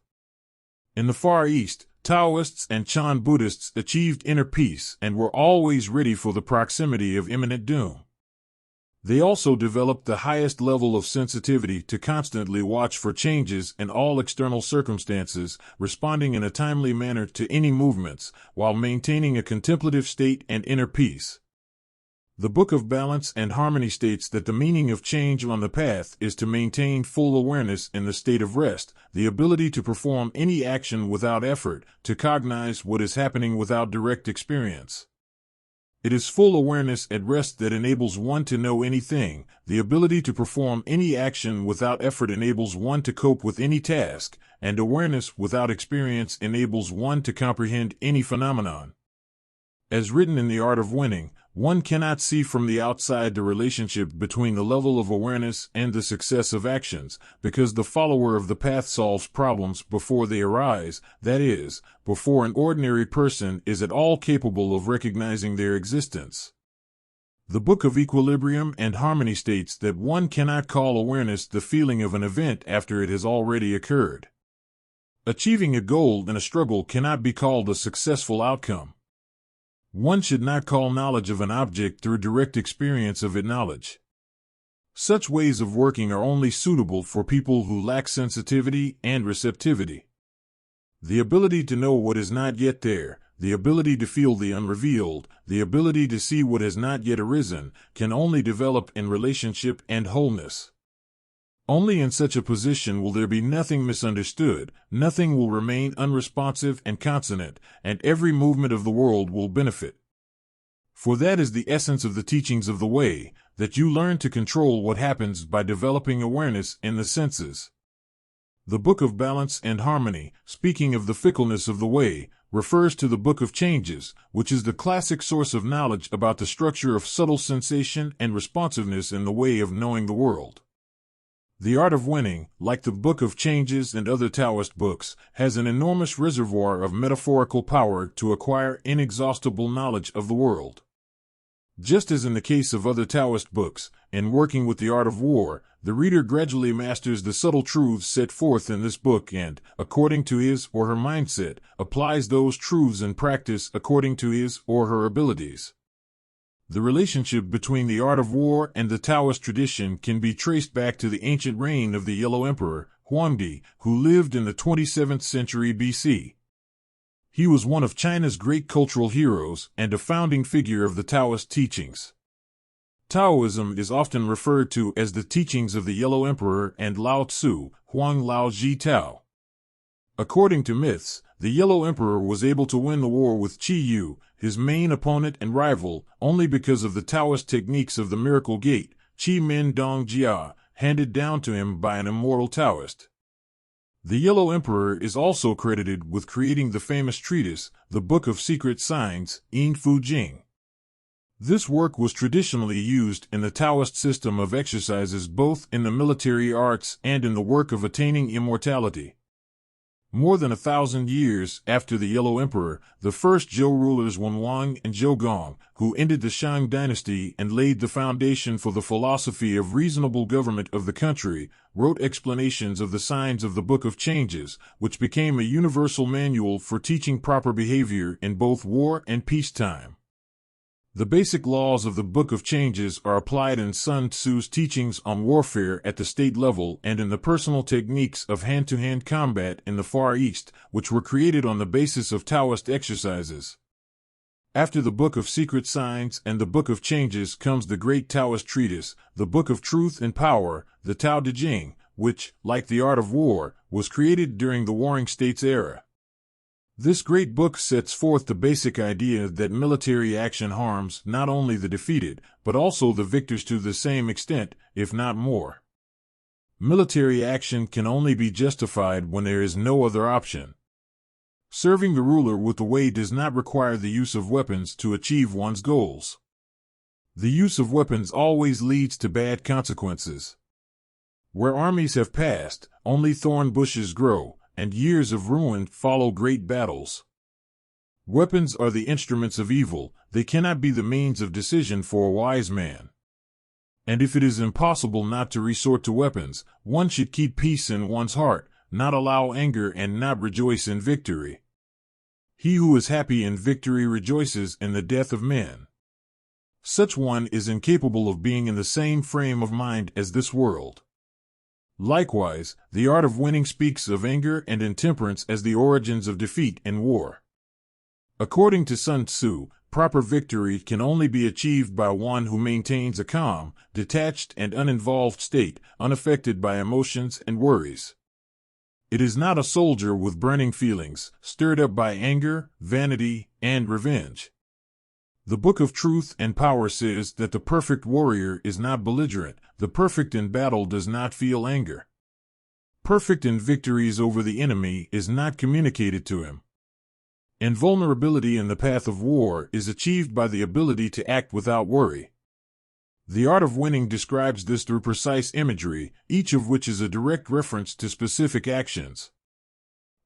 A: In the Far East, Taoists and Chan Buddhists achieved inner peace and were always ready for the proximity of imminent doom. They also developed the highest level of sensitivity to constantly watch for changes in all external circumstances, responding in a timely manner to any movements, while maintaining a contemplative state and inner peace. The Book of Balance and Harmony states that the meaning of change on the path is to maintain full awareness in the state of rest, the ability to perform any action without effort, to cognize what is happening without direct experience. It is full awareness at rest that enables one to know anything. The ability to perform any action without effort enables one to cope with any task, and awareness without experience enables one to comprehend any phenomenon. As written in The Art of Winning, one cannot see from the outside the relationship between the level of awareness and the success of actions, because the follower of the path solves problems before they arise, that is, before an ordinary person is at all capable of recognizing their existence. The Book of Equilibrium and Harmony states that one cannot call awareness the feeling of an event after it has already occurred. Achieving a goal in a struggle cannot be called a successful outcome. One should not call knowledge of an object through direct experience of it knowledge. Such ways of working are only suitable for people who lack sensitivity and receptivity. The ability to know what is not yet there, the ability to feel the unrevealed, the ability to see what has not yet arisen, can only develop in relationship and wholeness. Only in such a position will there be nothing misunderstood, nothing will remain unresponsive and consonant, and every movement of the world will benefit. For that is the essence of the teachings of the way, that you learn to control what happens by developing awareness in the senses. The Book of Balance and Harmony, speaking of the fickleness of the way, refers to the Book of Changes, which is the classic source of knowledge about the structure of subtle sensation and responsiveness in the way of knowing the world. The Art of Winning, like the Book of Changes and other Taoist books, has an enormous reservoir of metaphorical power to acquire inexhaustible knowledge of the world. Just as in the case of other Taoist books, in working with the art of war, the reader gradually masters the subtle truths set forth in this book and, according to his or her mindset, applies those truths in practice according to his or her abilities. The relationship between the art of war and the Taoist tradition can be traced back to the ancient reign of the Yellow Emperor, Huangdi, who lived in the 27th century BC. He was one of China's great cultural heroes and a founding figure of the Taoist teachings. Taoism is often referred to as the teachings of the Yellow Emperor and Lao Tzu, Huang Lao Ji Tao. According to myths, the Yellow Emperor was able to win the war with Qi Yu, his main opponent and rival, only because of the Taoist techniques of the Miracle Gate, Qi Min Dong Jia, handed down to him by an immortal Taoist. The Yellow Emperor is also credited with creating the famous treatise, the Book of Secret Signs, Yin Fu Jing. This work was traditionally used in the Taoist system of exercises both in the military arts and in the work of attaining immortality. More than 1,000 years after the Yellow Emperor, the first Zhou rulers Wenwang and Zhougong, who ended the Shang dynasty and laid the foundation for the philosophy of reasonable government of the country, wrote explanations of the signs of the Book of Changes, which became a universal manual for teaching proper behavior in both war and peacetime. The basic laws of the Book of Changes are applied in Sun Tzu's teachings on warfare at the state level and in the personal techniques of hand-to-hand combat in the Far East, which were created on the basis of Taoist exercises. After the Book of Secret Signs and the Book of Changes comes the great Taoist treatise, the Book of Truth and Power, the Tao Te Ching, which, like the Art of War, was created during the Warring States era. This great book sets forth the basic idea that military action harms not only the defeated, but also the victors to the same extent, if not more. Military action can only be justified when there is no other option. Serving the ruler with the way does not require the use of weapons to achieve one's goals. The use of weapons always leads to bad consequences. Where armies have passed, only thorn bushes grow, and years of ruin follow great battles. Weapons are the instruments of evil, they cannot be the means of decision for a wise man. And if it is impossible not to resort to weapons, one should keep peace in one's heart, not allow anger and not rejoice in victory. He who is happy in victory rejoices in the death of men. Such one is incapable of being in the same frame of mind as this world. Likewise, the art of winning speaks of anger and intemperance as the origins of defeat in war. According to Sun Tzu, proper victory can only be achieved by one who maintains a calm, detached and uninvolved state, unaffected by emotions and worries. It is not a soldier with burning feelings, stirred up by anger, vanity, and revenge. The Book of Truth and Power says that the perfect warrior is not belligerent, the perfect in battle does not feel anger. Perfect in victories over the enemy is not communicated to him. Invulnerability in the path of war is achieved by the ability to act without worry. The art of winning describes this through precise imagery, each of which is a direct reference to specific actions.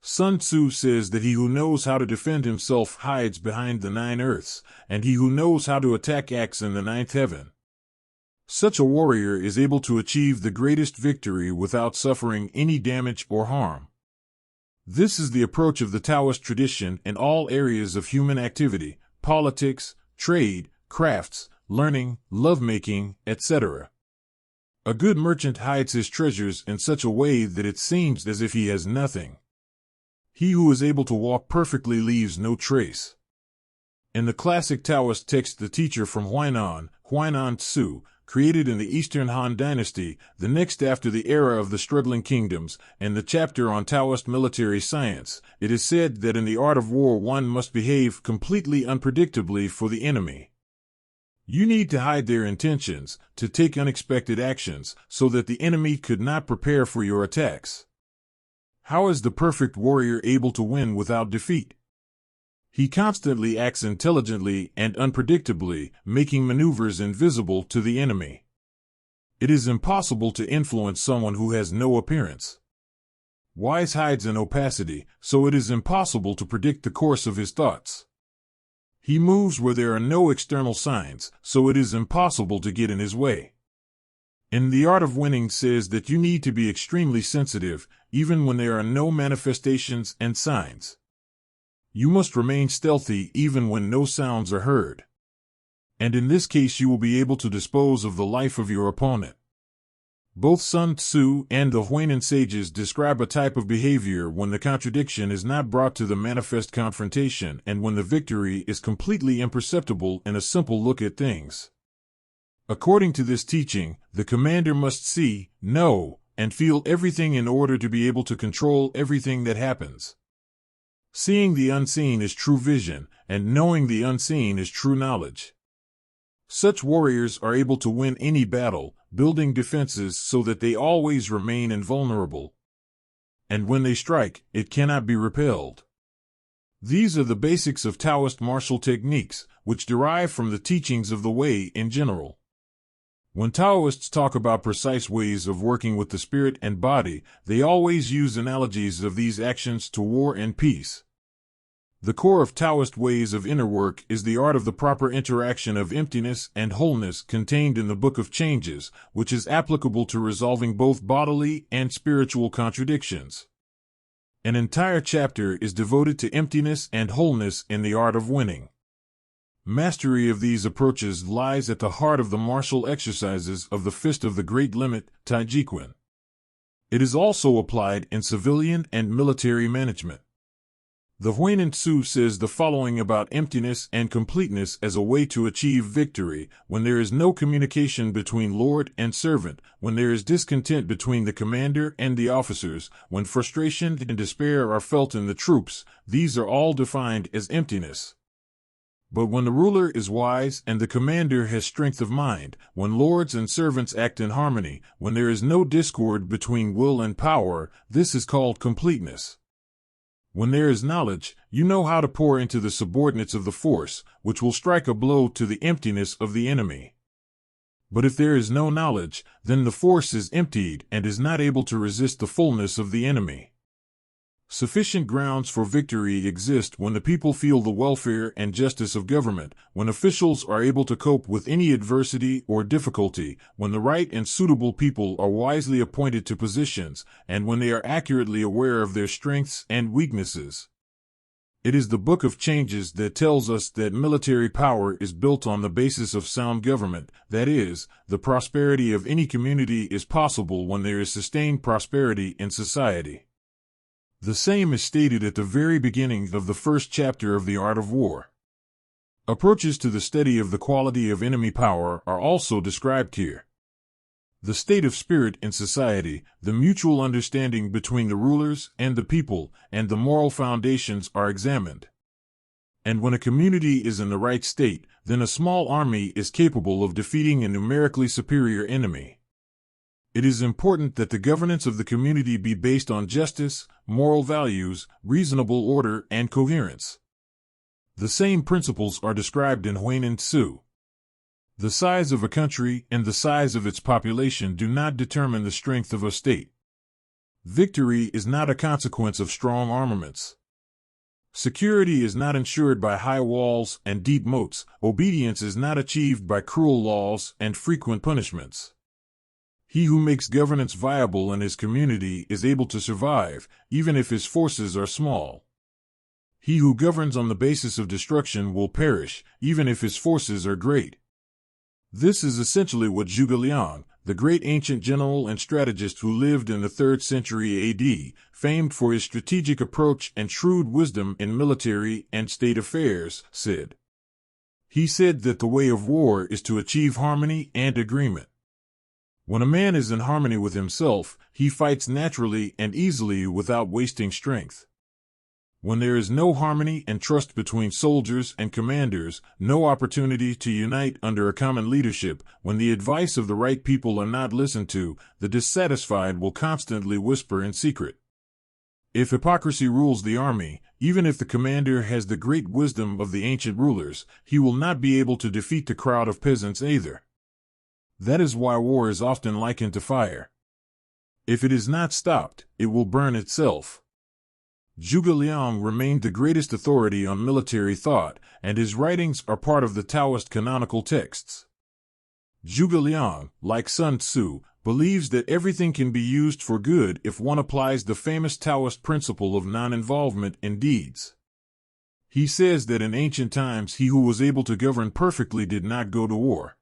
A: Sun Tzu says that he who knows how to defend himself hides behind the 9 earths, and he who knows how to attack acts in the 9th heaven. Such a warrior is able to achieve the greatest victory without suffering any damage or harm. This is the approach of the Taoist tradition in all areas of human activity, politics, trade, crafts, learning, lovemaking, etc. A good merchant hides his treasures in such a way that it seems as if he has nothing. He who is able to walk perfectly leaves no trace. In the classic Taoist text The Teacher from Huainan Tzu, created in the Eastern Han Dynasty, the next after the era of the struggling kingdoms, and the chapter on Taoist military science, it is said that in the art of war one must behave completely unpredictably for the enemy. You need to hide their intentions, to take unexpected actions, so that the enemy could not prepare for your attacks. How is the perfect warrior able to win without defeat? He constantly acts intelligently and unpredictably, making maneuvers invisible to the enemy. It is impossible to influence someone who has no appearance. Wise hides in opacity, so it is impossible to predict the course of his thoughts. He moves where there are no external signs, so it is impossible to get in his way. In The Art of Winning says that you need to be extremely sensitive, even when there are no manifestations and signs. You must remain stealthy even when no sounds are heard. And in this case you will be able to dispose of the life of your opponent. Both Sun Tzu and the Huainan sages describe a type of behavior when the contradiction is not brought to the manifest confrontation and when the victory is completely imperceptible in a simple look at things. According to this teaching, the commander must see, know, and feel everything in order to be able to control everything that happens. Seeing the unseen is true vision, and knowing the unseen is true knowledge. Such warriors are able to win any battle, building defenses so that they always remain invulnerable. And when they strike, it cannot be repelled. These are the basics of Taoist martial techniques, which derive from the teachings of the Way in general. When Taoists talk about precise ways of working with the spirit and body, they always use analogies of these actions to war and peace. The core of Taoist ways of inner work is the art of the proper interaction of emptiness and wholeness contained in the Book of Changes, which is applicable to resolving both bodily and spiritual contradictions. An entire chapter is devoted to emptiness and wholeness in the art of winning. Mastery of these approaches lies at the heart of the martial exercises of the Fist of the Great Limit, Taijiquan. It is also applied in civilian and military management. The Sun Tzu says the following about emptiness and completeness as a way to achieve victory: when there is no communication between lord and servant, when there is discontent between the commander and the officers, when frustration and despair are felt in the troops, these are all defined as emptiness. But when the ruler is wise and the commander has strength of mind, when lords and servants act in harmony, when there is no discord between will and power, this is called completeness. When there is knowledge, you know how to pour into the subordinates of the force, which will strike a blow to the emptiness of the enemy. But if there is no knowledge, then the force is emptied and is not able to resist the fullness of the enemy. Sufficient grounds for victory exist when the people feel the welfare and justice of government, when officials are able to cope with any adversity or difficulty, when the right and suitable people are wisely appointed to positions, and when they are accurately aware of their strengths and weaknesses. It is the Book of Changes that tells us that military power is built on the basis of sound government, that is, the prosperity of any community is possible when there is sustained prosperity in society. The same is stated at the very beginning of the first chapter of The Art of War. Approaches to the study of the quality of enemy power are also described here. The state of spirit in society, the mutual understanding between the rulers and the people, and the moral foundations are examined. And when a community is in the right state, then a small army is capable of defeating a numerically superior enemy. It is important that the governance of the community be based on justice, moral values, reasonable order, and coherence. The same principles are described in Sun Tzu. The size of a country and the size of its population do not determine the strength of a state. Victory is not a consequence of strong armaments. Security is not ensured by high walls and deep moats. Obedience is not achieved by cruel laws and frequent punishments. He who makes governance viable in his community is able to survive, even if his forces are small. He who governs on the basis of destruction will perish, even if his forces are great. This is essentially what Zhuge Liang, the great ancient general and strategist who lived in the 3rd century AD, famed for his strategic approach and shrewd wisdom in military and state affairs, said. He said that the way of war is to achieve harmony and agreement. When a man is in harmony with himself, he fights naturally and easily without wasting strength. When there is no harmony and trust between soldiers and commanders, no opportunity to unite under a common leadership, when the advice of the right people are not listened to, the dissatisfied will constantly whisper in secret. If hypocrisy rules the army, even if the commander has the great wisdom of the ancient rulers, he will not be able to defeat the crowd of peasants either. That is why war is often likened to fire. If it is not stopped, it will burn itself. Zhuge Liang remained the greatest authority on military thought, and his writings are part of the Taoist canonical texts. Zhuge Liang, like Sun Tzu, believes that everything can be used for good if one applies the famous Taoist principle of non-involvement in deeds. He says that in ancient times he who was able to govern perfectly did not go to war.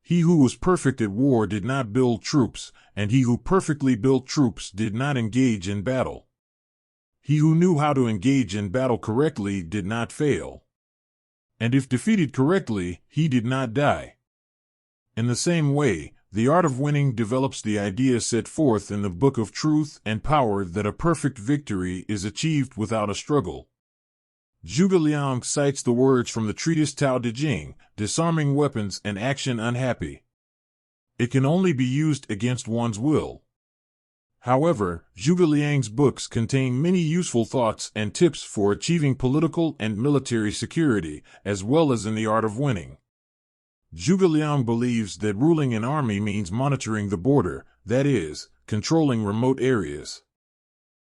A: He who was perfect at war did not build troops, and he who perfectly built troops did not engage in battle. He who knew how to engage in battle correctly did not fail. And if defeated correctly, he did not die. In the same way, the art of winning develops the idea set forth in the Book of Truth and Power that a perfect victory is achieved without a struggle. Zhuge Liang cites the words from the treatise Tao Te Ching, disarming weapons and action unhappy. It can only be used against one's will. However, Zhuge Liang's books contain many useful thoughts and tips for achieving political and military security, as well as in the art of winning. Zhuge Liang believes that ruling an army means monitoring the border, that is, controlling remote areas.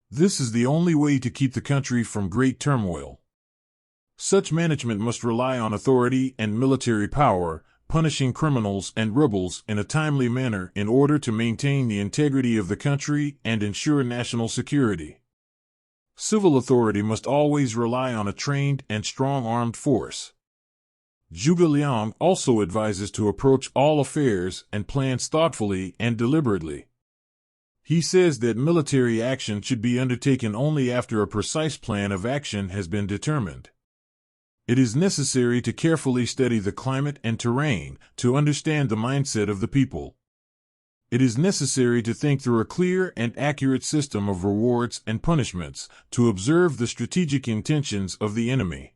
A: This is the only way to keep the country from great turmoil. Such management must rely on authority and military power, punishing criminals and rebels in a timely manner in order to maintain the integrity of the country and ensure national security. Civil authority must always rely on a trained and strong armed force. Zhuge Liang also advises to approach all affairs and plans thoughtfully and deliberately. He says that military action should be undertaken only after a precise plan of action has been determined. It is necessary to carefully study the climate and terrain to understand the mindset of the people. It is necessary to think through a clear and accurate system of rewards and punishments to observe the strategic intentions of the enemy.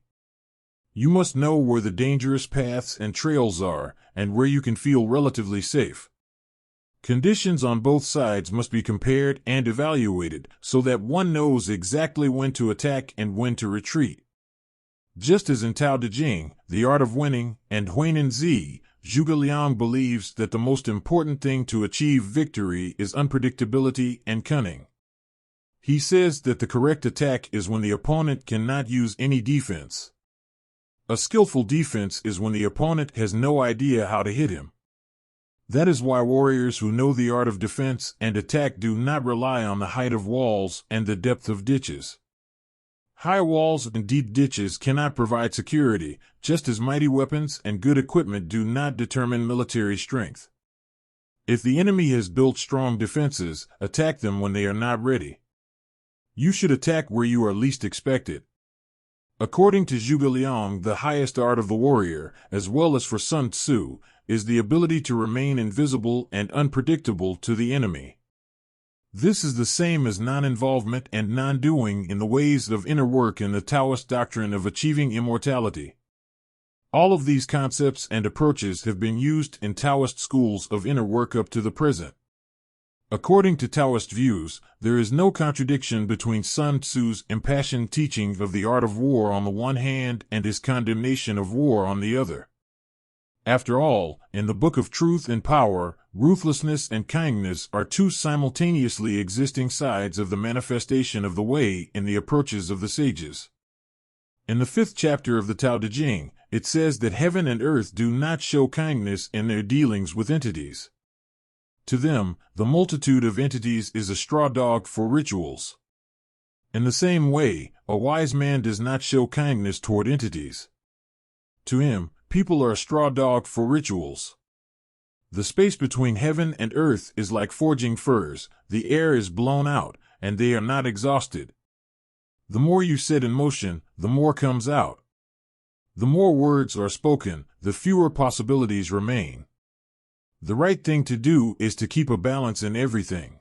A: You must know where the dangerous paths and trails are and where you can feel relatively safe. Conditions on both sides must be compared and evaluated so that one knows exactly when to attack and when to retreat. Just as in Tao Te Ching, The Art of Winning, and Huineng Zi, Zhuge Liang believes that the most important thing to achieve victory is unpredictability and cunning. He says that the correct attack is when the opponent cannot use any defense. A skillful defense is when the opponent has no idea how to hit him. That is why warriors who know the art of defense and attack do not rely on the height of walls and the depth of ditches. High walls and deep ditches cannot provide security, just as mighty weapons and good equipment do not determine military strength. If the enemy has built strong defenses, attack them when they are not ready. You should attack where you are least expected. According to Zhuge Liang, the highest art of the warrior, as well as for Sun Tzu, is the ability to remain invisible and unpredictable to the enemy. This is the same as non-involvement and non-doing in the ways of inner work in the Taoist doctrine of achieving immortality. All of these concepts and approaches have been used in Taoist schools of inner work up to the present. According to Taoist views, there is no contradiction between Sun Tzu's impassioned teaching of the art of war on the one hand and his condemnation of war on the other. After all, in the Book of Truth and Power, ruthlessness and kindness are two simultaneously existing sides of the manifestation of the way in the approaches of the sages. In the 5th chapter of the Tao Te Ching, it says that heaven and earth do not show kindness in their dealings with entities. To them, the multitude of entities is a straw dog for rituals. In the same way, a wise man does not show kindness toward entities. To him, people are a straw dog for rituals. The space between heaven and earth is like forging furs, the air is blown out, and they are not exhausted. The more you set in motion, the more comes out. The more words are spoken, the fewer possibilities remain. The right thing to do is to keep a balance in everything.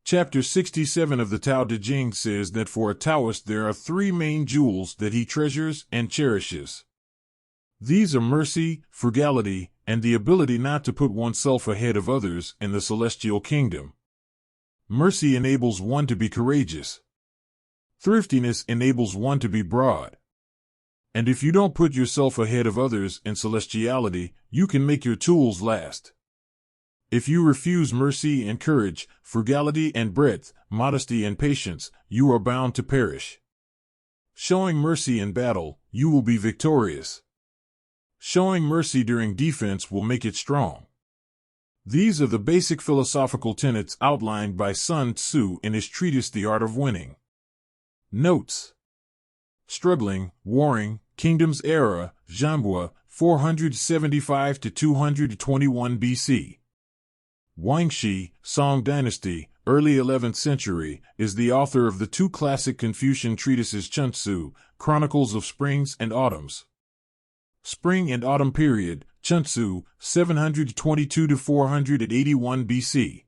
A: Chapter 67 of the Tao Te Ching says that for a Taoist there are 3 main jewels that he treasures and cherishes. These are mercy, frugality, and the ability not to put oneself ahead of others in the celestial kingdom. Mercy enables one to be courageous. Thriftiness enables one to be broad. And if you don't put yourself ahead of others in celestiality, you can make your tools last. If you refuse mercy and courage, frugality and breadth, modesty and patience, you are bound to perish. Showing mercy in battle, you will be victorious. Showing mercy during defense will make it strong. These are the basic philosophical tenets outlined by Sun Tzu in his treatise The Art of Winning. Notes: Struggling, Warring, Kingdoms Era, Zhanghua, 475 to 221 BC. Wangshi, Song Dynasty, early 11th century, is the author of the 2 classic Confucian treatises Sun Tzu, Chronicles of Springs and Autumns. Spring and Autumn Period, Sun Tzu, 722 to 481 BC.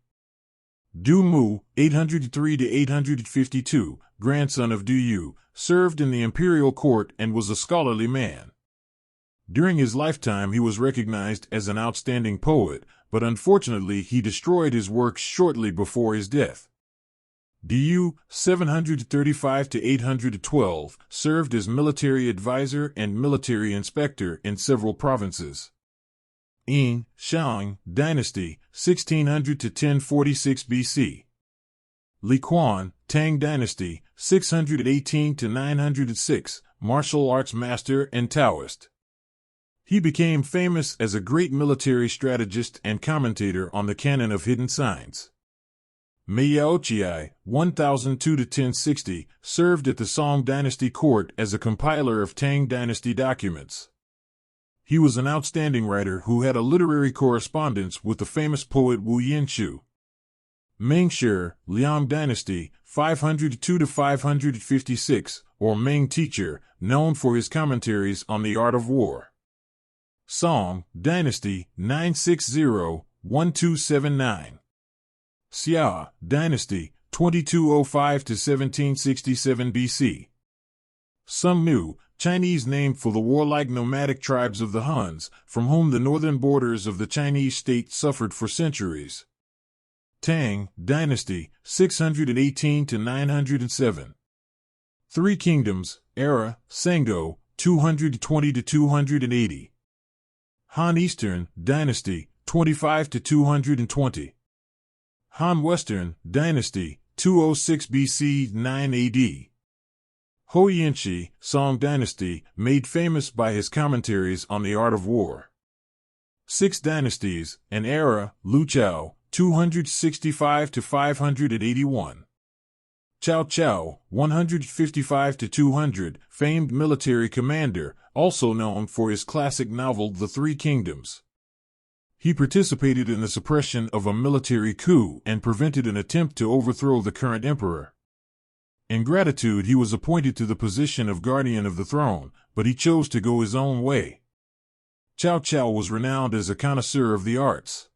A: Du Mu, 803 to 852, grandson of Du Yu, served in the imperial court and was a scholarly man. During his lifetime he was recognized as an outstanding poet, but unfortunately he destroyed his works shortly before his death. Du Yu, 735 to 812, served as military advisor and military inspector in several provinces. Yin, Shang, Dynasty, 1600 to 1046 BC. Li Quan, Tang Dynasty, 618 to 906, martial arts master and Taoist. He became famous as a great military strategist and commentator on the canon of hidden signs. Miaoqiai, 1002 to 1060, served at the Song Dynasty court as a compiler of Tang Dynasty documents. He was an outstanding writer who had a literary correspondence with the famous poet Wu Yinshu. Ming Shi, Liang Dynasty, 502 to 556, or Ming Teacher, known for his commentaries on the art of war. Song Dynasty, 960-1279. Xia Dynasty, 2205 to 1767 BC. Sungnu, Chinese name for the warlike nomadic tribes of the Huns, from whom the northern borders of the Chinese state suffered for centuries. Tang Dynasty, 618 to 907. Three Kingdoms, Era, Sengo, 220 to 280. Han Eastern Dynasty, 25 to 220. Han Western Dynasty, 206 BC 9 AD. Ho Yinshi, Song Dynasty, made famous by his commentaries on the art of war. Six Dynasties, an Era, Lu Chao, 265 to 581. Cao Cao, 155 to 200, famed military commander, also known for his classic novel The Three Kingdoms. He participated in the suppression of a military coup and prevented an attempt to overthrow the current emperor. In gratitude, he was appointed to the position of guardian of the throne, but he chose to go his own way. Cao Cao was renowned as a connoisseur of the arts.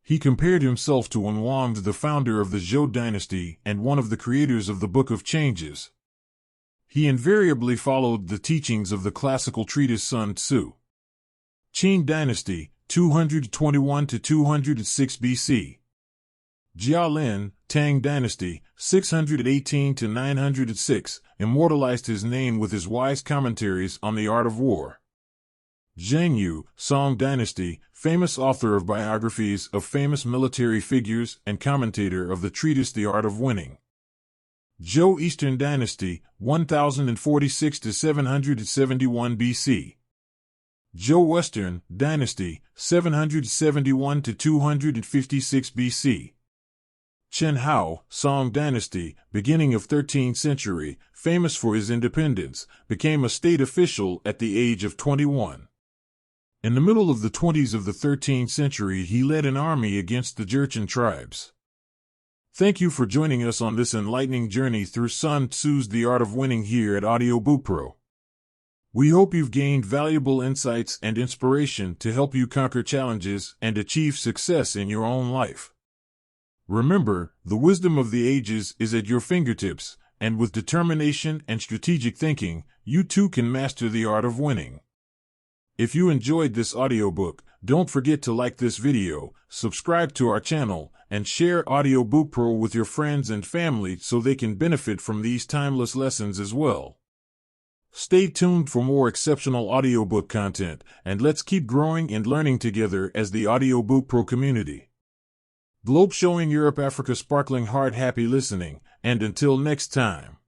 A: He compared himself to Wen Wang, the founder of the Zhou dynasty and one of the creators of the Book of Changes. He invariably followed the teachings of the classical treatise Sun Tzu. Qin Dynasty, 221 to 206 BC. Jialin, Tang Dynasty, 618 to 906, immortalized his name with his wise commentaries on the art of war. Zheng Yu, Song Dynasty, famous author of biographies of famous military figures and commentator of the treatise The Art of Winning. Zhou Eastern Dynasty, 1046 to 771 BC. Zhou Western Dynasty, 771 to 256 BC. Chen Hao, Song Dynasty, beginning of 13th century, famous for his independence, became a state official at the age of 21. In the middle of the 20s of the 13th century, he led an army against the Jurchen tribes. Thank you for joining us on this enlightening journey through Sun Tzu's The Art of Winning here at Audiobookpro. We hope you've gained valuable insights and inspiration to help you conquer challenges and achieve success in your own life. Remember, the wisdom of the ages is at your fingertips, and with determination and strategic thinking, you too can master the art of winning. If you enjoyed this audiobook, don't forget to like this video, subscribe to our channel, and share Audiobookpro with your friends and family so they can benefit from these timeless lessons as well. Stay tuned for more exceptional audiobook content, and let's keep growing and learning together as the Audiobookpro community. Globe showing Europe, Africa, sparkling heart, happy listening, and until next time.